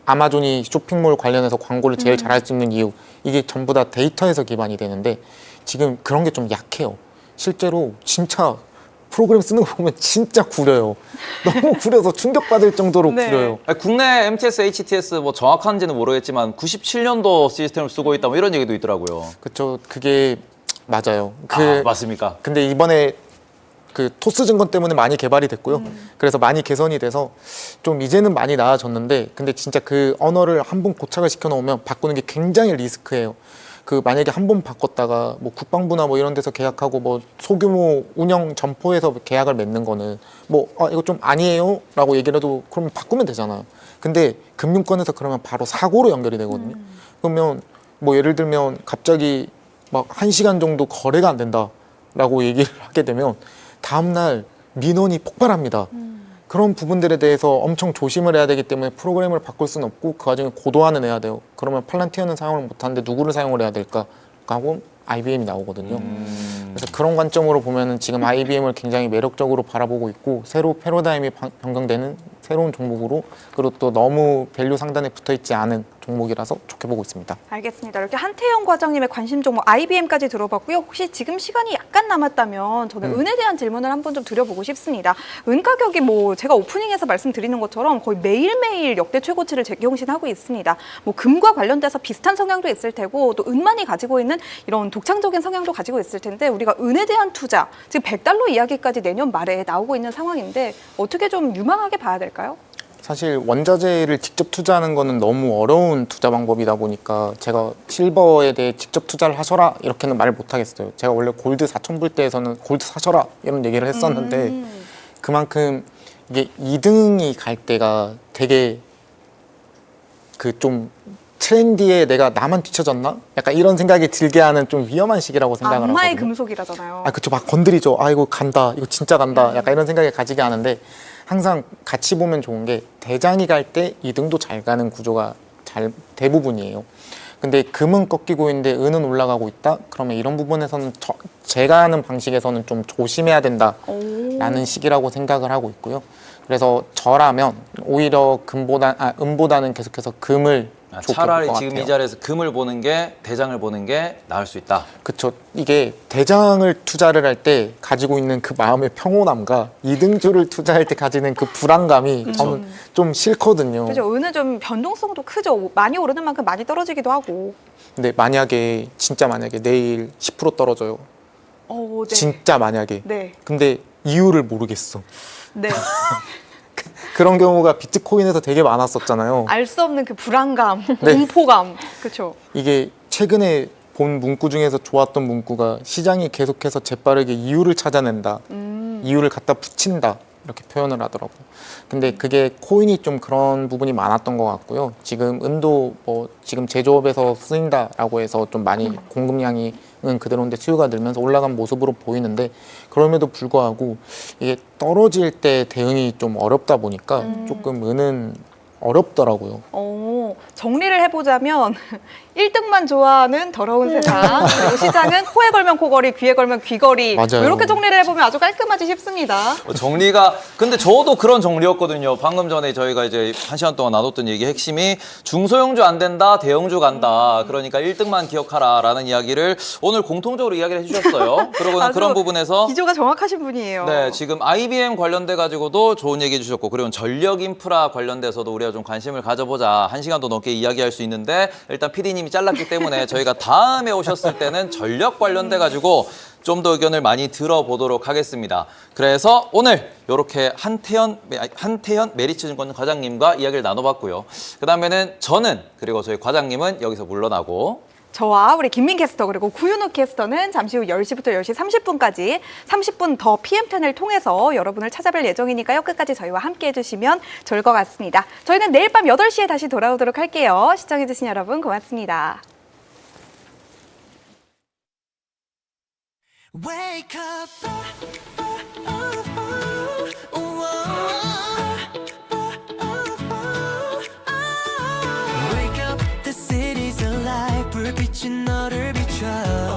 아마존이 쇼핑몰 관련해서 광고를 제일 잘할 수 있는 이유 이게 전부 다 데이터에서 기반이 되는데 지금 그런 게 좀 약해요. 실제로 진짜 프로그램 쓰는 거 보면 진짜 구려요. 너무 구려서 충격받을 정도로 네. 구려요. 아니, 국내 MTS, HTS 뭐 정확한지는 모르겠지만 97년도 시스템을 쓰고 있다 뭐 이런 얘기도 있더라고요. 그쵸. 그게 맞아요. 맞습니까? 근데 이번에 그 토스 증권 때문에 많이 개발이 됐고요. 그래서 많이 개선이 돼서 좀 이제는 많이 나아졌는데, 근데 진짜 그 언어를 한 번 고착을 시켜 놓으면 바꾸는 게 굉장히 리스크예요. 그 만약에 한 번 바꿨다가 뭐 국방부나 뭐 이런 데서 계약하고 뭐 소규모 운영 점포에서 계약을 맺는 거는 뭐 이거 좀 아니에요라고 얘기를 해도 그러면 바꾸면 되잖아요. 근데 금융권에서 그러면 바로 사고로 연결이 되거든요. 그러면 뭐 예를 들면 갑자기 막 1시간 정도 거래가 안 된다라고 얘기를 하게 되면 다음날 민원이 폭발합니다. 그런 부분들에 대해서 엄청 조심을 해야 되기 때문에 프로그램을 바꿀 수는 없고 그 와중에 고도화는 해야 돼요. 그러면 팔란티어는 사용을 못하는데 누구를 사용을 해야 될까 하고 IBM이 나오거든요. 그래서 그런 관점으로 보면은 지금 IBM을 굉장히 매력적으로 바라보고 있고, 새로 패러다임이 변경되는 새로운 종목으로, 그리고 또 너무 밸류 상단에 붙어 있지 않은 종목이라서 좋게 보고 있습니다. 알겠습니다. 이렇게 한태영 과장님의 관심 종목 IBM까지 들어봤고요. 혹시 지금 시간이 약간 남았다면 저는 은에 대한 질문을 한번 좀 드려보고 싶습니다. 은 가격이 뭐 제가 오프닝에서 말씀드리는 것처럼 거의 매일매일 역대 최고치를 재경신하고 있습니다. 뭐 금과 관련돼서 비슷한 성향도 있을 테고 또 은만이 가지고 있는 이런 독창적인 성향도 가지고 있을 텐데, 우리가 은에 대한 투자, 지금 $100 이야기까지 내년 말에 나오고 있는 상황인데 어떻게 좀 유망하게 봐야 될까요? 사실 원자재를 직접 투자하는 거는 너무 어려운 투자 방법이다 보니까 제가 실버에 대해 직접 투자를 하셔라 이렇게는 말을 못 하겠어요. 제가 원래 골드 4,000불 때에서는 골드 사셔라 이런 얘기를 했었는데 그만큼 이게 2등이 갈 때가 되게 그 좀 트렌디에 내가 나만 뒤쳐졌나? 약간 이런 생각이 들게 하는 좀 위험한 시기라고 생각을 하거든요. 악마의 금속이라잖아요. 그쵸. 막 건드리죠. 이거 간다. 이거 진짜 간다. 약간 이런 생각을 가지게 하는데, 항상 같이 보면 좋은 게 대장이 갈 때 2등도 잘 가는 구조가 대부분이에요. 근데 금은 꺾이고 있는데 은은 올라가고 있다? 그러면 이런 부분에서는 제가 하는 방식에서는 좀 조심해야 된다라는 시기라고 생각을 하고 있고요. 그래서 저라면 오히려 은보다는 계속해서 금을 차라리 볼 것 지금 같아요. 이 자리에서 금을 보는 게 대장을 보는 게 나을 수 있다. 그쵸. 이게 대장을 투자를 할 때 가지고 있는 그 마음의 평온함과 2등주를 투자할 때 가지는 그 불안감이 저는 좀 싫거든요. 그죠. 은은 좀 변동성도 크죠. 많이 오르는 만큼 많이 떨어지기도 하고. 근데 진짜 만약에 내일 10% 떨어져요. 네. 진짜 만약에. 네. 근데 이유를 모르겠어. 네. 그런 경우가 비트코인에서 되게 많았었잖아요. 알 수 없는 그 불안감, 네. 공포감. 그렇죠. 이게 최근에 본 문구 중에서 좋았던 문구가 시장이 계속해서 재빠르게 이유를 찾아낸다. 이유를 갖다 붙인다. 이렇게 표현을 하더라고요. 근데 그게 코인이 좀 그런 부분이 많았던 것 같고요. 지금 은도 뭐 지금 제조업에서 쓰인다라고 해서 좀 많이 공급량이 그대로인데 수요가 늘면서 올라간 모습으로 보이는데, 그럼에도 불구하고 이게 떨어질 때 대응이 좀 어렵다 보니까 조금 은은 어렵더라고요. 정리를 해보자면 1등만 좋아하는 더러운 세상, 그리고 시장은 코에 걸면 코걸이, 귀에 걸면 귀걸이. 맞아요. 이렇게 정리를 해보면 아주 깔끔하지 싶습니다. 정리가 근데 저도 그런 정리였거든요. 방금 전에 저희가 이제 1시간 동안 나눴던 얘기 핵심이 중소형주 안 된다, 대형주 간다. 그러니까 1등만 기억하라라는 이야기를 오늘 공통적으로 이야기를 해주셨어요. 그러고는 아주 그런 부분에서 기조가 정확하신 분이에요. 네, 지금 IBM 관련돼 가지고도 좋은 얘기 해주셨고, 그리고 전력 인프라 관련돼서도 우리가 좀 관심을 가져보자. 1시간도 넘게 이야기할 수 있는데, 일단 PD님이 잘랐기 때문에 저희가 다음에 오셨을 때는 전력 관련돼 가지고 좀 더 의견을 많이 들어보도록 하겠습니다. 그래서 오늘 이렇게 한태현 메리츠증권 과장님과 이야기를 나눠봤고요. 그 다음에는 저는, 그리고 저희 과장님은 여기서 물러나고, 저와 우리 김민 캐스터 그리고 구윤우 캐스터는 잠시 후 10시부터 10시 30분까지 30분 더 PM10을 통해서 여러분을 찾아뵐 예정이니까요. 끝까지 저희와 함께 해주시면 좋을 것 같습니다. 저희는 내일 밤 8시에 다시 돌아오도록 할게요. 시청해주신 여러분 고맙습니다. Wake up, wake up, the city's alive. 불빛은 너를 비춰.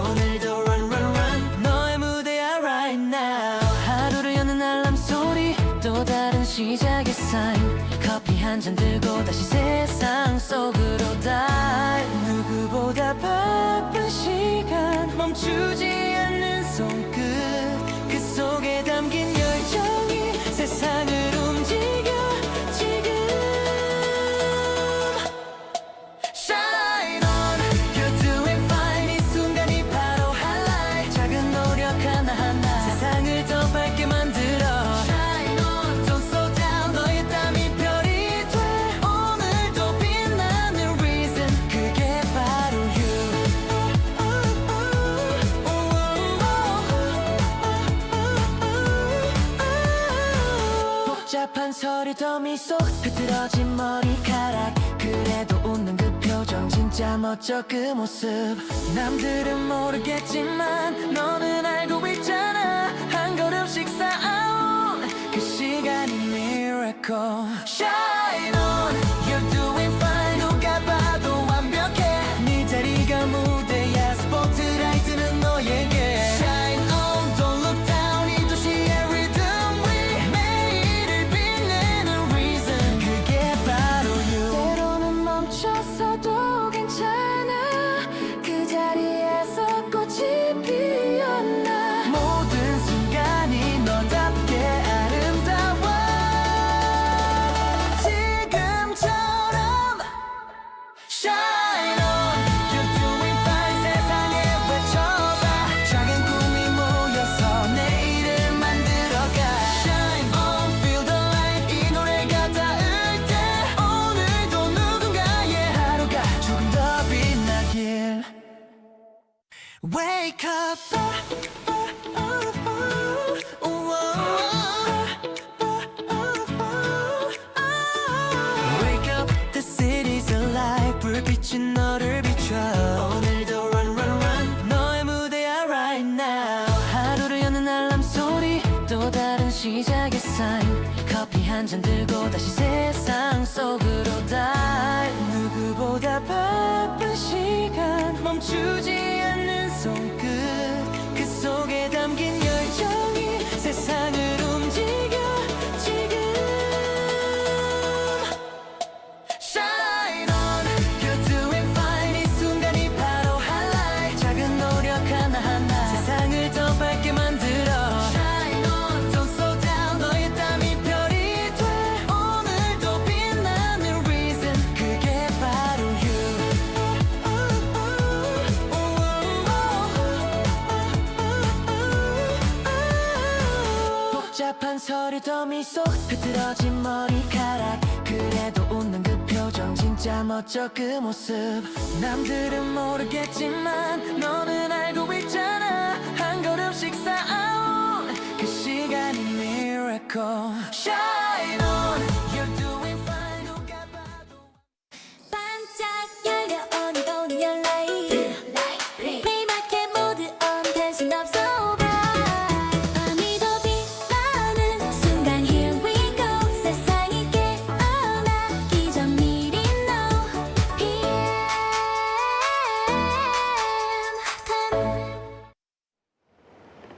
오늘도 run, run, run. 너의 무대야 right now. 하루를 여는 알람 소리, 또 다른 시작의 sign. 커피 한 잔 들고 다시 세상 속으로 dive. 누구보다 바쁜 시간 멈추지 않는 손끝, 그 속에 담긴 열정이 세상을 움직여 지금. Shine on, you're doing fine. 이 순간이 바로 highlight. 작은 노력 하나하나 세상을 더 밝게 소리 더 미소 흐트러진 머리카락 그래도 웃는 그 표정 진짜 멋져 그 모습 남들은 모르겠지만 너는 알고 있잖아 한 걸음씩 쌓아온 그 시간이 miracle Shine on you're doing fine 누가 봐도 완벽해 네 자리가 무대야 스포트라이트는 너에게 Shine on don't look down 이 도시의 rhythm 위 매일을 빛내는 reason 그게 바로 you 때로는 멈춰서도 괜찮아 그 자리에서 꽃이 피었나 모든 순간이 너답게 아름다워 지금처럼 Shine on You're doing fine 세상에 외쳐봐 작은 꿈이 모여서 내일을 만들어가 Shine on Feel the light 이 노래가 닿을 때 오늘도 누군가의 하루가 조금 더 빛나길 Wake up Wake up, the city's alive 불빛은 너를 비춰 오늘도 run run run 너의 무대야 right now 하루를 여는 알람 소리 또 다른 시작의 sign 커피 한 잔 들고 다시 세상 속으로 dive 누구보다 바쁜 시간 멈추지 않는 손끝 그 속에 담긴 열정이 세상을 움직여 지금 Shine on, you're doing fine 이 순간이 바로 highlight 작은 노력 하나하나 세상을 더 밝게 만들어 Shine on, don't slow down 너의 땀이 별이 돼 오늘도 빛나는 reason 그게 바로 you 복잡한 소리도 미소 흐트러진 머리카락 그래도 웃는 그 표정 진짜 멋져 그 모습 남들은 모르겠지만 너는 알고 있잖아 한 걸음씩 쌓아온 그 시간이 miracle Shine on You're doing fine 누가 봐도 반짝 열려 오늘 your light Playmarket 모드 on tension up so bright 밤이 더 빛나는 순간 here we go 세상이 깨어나기 전 미리 know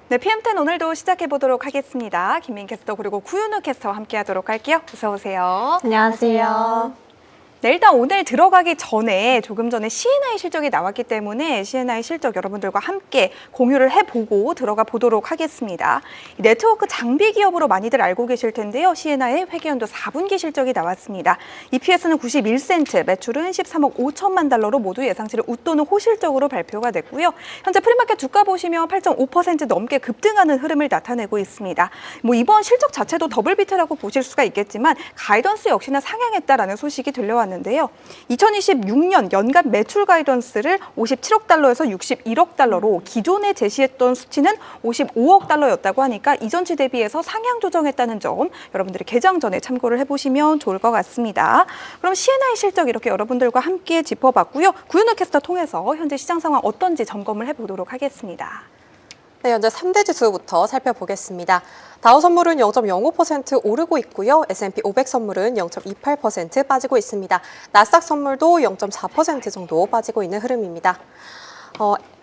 네, PM10 오늘도 시작해 보도록 하겠습니다. 김민 캐스터 그리고 구윤우 캐스터와 함께 하도록 할게요. 어서 오세요. 안녕하세요. 네, 일단 오늘 들어가기 전에 조금 전에 CNI 실적이 나왔기 때문에 CNI 실적 여러분들과 함께 공유를 해보고 들어가 보도록 하겠습니다. 이 네트워크 장비 기업으로 많이들 알고 계실 텐데요. CNI의 회계연도 4분기 실적이 나왔습니다. EPS는 91센트, 매출은 13억 5천만 달러로 모두 예상치를 웃도는 호실적으로 발표가 됐고요. 현재 프리마켓 주가 보시면 8.5% 넘게 급등하는 흐름을 나타내고 있습니다. 뭐 이번 실적 자체도 더블비트라고 보실 수가 있겠지만 가이던스 역시나 상향했다라는 소식이 들려왔는데요. 2026년 연간 매출 가이던스를 57억 달러에서 61억 달러로 기존에 제시했던 수치는 55억 달러였다고 하니까 이전치 대비해서 상향 조정했다는 점 여러분들이 개장 전에 참고를 해보시면 좋을 것 같습니다. 그럼 CNI 실적 이렇게 여러분들과 함께 짚어봤고요. 구윤호 캐스터 통해서 현재 시장 상황 어떤지 점검을 해보도록 하겠습니다. 네, 현재 3대 지수부터 살펴보겠습니다. 다우 선물은 0.05% 오르고 있고요. S&P 500 선물은 0.28% 빠지고 있습니다. 나스닥 선물도 0.4% 정도 빠지고 있는 흐름입니다.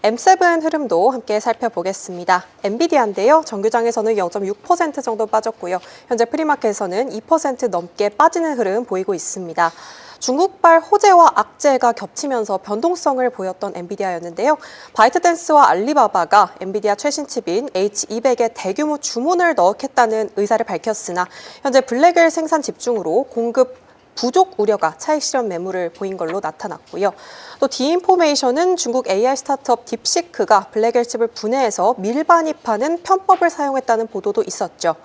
M7 흐름도 함께 살펴보겠습니다. 엔비디아인데요. 정규장에서는 0.6% 정도 빠졌고요. 현재 프리마켓에서는 2% 넘게 빠지는 흐름 보이고 있습니다. 중국발 호재와 악재가 겹치면서 변동성을 보였던 엔비디아였는데요. 바이트댄스와 알리바바가 엔비디아 최신 칩인 H200에 대규모 주문을 넣겠다는 의사를 밝혔으나 현재 블랙웰 생산 집중으로 공급 부족 우려가 차익 실현 매물을 보인 걸로 나타났고요. 또 디인포메이션은 중국 AI 스타트업 딥시크가 블랙엘 칩을 분해해서 밀반입하는 편법을 사용했다는 보도도 있었죠.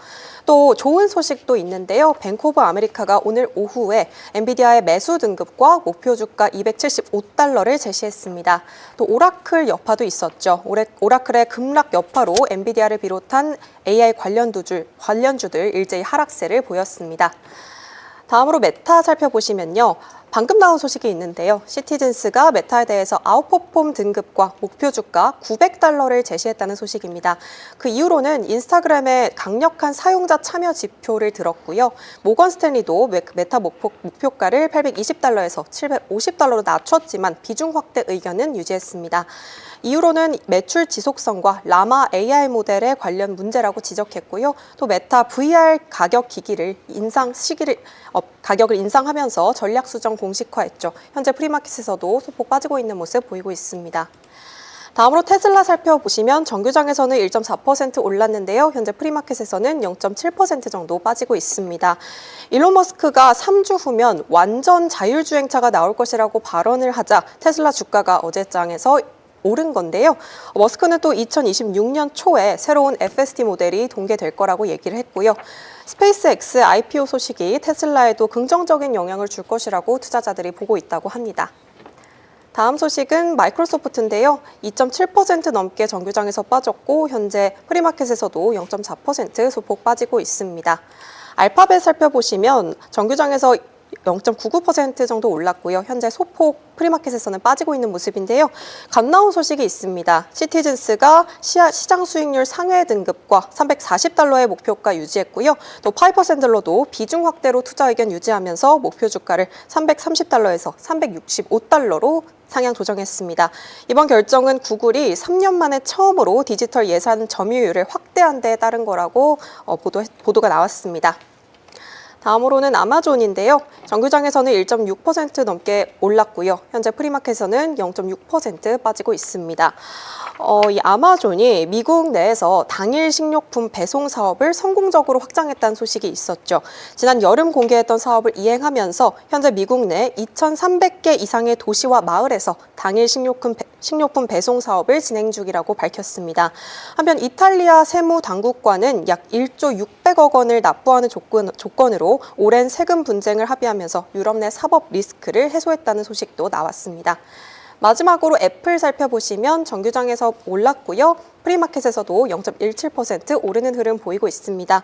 또 좋은 소식도 있는데요. 뱅크 오브 아메리카가 오늘 오후에 엔비디아의 매수 등급과 목표 주가 275달러를 제시했습니다. 또 오라클 여파도 있었죠. 오라클의 급락 여파로 엔비디아를 비롯한 AI 관련주들 일제히 하락세를 보였습니다. 다음으로 메타 살펴보시면요. 방금 나온 소식이 있는데요. 시티즌스가 메타에 대해서 아웃퍼폼 등급과 목표 주가 900달러를 제시했다는 소식입니다. 그 이후로는 인스타그램의 강력한 사용자 참여 지표를 들었고요. 모건 스탠리도 메타 목표가를 820달러에서 750달러로 낮췄지만 비중 확대 의견은 유지했습니다. 이후로는 매출 지속성과 라마 AI 모델의 관련 문제라고 지적했고요. 또 메타 VR 가격 기기를 가격을 인상하면서 전략 수정 공식화했죠. 현재 프리마켓에서도 소폭 빠지고 있는 모습 보이고 있습니다. 다음으로 테슬라 살펴보시면 정규장에서는 1.4% 올랐는데요. 현재 프리마켓에서는 0.7% 정도 빠지고 있습니다. 일론 머스크가 3주 후면 완전 자율주행차가 나올 것이라고 발언을 하자 테슬라 주가가 어제장에서 오른 건데요. 머스크는 또 2026년 초에 새로운 FSD 모델이 공개될 거라고 얘기를 했고요. 스페이스X IPO 소식이 테슬라에도 긍정적인 영향을 줄 것이라고 투자자들이 보고 있다고 합니다. 다음 소식은 마이크로소프트인데요. 2.7% 넘게 정규장에서 빠졌고 현재 프리마켓에서도 0.4% 소폭 빠지고 있습니다. 알파벳 살펴보시면 정규장에서 0.99% 정도 올랐고요. 현재 소폭 프리마켓에서는 빠지고 있는 모습인데요. 갓 나온 소식이 있습니다. 시티즌스가 시장 수익률 상회 등급과 340달러의 목표가 유지했고요. 또 파이퍼샌들러도 비중 확대로 투자 의견 유지하면서 목표 주가를 330달러에서 365달러로 상향 조정했습니다. 이번 결정은 구글이 3년 만에 처음으로 디지털 예산 점유율을 확대한 데에 따른 거라고 보도가 나왔습니다. 다음으로는 아마존인데요. 정규장에서는 1.6% 넘게 올랐고요. 현재 프리마켓에서는 0.6% 빠지고 있습니다. 이 아마존이 미국 내에서 당일 식료품 배송 사업을 성공적으로 확장했다는 소식이 있었죠. 지난 여름 공개했던 사업을 이행하면서 현재 미국 내 2,300개 이상의 도시와 마을에서 당일 식료품 배송 사업을 진행 중이라고 밝혔습니다. 한편 이탈리아 세무당국과는 약 1조 600억 원을 납부하는 조건으로 오랜 세금 분쟁을 합의하면서 유럽 내 사법 리스크를 해소했다는 소식도 나왔습니다. 마지막으로 애플 살펴보시면 정규장에서 올랐고요. 프리마켓에서도 0.17% 오르는 흐름 보이고 있습니다.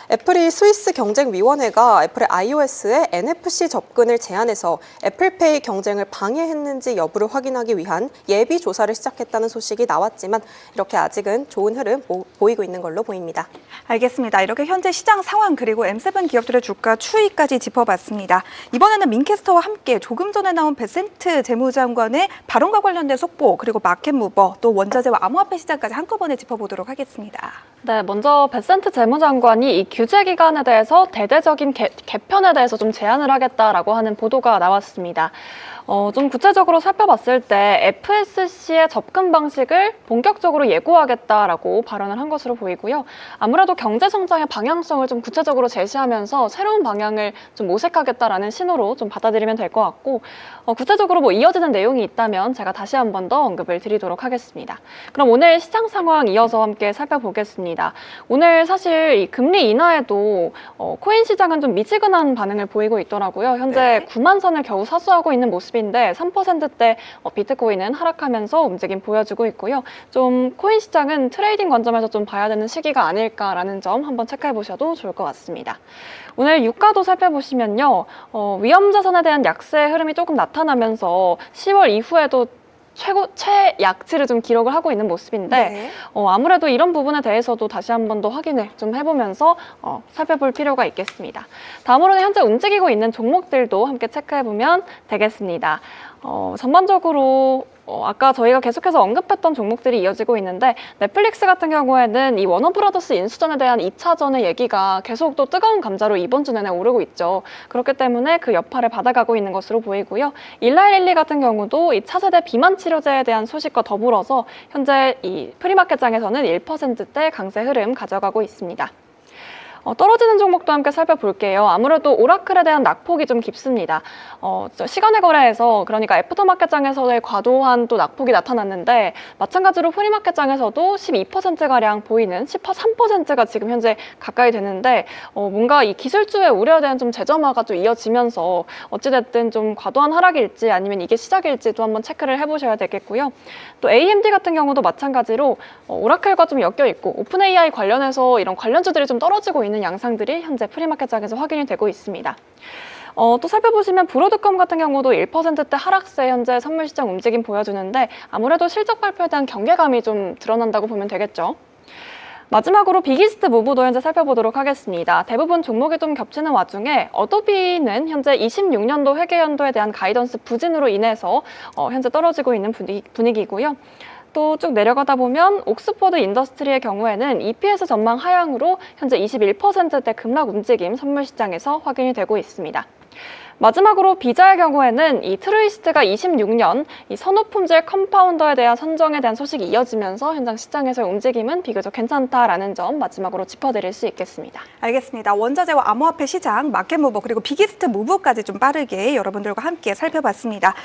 애플이 스위스 경쟁위원회가 애플의 iOS에 NFC 접근을 제한해서 애플페이 경쟁을 방해했는지 여부를 확인하기 위한 예비 조사를 시작했다는 소식이 나왔지만 이렇게 아직은 좋은 흐름 보이고 있는 걸로 보입니다. 알겠습니다. 이렇게 현재 시장 상황 그리고 M7 기업들의 주가 추이까지 짚어봤습니다. 이번에는 민캐스터와 함께 조금 전에 나온 베센트 재무장관의 발언과 관련된 속보 그리고 마켓무버 또 원자재와 암호화폐 시장까지 한꺼번에 짚어보도록 하겠습니다. 네, 먼저 베센트 재무장관이 이 규제 기간에 대해서 대대적인 개편에 대해서 좀 제안을 하겠다라고 하는 보도가 나왔습니다. 좀 구체적으로 살펴봤을 때 FSC의 접근 방식을 본격적으로 예고하겠다라고 발언을 한 것으로 보이고요. 아무래도 경제 성장의 방향성을 좀 구체적으로 제시하면서 새로운 방향을 좀 모색하겠다라는 신호로 좀 받아들이면 될 것 같고 구체적으로 뭐 이어지는 내용이 있다면 제가 다시 한 번 더 언급을 드리도록 하겠습니다. 그럼 오늘 시장 상황 이어서 함께 살펴보겠습니다. 오늘 사실 이 금리 인하에도 코인 시장은 좀 미지근한 반응을 보이고 있더라고요. 현재 9만 선을 겨우 사수하고 있는 모습인데 3%대 비트코인은 하락하면서 움직임 보여주고 있고요. 좀 코인 시장은 트레이딩 관점에서 좀 봐야 되는 시기가 아닐까라는 점 한번 체크해 보셔도 좋을 것 같습니다. 오늘 유가도 살펴보시면요. 위험 자산에 대한 약세 흐름이 조금 나타나면서 10월 이후에도 최약치를 좀 기록을 하고 있는 모습인데 아무래도 이런 부분에 대해서도 다시 한 번 더 확인을 좀 해보면서 살펴볼 필요가 있겠습니다. 다음으로는 현재 움직이고 있는 종목들도 함께 체크해보면 되겠습니다. 전반적으로 아까 저희가 계속해서 언급했던 종목들이 이어지고 있는데 넷플릭스 같은 경우에는 이 워너브라더스 인수전에 대한 2차전의 얘기가 계속 또 뜨거운 감자로 이번 주 내내 오르고 있죠. 그렇기 때문에 그 여파를 받아가고 있는 것으로 보이고요. 일라이릴리 같은 경우도 이 차세대 비만 치료제에 대한 소식과 더불어서 현재 이 프리마켓장에서는 1%대 강세 흐름 가져가고 있습니다. 떨어지는 종목도 함께 살펴볼게요. 아무래도 오라클에 대한 낙폭이 좀 깊습니다. 시간의 거래에서 그러니까 애프터마켓장에서의 과도한 또 낙폭이 나타났는데 마찬가지로 프리마켓장에서도 12%가량 보이는 13%가 지금 현재 가까이 되는데 뭔가 이 기술주의 우려에 대한 좀 재점화가 좀 이어지면서 어찌됐든 좀 과도한 하락일지 아니면 이게 시작일지도 한번 체크를 해보셔야 되겠고요. 또 AMD 같은 경우도 마찬가지로 오라클과 좀 엮여 있고 오픈 AI 관련해서 이런 관련주들이 좀 떨어지고 있는 양상들이 현재 프리마켓장에서 확인이 되고 있습니다. 또 살펴보시면 브로드컴 같은 경우도 1%대 하락세 현재 선물시장 움직임 보여주는데 아무래도 실적 발표에 대한 경계감이 좀 드러난다고 보면 되겠죠. 마지막으로 비기스트 무브도 현재 살펴보도록 하겠습니다. 대부분 종목이 좀 겹치는 와중에 어도비는 현재 26년도 회계연도에 대한 가이던스 부진으로 인해서 현재 떨어지고 있는 분위기고요. 또 쭉 내려가다 보면 옥스퍼드 인더스트리의 경우에는 EPS 전망 하향으로 현재 21%대 급락 움직임 선물시장에서 확인이 되고 있습니다. 마지막으로 비자의 경우에는 이 트루이스트가 26년 이 선호품질 컴파운더에 대한 선정에 대한 소식이 이어지면서 현장 시장에서의 움직임은 비교적 괜찮다라는 점 마지막으로 짚어드릴 수 있겠습니다. 알겠습니다. 원자재와 암호화폐 시장, 마켓무버 그리고 비기스트 무브까지 좀 빠르게 여러분들과 함께 살펴봤습니다.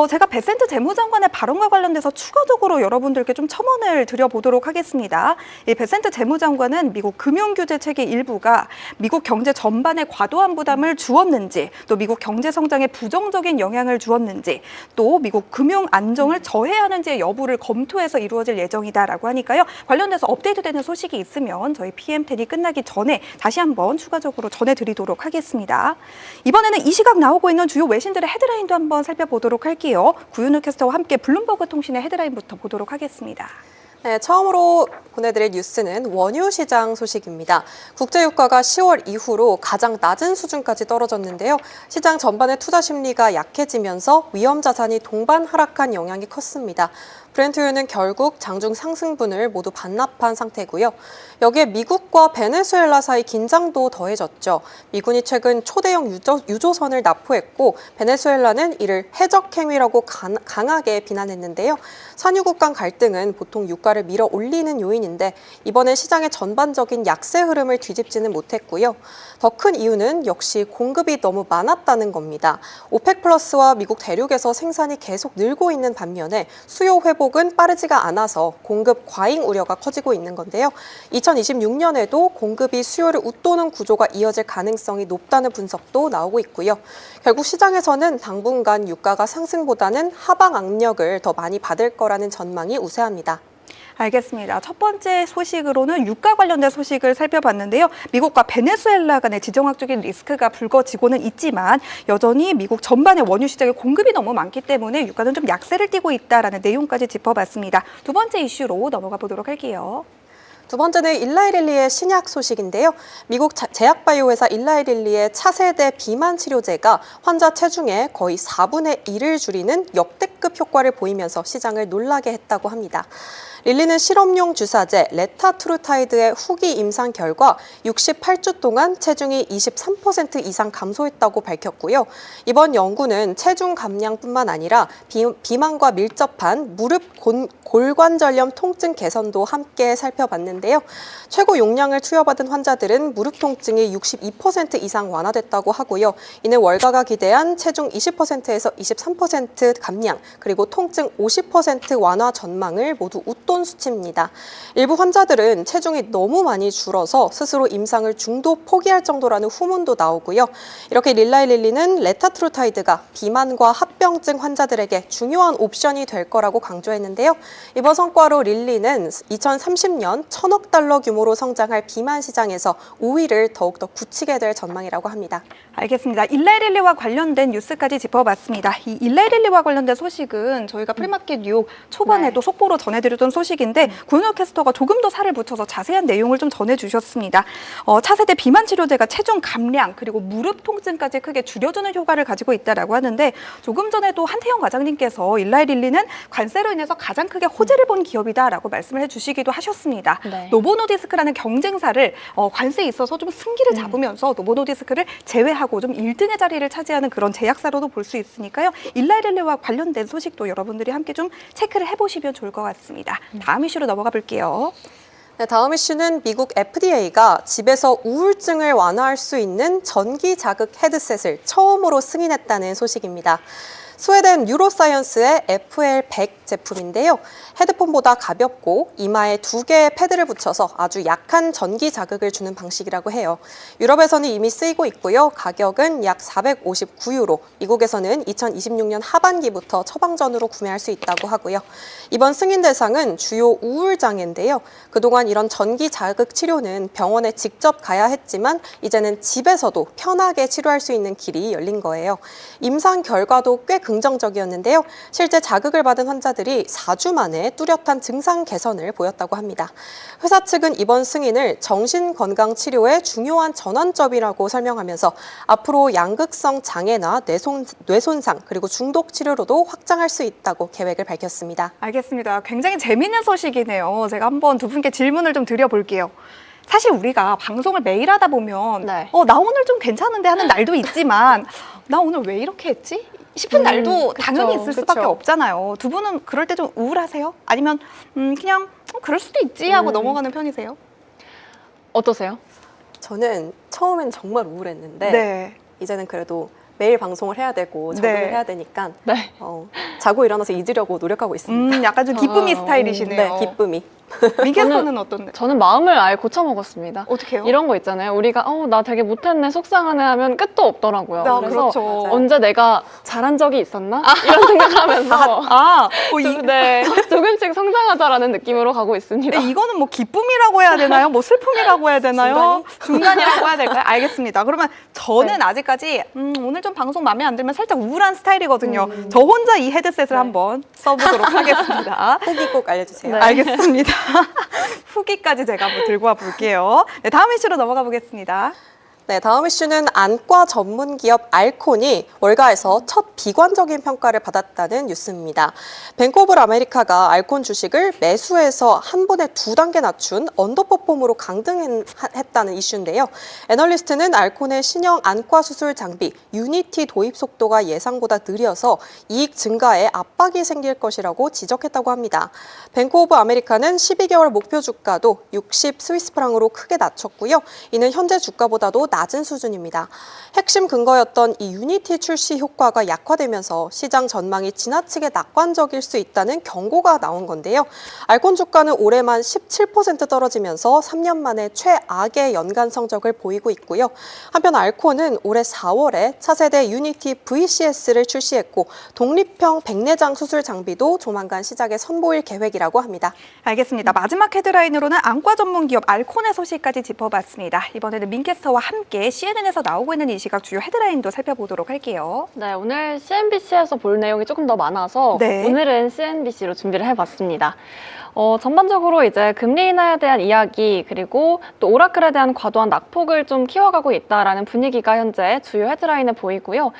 제가 베센트 재무장관의 발언과 관련돼서 추가적으로 여러분들께 좀 첨언을 드려보도록 하겠습니다. 이 베센트 재무장관은 미국 금융규제 체계 일부가 미국 경제 전반에 과도한 부담을 주었는지 또 미국 경제 성장에 부정적인 영향을 주었는지 또 미국 금융 안정을 저해하는지의 여부를 검토해서 이루어질 예정이다라고 하니까요. 관련돼서 업데이트되는 소식이 있으면 저희 PM10이 끝나기 전에 다시 한번 추가적으로 전해드리도록 하겠습니다. 이번에는 이 시각 나오고 있는 주요 외신들의 헤드라인도 한번 살펴보도록 할게요. 구윤우 캐스터와 함께 블룸버그 통신의 헤드라인부터 보도록 하겠습니다. 네, 처음으로 보내드릴 뉴스는 원유 시장 소식입니다. 국제유가가 10월 이후로 가장 낮은 수준까지 떨어졌는데요. 시장 전반의 투자 심리가 약해지면서 위험 자산이 동반 하락한 영향이 컸습니다. 브렌트유는 결국 장중 상승분을 모두 반납한 상태고요. 여기에 미국과 베네수엘라 사이 긴장도 더해졌죠. 미군이 최근 초대형 유조선을 납포했고 베네수엘라는 이를 해적 행위라고 강하게 비난했는데요. 산유국 간 갈등은 보통 유가를 밀어 올리는 요인인데 이번엔 시장의 전반적인 약세 흐름을 뒤집지는 못했고요. 더 큰 이유는 역시 공급이 너무 많았다는 겁니다. 오펙 플러스와 미국 대륙에서 생산이 계속 늘고 있는 반면에 수요 회복은 빠르지가 않아서 공급 과잉 우려가 커지고 있는 건데요. 2026년에도 공급이 수요를 웃도는 구조가 이어질 가능성이 높다는 분석도 나오고 있고요. 결국 시장에서는 당분간 유가가 상승보다는 하방 압력을 더 많이 받을 거라는 전망이 우세합니다. 알겠습니다. 첫 번째 소식으로는 유가 관련된 소식을 살펴봤는데요. 미국과 베네수엘라 간의 지정학적인 리스크가 불거지고는 있지만 여전히 미국 전반의 원유 시장에 공급이 너무 많기 때문에 유가는 좀 약세를 띠고 있다라는 내용까지 짚어봤습니다. 두 번째 이슈로 넘어가 보도록 할게요. 두 번째는 일라이릴리의 신약 소식인데요. 미국 제약바이오 회사 일라이릴리의 차세대 비만 치료제가 환자 체중의 거의 4분의 1을 줄이는 역대급 효과를 보이면서 시장을 놀라게 했다고 합니다. 릴리는 실험용 주사제 레타트루타이드의 후기 임상 결과 68주 동안 체중이 23% 이상 감소했다고 밝혔고요. 이번 연구는 체중 감량뿐만 아니라 비만과 밀접한 무릎 골관절염 통증 개선도 함께 살펴봤는데요. 최고 용량을 투여받은 환자들은 무릎 통증이 62% 이상 완화됐다고 하고요. 이는 월가가 기대한 체중 20%에서 23% 감량, 그리고 통증 50% 완화 전망을 모두 웃돈 수치입니다. 일부 환자들은 체중이 너무 많이 줄어서 스스로 임상을 중도 포기할 정도라는 후문도 나오고요. 이렇게 릴라이릴리는 레타트루타이드가 비만과 합병증 환자들에게 중요한 옵션이 될 거라고 강조했는데요. 이번 성과로 릴리는 2030년 1,000억 달러 규모로 성장할 비만 시장에서 우위를 더욱더 굳히게 될 전망이라고 합니다. 알겠습니다. 일라이릴리와 관련된 뉴스까지 짚어봤습니다. 이 일라이릴리와 관련된 소식은 저희가 프리마켓 뉴욕 초반에도 속보로 전해드렸던 소식인데 구윤호 캐스터가 조금 더 살을 붙여서 자세한 내용을 좀 전해주셨습니다. 차세대 비만 치료제가 체중 감량 그리고 무릎 통증까지 크게 줄여주는 효과를 가지고 있다라고 하는데 조금 전에도 한태영 과장님께서 일라이릴리는 관세로 인해서 가장 크게 호재를 본 기업이다라고 말씀을 해주시기도 하셨습니다. 네. 노보노디스크라는 경쟁사를 관세에 있어서 좀 승기를 잡으면서 노보노디스크를 제외하고 좀 1등의 자리를 차지하는 그런 제약사로도 볼 수 있으니까요. 일라이릴리와 관련된 소식도 여러분들이 함께 좀 체크를 해보시면 좋을 것 같습니다. 다음 이슈로 넘어가 볼게요. 네, 다음 이슈는 미국 FDA가 집에서 우울증을 완화할 수 있는 전기 자극 헤드셋을 처음으로 승인했다는 소식입니다. 스웨덴 뉴로사이언스의 FL100 제품인데요. 헤드폰보다 가볍고 이마에 2개의 패드를 붙여서 아주 약한 전기 자극을 주는 방식이라고 해요. 유럽에서는 이미 쓰이고 있고요. 가격은 약 459유로, 미국에서는 2026년 하반기부터 처방전으로 구매할 수 있다고 하고요. 이번 승인 대상은 주요 우울 장애인데요. 그동안 이런 전기 자극 치료는 병원에 직접 가야 했지만 이제는 집에서도 편하게 치료할 수 있는 길이 열린 거예요. 임상 결과도 꽤 긍정적이었는데요. 실제 자극을 받은 환자들이 4주 만에 뚜렷한 증상 개선을 보였다고 합니다. 회사 측은 이번 승인을 정신건강치료의 중요한 전환점이라고 설명하면서 앞으로 양극성 장애나 뇌손상 그리고 중독 치료로도 확장할 수 있다고 계획을 밝혔습니다. 알겠습니다. 굉장히 재미있는 소식이네요. 제가 한번 두 분께 질문을 좀 드려볼게요. 사실 우리가 방송을 매일 하다 보면 네. 나 오늘 좀 괜찮은데 하는 날도 있지만 나 오늘 왜 이렇게 했지? 싶은 날도 그쵸, 당연히 있을 수밖에 그쵸. 없잖아요. 두 분은 그럴 때 좀 우울하세요? 아니면 그냥 그럴 수도 있지 하고 넘어가는 편이세요? 어떠세요? 저는 처음엔 정말 우울했는데 네. 이제는 그래도 매일 방송을 해야 되고 적응을 네. 해야 되니까 네. 자고 일어나서 잊으려고 노력하고 있습니다. 약간 좀 기쁨이 스타일이시네요. 네, 기쁨이. 민캐스터는 어떤데? 저는 마음을 아예 고쳐먹었습니다. 어떻게 해요? 이런 거 있잖아요. 우리가 나 되게 못했네, 속상하네 하면 끝도 없더라고요. 아, 그래서 그렇죠. 언제 내가 잘한 적이 있었나? 이런 생각하면서 네, 조금씩 성장하자라는 느낌으로 가고 있습니다. 이거는 뭐 기쁨이라고 해야 되나요? 뭐 슬픔이라고 해야 되나요? 중간이라고 해야 될까요? 알겠습니다. 그러면 저는 네. 아직까지 오늘 좀 방송 마음에 안 들면 살짝 우울한 스타일이거든요. 저 혼자 이 헤드셋을 한번 써보도록 하겠습니다. 후기 꼭 알려주세요. 네. 알겠습니다. 후기까지 제가 한번 들고 와 볼게요. 네, 다음 이슈로 넘어가 보겠습니다. 네, 다음 이슈는 안과 전문 기업 알콘이 월가에서 첫 비관적인 평가를 받았다는 뉴스입니다. 뱅크 오브 아메리카가 알콘 주식을 매수해서 한 번에 2단계 낮춘 언더퍼폼으로 강등했다는 이슈인데요. 애널리스트는 알콘의 신형 안과 수술 장비 유니티 도입 속도가 예상보다 느려서 이익 증가에 압박이 생길 것이라고 지적했다고 합니다. 뱅크 오브 아메리카는 12개월 목표 주가도 60 스위스 프랑으로 크게 낮췄고요. 이는 현재 주가보다도 낮은 수준입니다. 핵심 근거였던 이 유니티 출시 효과가 약화되면서 시장 전망이 지나치게 낙관적일 수 있다는 경고가 나온 건데요. 알콘 주가는 올해만 17% 떨어지면서 3년 만에 최악의 연간 성적을 보이고 있고요. 한편 알콘은 올해 4월에 차세대 유니티 VCS를 출시했고 독립형 백내장 수술 장비도 조만간 시장에 선보일 계획이라고 합니다. 알겠습니다. 마지막 헤드라인으로는 안과 전문 기업 알콘의 소식까지 짚어봤습니다. 이번에는 민캐스터와 함께 CNN에서 나오고 있는 이 시각 주요 헤드라인도 살펴보도록 할게요. 네, 오늘 CNBC에서 볼 내용이 조금 더 많아서 네. 오늘은 CNBC로 준비를 해봤습니다. 전반적으로 이제 금리 인하에 대한 이야기 그리고 또 오라클에 대한 과도한 낙폭을 좀 키워가고 있다라는 분위기가 현재 주요 헤드라인에 보이고요.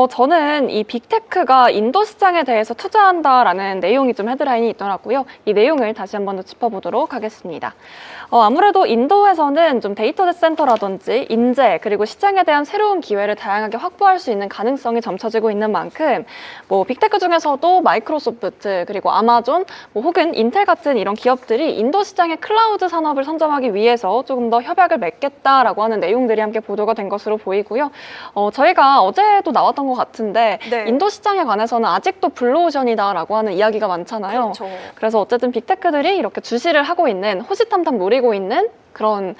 저는 이 빅테크가 인도 시장에 대해서 투자한다라는 내용이 좀 헤드라인이 있더라고요. 이 내용을 다시 한번 더 짚어보도록 하겠습니다. 아무래도 인도에서는 좀 데이터 센터라든지 인재 그리고 시장에 대한 새로운 기회를 다양하게 확보할 수 있는 가능성이 점쳐지고 있는 만큼 뭐 빅테크 중에서도 마이크로소프트 그리고 아마존 혹은 인텔 같은 이런 기업들이 인도 시장의 클라우드 산업을 선점하기 위해서 조금 더 협약을 맺겠다라고 하는 내용들이 함께 보도가 된 것으로 보이고요. 저희가 어제도 나왔던 것 같은데 네. 인도 시장에 관해서는 아직도 블루오션이다라고 하는 이야기가 많잖아요. 그렇죠. 그래서 어쨌든 빅테크들이 이렇게 주시를 하고 있는 호시탐탐 노리고 있는 그런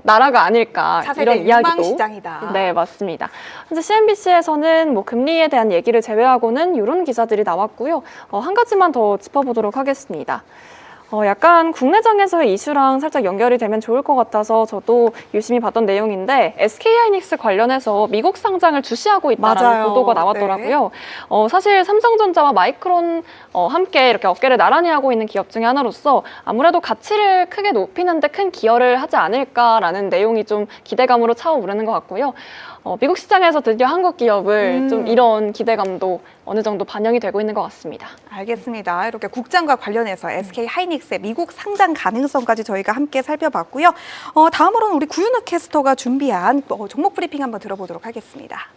나라가 아닐까 차세대 이런 유망 이야기도 시장이다. 네, 맞습니다. 현재 CNBC에서는 뭐 금리에 대한 얘기를 제외하고는 이런 기사들이 나왔고요. 한 가지만 더 짚어보도록 하겠습니다. 약간 국내장에서의 이슈랑 살짝 연결이 되면 좋을 것 같아서 저도 유심히 봤던 내용인데 SK하이닉스 관련해서 미국 상장을 주시하고 있다는 맞아요. 보도가 나왔더라고요. 사실 삼성전자와 마이크론 함께 이렇게 어깨를 나란히 하고 있는 기업 중에 하나로서 아무래도 가치를 크게 높이는 데 큰 기여를 하지 않을까라는 내용이 좀 기대감으로 차오르는 것 같고요. 미국 시장에서 드디어 한국 기업을 좀 이런 기대감도 어느 정도 반영이 되고 있는 것 같습니다. 알겠습니다. 이렇게 국장과 관련해서 SK하이닉스의 미국 상장 가능성까지 저희가 함께 살펴봤고요. 다음으로는 우리 구윤우 캐스터가 준비한 종목 브리핑 한번 들어보도록 하겠습니다.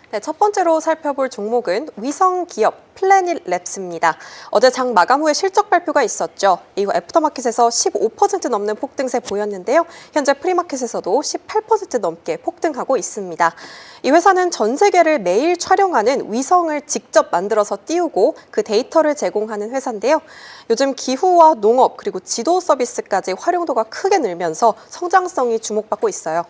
네, 첫 번째로 살펴볼 종목은 위성 기업 플래닛 랩스입니다. 어제 장 마감 후에 실적 발표가 있었죠. 이후 애프터마켓에서 15% 넘는 폭등세 보였는데요. 현재 프리마켓에서도 18% 넘게 폭등하고 있습니다. 이 회사는 전 세계를 매일 촬영하는 위성을 직접 만들어서 띄우고 그 데이터를 제공하는 회사인데요. 요즘 기후와 농업 그리고 지도 서비스까지 활용도가 크게 늘면서 성장성이 주목받고 있어요.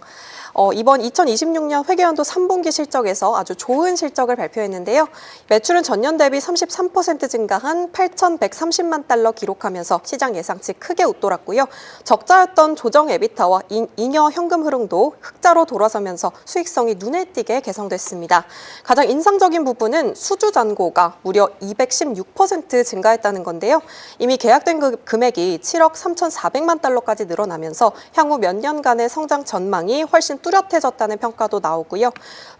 이번 2026년 회계연도 3분기 실적에서 아주 좋은 실적을 발표했는데요. 매출은 전년 대비 33% 증가한 8,130만 달러 기록하면서 시장 예상치 크게 웃돌았고요. 적자였던 조정 에비타와 잉여 현금 흐름도 흑자로 돌아서면서 수익성이 눈에 띄게 개선됐습니다. 가장 인상적인 부분은 수주 잔고가 무려 216% 증가했다는 건데요. 이미 계약된 금액이 7억 3,400만 달러까지 늘어나면서 향후 몇 년간의 성장 전망이 훨씬 뚜렷해졌다는 평가도 나오고요.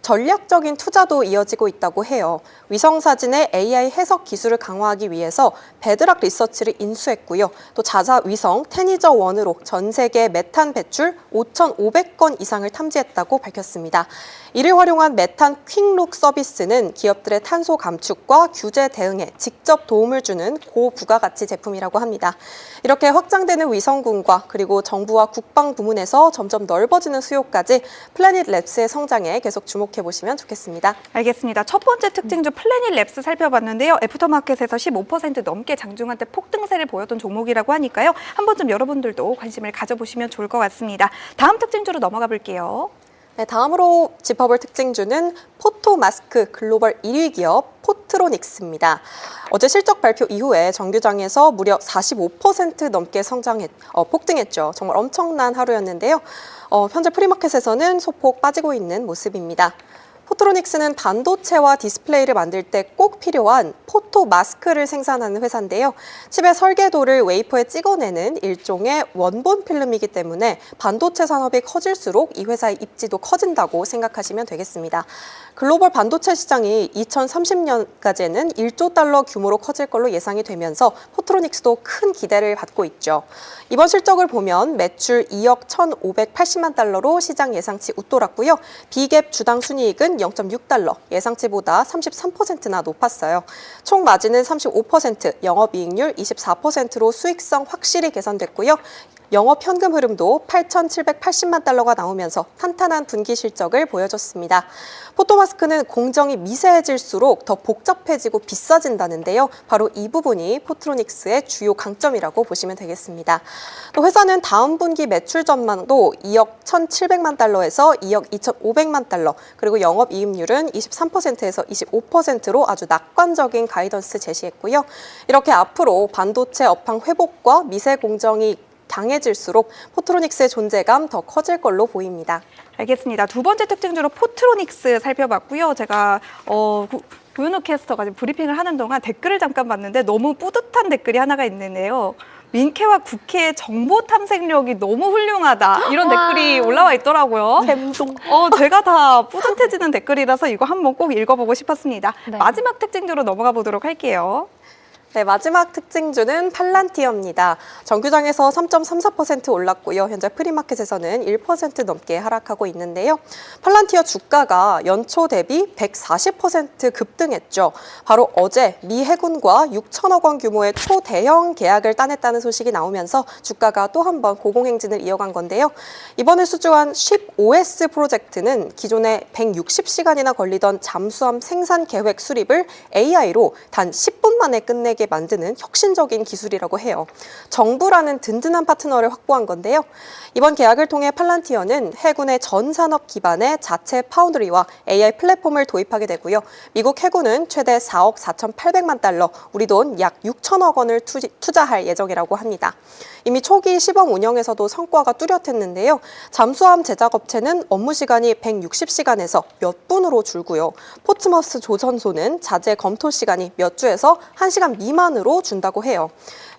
전략적인 투자도 이어지고 있다고 해요. 위성사진의 AI 해석 기술을 강화하기 위해서 베드락 리서치를 인수했고요. 또 자사 위성 테니저 1으로 전 세계 메탄 배출 5,500건 이상을 탐지했다고 밝혔습니다. 이를 활용한 메탄 퀵룩 서비스는 기업들의 탄소 감축과 규제 대응에 직접 도움을 주는 고부가가치 제품이라고 합니다. 이렇게 확장되는 위성군과 그리고 정부와 국방 부문에서 점점 넓어지는 수요까지 플래닛 랩스의 성장에 계속 주목해 보시면 좋겠습니다. 알겠습니다. 첫 번째 특징주 플래닛 랩스 살펴봤는데요. 애프터마켓에서 15% 넘게 장중한 때 폭등세를 보였던 종목이라고 하니까요. 한 번쯤 여러분들도 관심을 가져보시면 좋을 것 같습니다. 다음 특징주로 넘어가 볼게요. 네, 다음으로 짚어볼 특징주는 포토마스크 글로벌 1위 기업 포트로닉스입니다. 어제 실적 발표 이후에 정규장에서 무려 45% 넘게 폭등했죠. 정말 엄청난 하루였는데요. 현재 프리마켓에서는 소폭 빠지고 있는 모습입니다. 포트로닉스는 반도체와 디스플레이를 만들 때 꼭 필요한 포토 마스크를 생산하는 회사인데요. 칩의 설계도를 웨이퍼에 찍어내는 일종의 원본 필름이기 때문에 반도체 산업이 커질수록 이 회사의 입지도 커진다고 생각하시면 되겠습니다. 글로벌 반도체 시장이 2030년까지는 1조 달러 규모로 커질 걸로 예상이 되면서 포트로닉스도 큰 기대를 받고 있죠. 이번 실적을 보면 매출 2억 1,580만 달러로 시장 예상치 웃돌았고요. 비갭 주당 순이익은 0.6달러, 예상치보다 33%나 높았어요. 총 마진은 35%, 영업이익률 24%로 수익성 확실히 개선됐고요. 영업 현금 흐름도 8,780만 달러가 나오면서 탄탄한 분기 실적을 보여줬습니다. 포토마스크는 공정이 미세해질수록 더 복잡해지고 비싸진다는데요. 바로 이 부분이 포트로닉스의 주요 강점이라고 보시면 되겠습니다. 또 회사는 다음 분기 매출 전망도 2억 1,700만 달러에서 2억 2,500만 달러, 그리고 영업이익률은 23%에서 25%로 아주 낙관적인 가이던스 제시했고요. 이렇게 앞으로 반도체 업황 회복과 미세 공정이 강해질수록 포트로닉스의 존재감 더 커질 걸로 보입니다. 알겠습니다. 두 번째 특징주로 포트로닉스 살펴봤고요. 제가 고윤우 캐스터가 지금 브리핑을 하는 동안 댓글을 잠깐 봤는데 너무 뿌듯한 댓글이 하나가 있는데요. 민캐와 국회의 정보 탐색력이 너무 훌륭하다. 이런 댓글이 올라와 있더라고요. 뱀동. 제가 다 뿌듯해지는 댓글이라서 이거 한번 꼭 읽어보고 싶었습니다. 네. 마지막 특징주로 넘어가 보도록 할게요. 네, 마지막 특징주는 팔란티어입니다. 정규장에서 3.34% 올랐고요. 현재 프리마켓에서는 1% 넘게 하락하고 있는데요. 팔란티어 주가가 연초 대비 140% 급등했죠. 바로 어제 미 해군과 6천억 원 규모의 초대형 계약을 따냈다는 소식이 나오면서 주가가 또 한 번 고공행진을 이어간 건데요. 이번에 수주한 SHIP-OS 프로젝트는 기존에 160시간이나 걸리던 잠수함 생산 계획 수립을 AI로 단 10분 만에 끝내게 만드는 혁신적인 기술이라고 해요. 정부라는 든든한 파트너를 확보한 건데요. 이번 계약을 통해 팔란티어는 해군의 전 산업 기반의 자체 파운드리와 AI 플랫폼을 도입하게 되고요. 미국 해군은 최대 4억 4,800만 달러, 우리 돈 약 6천억 원을 투자할 예정이라고 합니다. 이미 초기 시범 운영에서도 성과가 뚜렷했는데요. 잠수함 제작 업체는 업무 시간이 160시간에서 몇 분으로 줄고요. 포츠머스 조선소는 자재 검토 시간이 몇 주에서 1시간 미만으로 준다고 해요.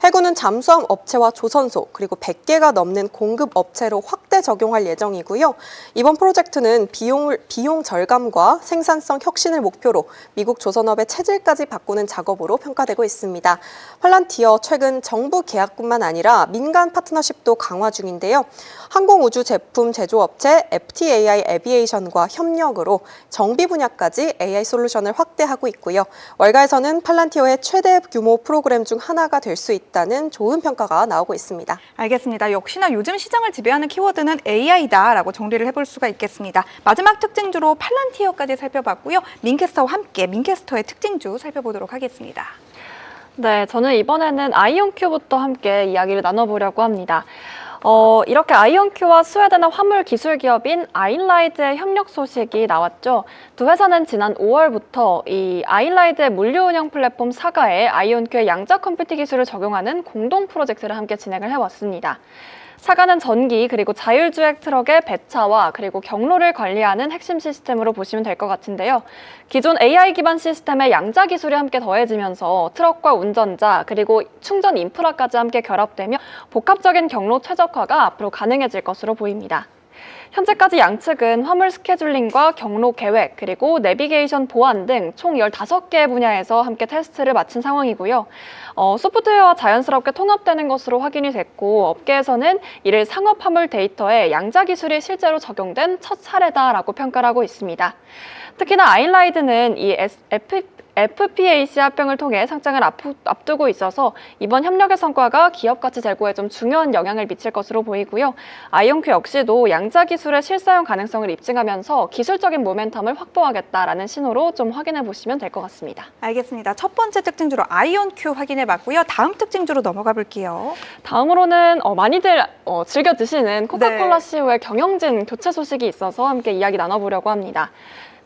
해군은 잠수함 업체와 조선소 그리고 100개가 넘는 공급 업체로 확대 적용할 예정이고요. 이번 프로젝트는 비용 절감과 생산성 혁신을 목표로 미국 조선업의 체질까지 바꾸는 작업으로 평가되고 있습니다. 팔란티어 최근 정부 계약뿐만 아니라 민간 파트너십도 강화 중인데요. 항공우주 제품 제조업체 FTAI 에비에이션과 협력으로 정비 분야까지 AI 솔루션을 확대하고 있고요. 월가에서는 팔란티어의 최대 규모 프로그램 중 하나가 될 수 있다는 좋은 평가가 나오고 있습니다. 알겠습니다. 역시나 요즘 시장을 지배하는 키워드는 AI다라고 정리를 해볼 수가 있겠습니다. 마지막 특징주로 팔란티어까지 살펴봤고요. 민캐스터와 함께 민캐스터의 특징주 살펴보도록 하겠습니다. 네, 저는 이번에는 아이온큐부터 함께 이야기를 나눠보려고 합니다. 이렇게 아이온큐와 스웨덴의 화물 기술 기업인 아인라이드의 협력 소식이 나왔죠. 두 회사는 지난 5월부터 이 아인라이드의 물류 운영 플랫폼 사가에 아이온큐의 양자 컴퓨팅 기술을 적용하는 공동 프로젝트를 함께 진행을 해왔습니다. 사가는 전기 그리고 자율주행 트럭의 배차와 그리고 경로를 관리하는 핵심 시스템으로 보시면 될 것 같은데요. 기존 AI 기반 시스템의 양자 기술이 함께 더해지면서 트럭과 운전자 그리고 충전 인프라까지 함께 결합되며 복합적인 경로 최적화가 앞으로 가능해질 것으로 보입니다. 현재까지 양측은 화물 스케줄링과 경로 계획, 그리고 내비게이션 보안 등 총 15개의 분야에서 함께 테스트를 마친 상황이고요. 소프트웨어와 자연스럽게 통합되는 것으로 확인이 됐고, 업계에서는 이를 상업 화물 데이터에 양자 기술이 실제로 적용된 첫 사례다라고 평가를 하고 있습니다. 특히나 아인라이드는 이 FPAC 합병을 통해 상장을 앞두고 있어서 이번 협력의 성과가 기업 가치 제고에 좀 중요한 영향을 미칠 것으로 보이고요. 아이온큐 역시도 양자 기술의 실사용 가능성을 입증하면서 기술적인 모멘텀을 확보하겠다라는 신호로 좀 확인해 보시면 될 것 같습니다. 알겠습니다. 첫 번째 특징주로 아이온큐 확인해 봤고요. 다음 특징주로 넘어가 볼게요. 다음으로는 많이들 즐겨 드시는 코카콜라 CEO의 경영진 교체 소식이 있어서 함께 이야기 나눠보려고 합니다.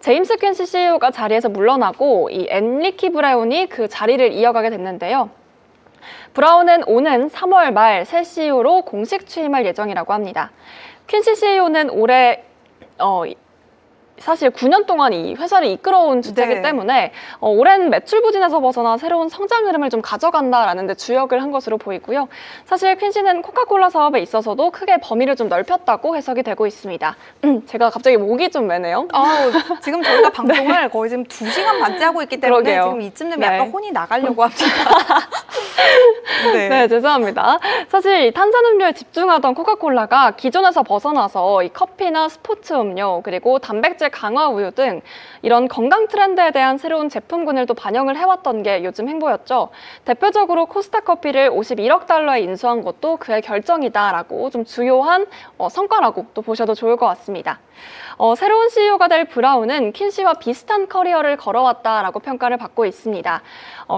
제임스 퀸시 CEO가 자리에서 물러나고 이 엔리키 브라운이 그 자리를 이어가게 됐는데요. 브라운은 오는 3월 말 새 CEO로 공식 취임할 예정이라고 합니다. 퀸시 CEO는 올해 사실 9년 동안 이 회사를 이끌어온 주체이기 때문에 오랜 매출 부진에서 벗어나 새로운 성장 흐름을 좀 가져간다라는 데 주력을 한 것으로 보이고요. 사실 퀸시는 코카콜라 사업에 있어서도 크게 범위를 좀 넓혔다고 해석이 되고 있습니다. 제가 갑자기 목이 좀 메네요. 지금 저희가 방송을 거의 지금 2시간 반째 하고 있기 때문에 그러게요. 지금 이쯤 되면 약간 혼이 나가려고 합니다. 네, 죄송합니다. 사실 이 탄산음료에 집중하던 코카콜라가 기존에서 벗어나서 이 커피나 스포츠 음료 그리고 단백질 강화 우유 등 이런 건강 트렌드에 대한 새로운 제품군을 또 반영을 해왔던 게 요즘 행보였죠. 대표적으로 코스타 커피를 51억 달러에 인수한 것도 그의 결정이다라고 좀 주요한 성과라고 또 보셔도 좋을 것 같습니다. 새로운 CEO가 될 브라운은 퀸시와 비슷한 커리어를 걸어왔다라고 평가를 받고 있습니다.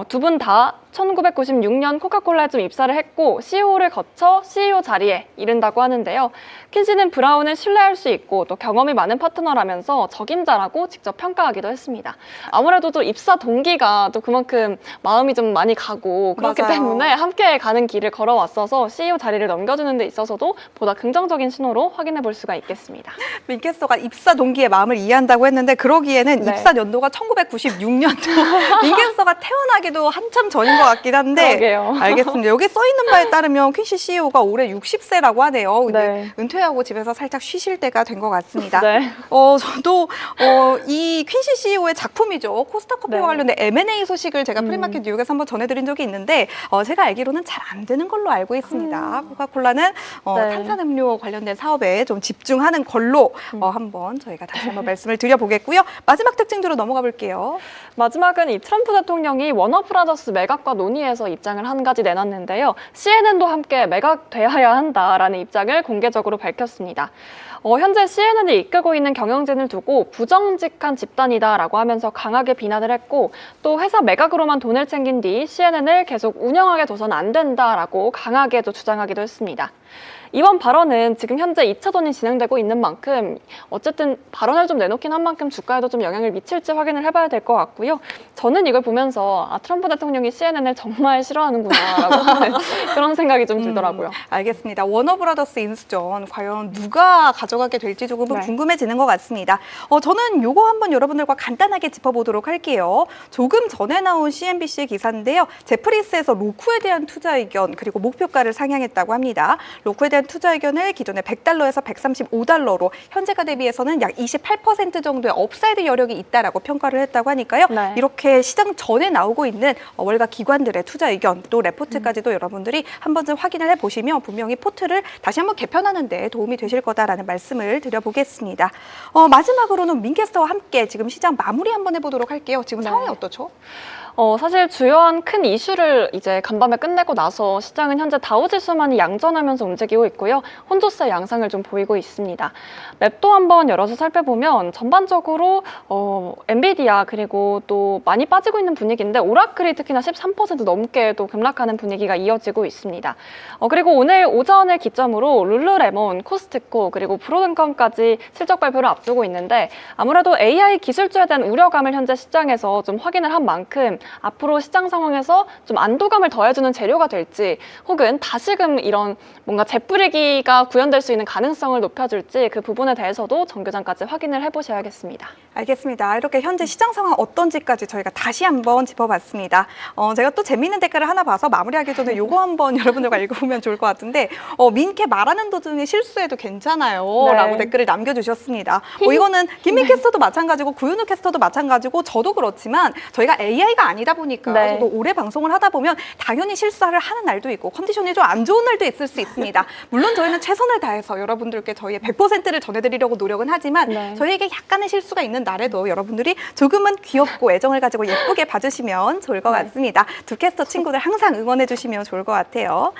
두 분 다 1996년 코카콜라에 좀 입사를 했고 CEO를 거쳐 CEO 자리에 이른다고 하는데요. 퀸시는 브라운을 신뢰할 수 있고 또 경험이 많은 파트너라면서 적임자라고 직접 평가하기도 했습니다. 아무래도 또 입사 동기가 또 그만큼 마음이 좀 많이 가고 그렇기 맞아요. 때문에 함께 가는 길을 걸어왔어서 CEO 자리를 넘겨주는 데 있어서도 보다 긍정적인 신호로 확인해 볼 수가 있겠습니다. 민캐스터가 입사 동기의 마음을 이해한다고 했는데 그러기에는 네. 입사 연도가 1996년도 민캐스터가 태어나기도 한참 전인 것 같긴 한데 그러게요. 알겠습니다. 여기 써 있는 바에 따르면 퀸시 CEO가 올해 60세라고 하네요. 근데 네. 은퇴하고 집에서 살짝 쉬실 때가 된 것 같습니다. 네. 저도 이 퀸시 CEO의 작품이죠. 코스타커피와 네. 관련된 M&A 소식을 제가 프리마켓 뉴욕에서 한번 전해드린 적이 있는데 제가 알기로는 잘 안 되는 걸로 알고 있습니다. 코카콜라는 네. 탄산음료 관련된 사업에 좀 집중하는 걸로 한번 저희가 다시 한번 말씀을 드려보겠고요. 마지막 특징으로 넘어가 볼게요. 마지막은 이 트럼프 대통령이 워너브라더스 매각과 논의해서 입장을 한 가지 내놨는데요. CNN도 함께 매각되어야 한다라는 입장을 공개적으로 밝혔습니다. 현재 CNN을 이끌고 있는 경영진을 두고 부정직한 집단이다라고 하면서 강하게 비난을 했고 또 회사 매각으로만 돈을 챙긴 뒤 CNN을 계속 운영하게 둬서는 안 된다라고 강하게도 주장하기도 했습니다. 이번 발언은 지금 현재 2차전이 진행되고 있는 만큼 어쨌든 발언을 좀 내놓긴 한 만큼 주가에도 좀 영향을 미칠지 확인을 해봐야 될 것 같고요. 저는 이걸 보면서 트럼프 대통령이 CNN을 정말 싫어하는구나라고 하는 그런 생각이 좀 들더라고요. 알겠습니다. 워너브라더스 인수전 과연 누가 가져가게 될지 조금은 네. 궁금해지는 것 같습니다. 저는 요거 한번 여러분들과 간단하게 짚어보도록 할게요. 조금 전에 나온 CNBC 기사인데요. 제프리스에서 로쿠에 대한 투자 의견 그리고 목표가를 상향했다고 합니다. 로쿠에 대한 투자 의견을 기존에 $100에서 $135로 현재가 대비해서는 약 28% 정도의 업사이드 여력이 있다라고 평가를 했다고 하니까요. 네. 이렇게 시장 전에 나오고 있는 월가 기관들의 투자 의견 또 레포트까지도 여러분들이 한 번쯤 확인을 해보시면 분명히 포트를 다시 한번 개편하는 데 도움이 되실 거다라는 말씀을 드려보겠습니다. 마지막으로는 민캐스터와 함께 지금 시장 마무리 한번 해보도록 할게요. 지금 상황이 어떻죠? 사실 주요한 큰 이슈를 이제 간밤에 끝내고 나서 시장은 현재 다우지수만이 양전하면서 움직이고 있고요. 혼조세 양상을 좀 보이고 있습니다. 맵도 한번 열어서 살펴보면 전반적으로 엔비디아 그리고 또 많이 빠지고 있는 분위기인데 오라클이 특히나 13% 넘게 또 급락하는 분위기가 이어지고 있습니다. 그리고 오늘 오전을 기점으로 룰루레몬, 코스트코 그리고 브로드컴까지 실적 발표를 앞두고 있는데 아무래도 AI 기술주에 대한 우려감을 현재 시장에서 좀 확인을 한 만큼 앞으로 시장 상황에서 좀 안도감을 더해주는 재료가 될지 혹은 다시금 이런 뭔가 재뿌리기가 구현될 수 있는 가능성을 높여줄지 그 부분에 대해서도 정교장까지 확인을 해보셔야겠습니다. 알겠습니다. 이렇게 현재 시장 상황 어떤지까지 저희가 다시 한번 짚어봤습니다. 제가 또 재미있는 댓글을 하나 봐서 마무리하기 전에 요거 한번 여러분들과 읽어보면 좋을 것 같은데 민캐 말하는 도중에 실수해도 괜찮아요 네. 라고 댓글을 남겨주셨습니다. 이거는 김민 캐스터도 마찬가지고 구윤우 캐스터도 마찬가지고 저도 그렇지만 저희가 AI가 아니다 보니까 네. 저도 오래 방송을 하다 보면 당연히 실수를 하는 날도 있고 컨디션이 좀 안 좋은 날도 있을 수 있습니다. 물론 저희는 최선을 다해서 여러분들께 저희의 100%를 전해드리려고 노력은 하지만 네. 저희에게 약간의 실수가 있는 날에도 여러분들이 조금은 귀엽고 애정을 가지고 예쁘게 봐주시면 좋을 것 같습니다. 두 캐스터 친구들 항상 응원해 주시면 좋을 것 같아요.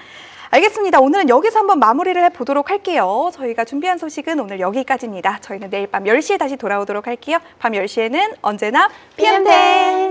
알겠습니다. 오늘은 여기서 한번 마무리를 해보도록 할게요. 저희가 준비한 소식은 오늘 여기까지입니다. 저희는 내일 밤 10시에 다시 돌아오도록 할게요. 밤 10시에는 언제나 PM10!